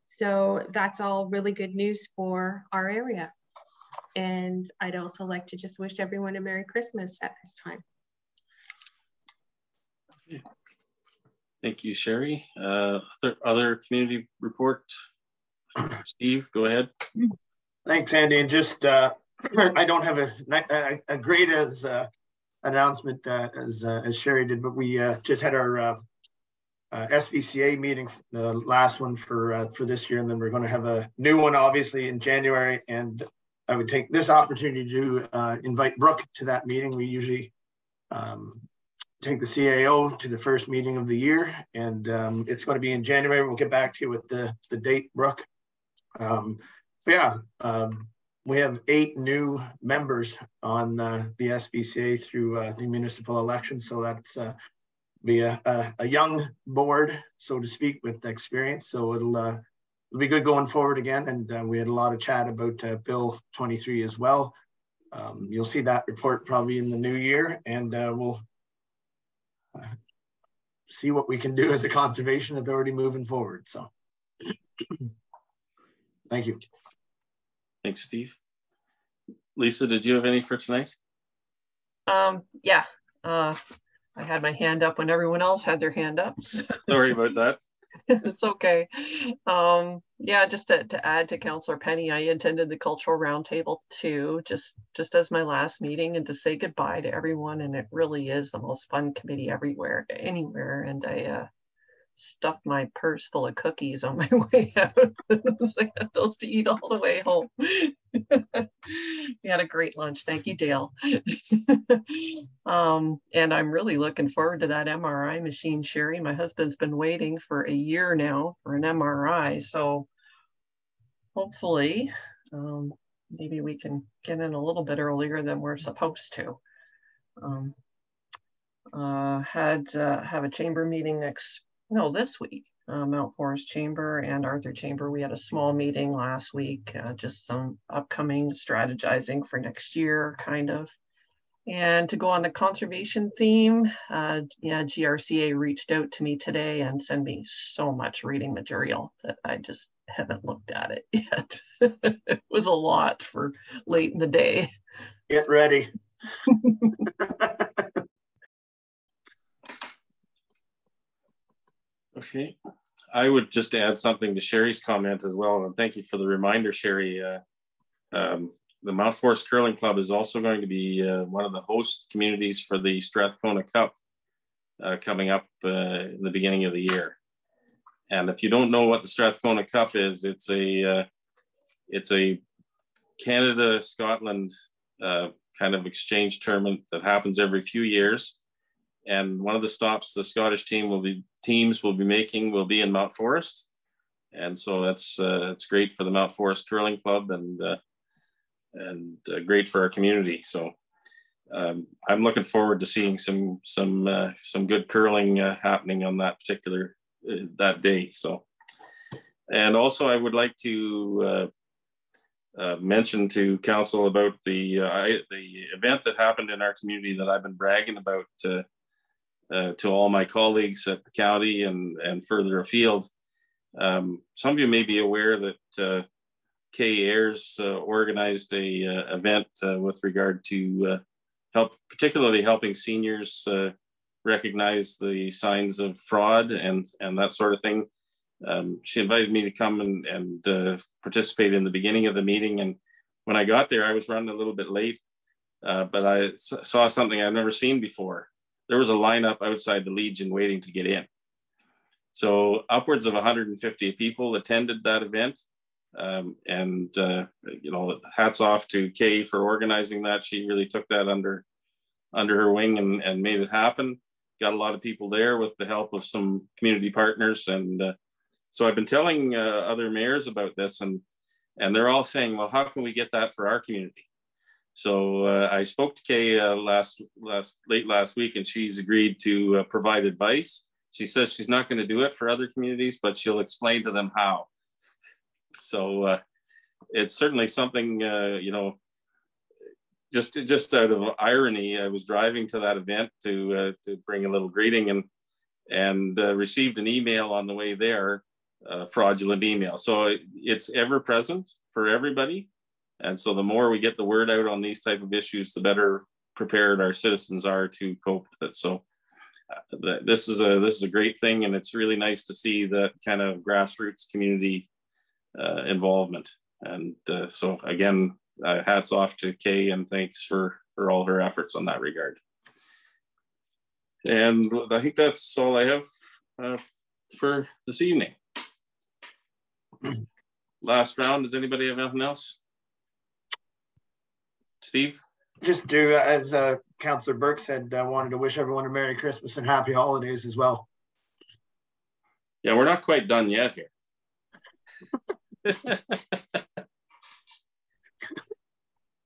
So that's all really good news for our area. And I'd also like to just wish everyone a Merry Christmas at this time. Okay. Thank you, Sherry. Other community report? Steve, go ahead. Thanks, Andy. And just, I don't have a great announcement as Sherry did, but we just had our SVCA meeting, the last one for this year, and then we're going to have a new one, obviously, in January. And I would take this opportunity to invite Brooke to that meeting. We usually take the CAO to the first meeting of the year, and it's going to be in January. We'll get back to you with the date, Brooke. We have 8 new members on the SVCA through the municipal elections, so that's be a young board, so to speak, with experience. So it'll be good going forward again. And we had a lot of chat about Bill 23 as well. You'll see that report probably in the new year, and we'll see what we can do as a conservation authority moving forward. So thank you. Thanks, Steve. Lisa, did you have any for tonight? Yeah. I had my hand up when everyone else had their hand up. Sorry about that. It's okay. Yeah, just to add to Councillor Penny, I attended the Cultural Roundtable too, just as my last meeting, and to say goodbye to everyone. And it really is the most fun committee anywhere. And I stuffed my purse full of cookies on my way out. I had those to eat all the way home. We had a great lunch. Thank you, Dale. And I'm really looking forward to that MRI machine, Sherry. My husband's been waiting for a year now for an MRI. So hopefully, maybe we can get in a little bit earlier than we're supposed to. Have a chamber meeting this week. Mount Forest Chamber and Arthur Chamber. We had a small meeting last week, just some upcoming strategizing for next year, kind of. And to go on the conservation theme, GRCA reached out to me today and sent me so much reading material that I just haven't looked at it yet. It was a lot for late in the day. Get ready. Okay, I would just add something to Sherry's comment as well, and thank you for the reminder, Sherry. The Mount Forest Curling Club is also going to be one of the host communities for the Strathcona Cup coming up in the beginning of the year. And if you don't know what the Strathcona Cup is, it's a Canada-Scotland kind of exchange tournament that happens every few years. And one of the stops the Scottish teams will be making will be in Mount Forest, and so that's it's great for the Mount Forest Curling Club and great for our community. So I'm looking forward to seeing some good curling happening on that particular that day. So, and also I would like to mention to council about the event that happened in our community that I've been bragging about to all my colleagues at the county and further afield. Some of you may be aware that Kay Ayers organized a event with regard to particularly helping seniors recognize the signs of fraud and that sort of thing. She invited me to come and participate in the beginning of the meeting. And when I got there, I was running a little bit late, but I saw something I've never seen before. There was a lineup outside the Legion waiting to get in. So upwards of 150 people attended that event. You know, hats off to Kay for organizing that. She really took that under her wing and made it happen. got a lot of people there with the help of some community partners. And so I've been telling other mayors about this, and they're all saying, well, how can we get that for our community? So I spoke to Kay late last week, and she's agreed to provide advice. She says she's not going to do it for other communities, but she'll explain to them how. So it's certainly something, you know, just out of irony, I was driving to that event to bring a little greeting, and received an email on the way there, fraudulent email. So it's ever present for everybody. And so the more we get the word out on these type of issues, the better prepared our citizens are to cope with it. So this is a great thing, and it's really nice to see that kind of grassroots community involvement. And so again, hats off to Kay, and thanks for all her efforts on that regard. And I think that's all I have for this evening. Last round, does anybody have anything else? Steve? Just to, as Councillor Burke said, I wanted to wish everyone a Merry Christmas and Happy Holidays as well. Yeah, we're not quite done yet here.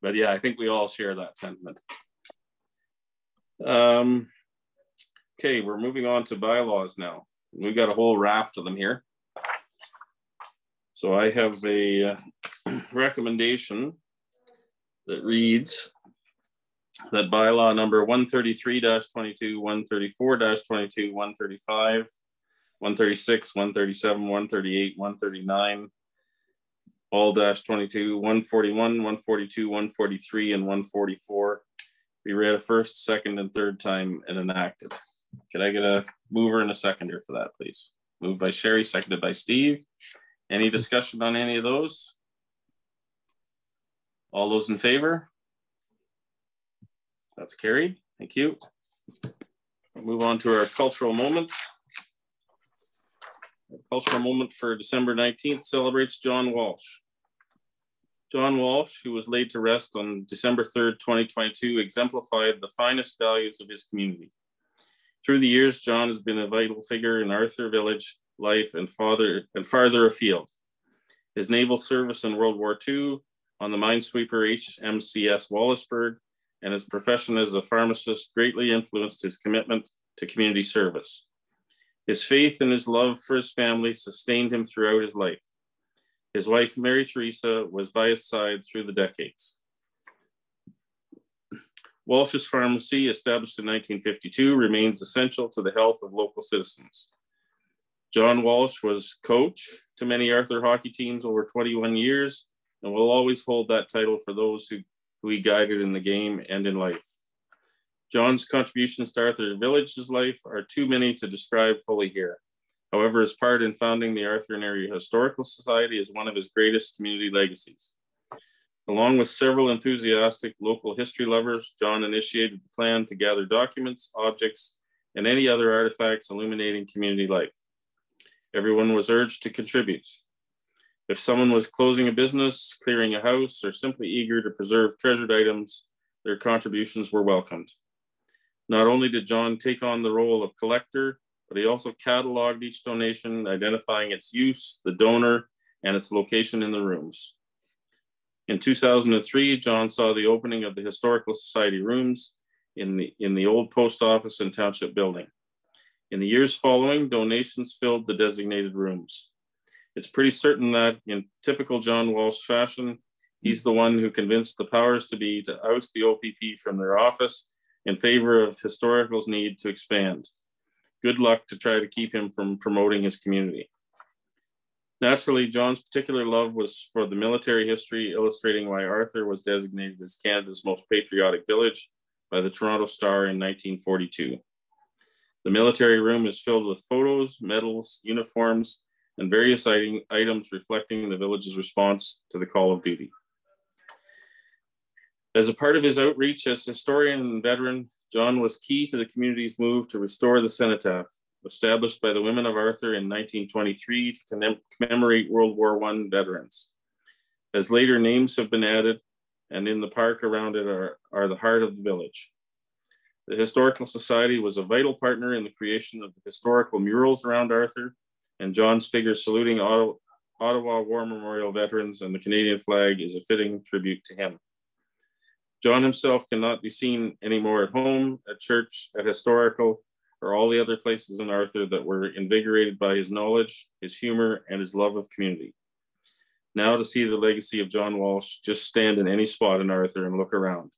But yeah, I think we all share that sentiment. Okay, we're moving on to bylaws now. We've got a whole raft of them here. So I have a recommendation that reads that bylaw number 133-22, 134-22, 135, 136, 137, 138, 139, all -22, 141, 142, 143, and 144 be read a first, second, and third time and enacted. Can I get a mover and a seconder for that, please? Moved by Sherry, seconded by Steve. Any discussion on any of those? All those in favor? That's carried. Thank you. We'll move on to our cultural moment. Our cultural moment for December 19th celebrates John Walsh. John Walsh, who was laid to rest on December 3rd, 2022, exemplified the finest values of his community. Through the years, John has been a vital figure in Arthur Village life and farther afield. His naval service in World War II on the minesweeper HMCS Wallaceburg and his profession as a pharmacist greatly influenced his commitment to community service. His faith and his love for his family sustained him throughout his life. His wife, Mary Teresa, was by his side through the decades. Walsh's pharmacy, established in 1952, remains essential to the health of local citizens. John Walsh was coach to many Arthur hockey teams over 21 years and will always hold that title for those who he guided in the game and in life. John's contributions to Arthur Village's life are too many to describe fully here. However, his part in founding the Arthur and Area Historical Society is one of his greatest community legacies. Along with several enthusiastic local history lovers, John initiated the plan to gather documents, objects, and any other artifacts illuminating community life. Everyone was urged to contribute. If someone was closing a business, clearing a house, or simply eager to preserve treasured items, their contributions were welcomed. Not only did John take on the role of collector, but he also cataloged each donation, identifying its use, the donor, and its location in the rooms. In 2003, John saw the opening of the Historical Society rooms in the old post office and township building. In the years following, donations filled the designated rooms. It's pretty certain that in typical John Walsh fashion, he's the one who convinced the powers to be to oust the OPP from their office in favor of Historical's need to expand. Good luck to try to keep him from promoting his community. Naturally, John's particular love was for the military history, illustrating why Arthur was designated as Canada's most patriotic village by the Toronto Star in 1942. The military room is filled with photos, medals, uniforms, and various items reflecting the village's response to the call of duty. As a part of his outreach as historian and veteran, John was key to the community's move to restore the cenotaph, established by the women of Arthur in 1923 to commemorate World War I veterans. As later names have been added, and in the park around it are the heart of the village. The Historical Society was a vital partner in the creation of the historical murals around Arthur, and John's figure saluting Ottawa War Memorial veterans and the Canadian flag is a fitting tribute to him. John himself cannot be seen anymore at home, at church, at historical, or all the other places in Arthur that were invigorated by his knowledge, his humor, and his love of community. Now to see the legacy of John Walsh, just stand in any spot in Arthur and look around.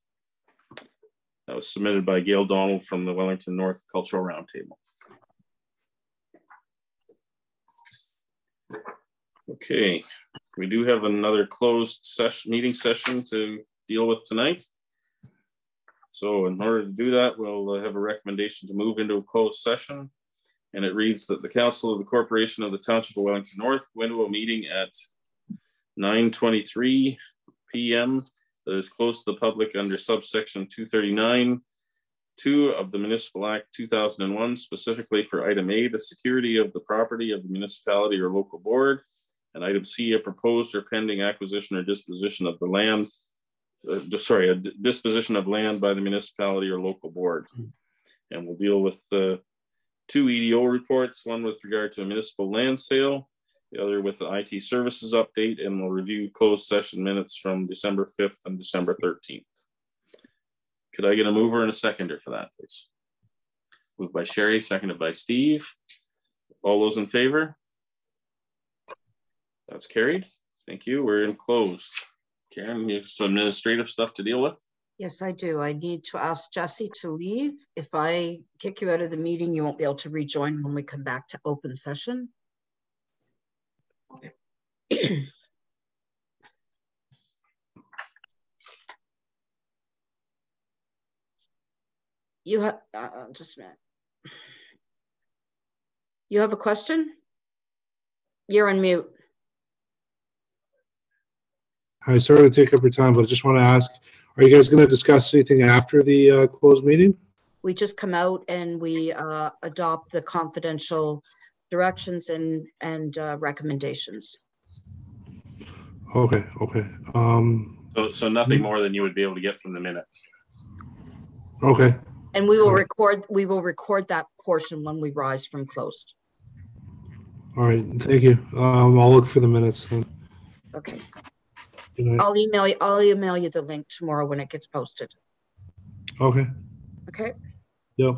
That was submitted by Gail Donald from the Wellington North Cultural Roundtable. Okay, we do have another closed meeting session to deal with tonight. So in order to do that, we'll have a recommendation to move into a closed session. And it reads that the Council of the Corporation of the Township of Wellington North go into a meeting at 9:23 p.m. that is closed to the public under subsection 239(2) of the Municipal Act 2001, specifically for item A, the security of the property of the municipality or local board, and item C, a proposed or pending acquisition or disposition of the land, a disposition of land by the municipality or local board. And we'll deal with two EDO reports, one with regard to a municipal land sale, the other with the IT services update, and we'll review closed session minutes from December 5th and December 13th. Could I get a mover and a seconder for that, please? Moved by Sherry, seconded by Steve. All those in favor? That's carried. Thank you. We're in closed. Karen, you have some administrative stuff to deal with? Yes, I do. I need to ask Jesse to leave. If I kick you out of the meeting, you won't be able to rejoin when we come back to open session. You have just a minute. You have a question? You're on mute. I'm sorry to take up your time, but I just want to ask, are you guys going to discuss anything after the closed meeting? We just come out and we adopt the confidential directions and recommendations. Okay. So nothing more than you would be able to get from the minutes. Okay. And we will record that portion when we rise from closed. All right. Thank you. I'll look for the minutes then. Okay. I'll email you the link tomorrow when it gets posted. Okay. Okay. Yep.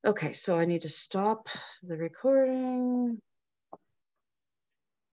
Okay, so I need to stop the recording.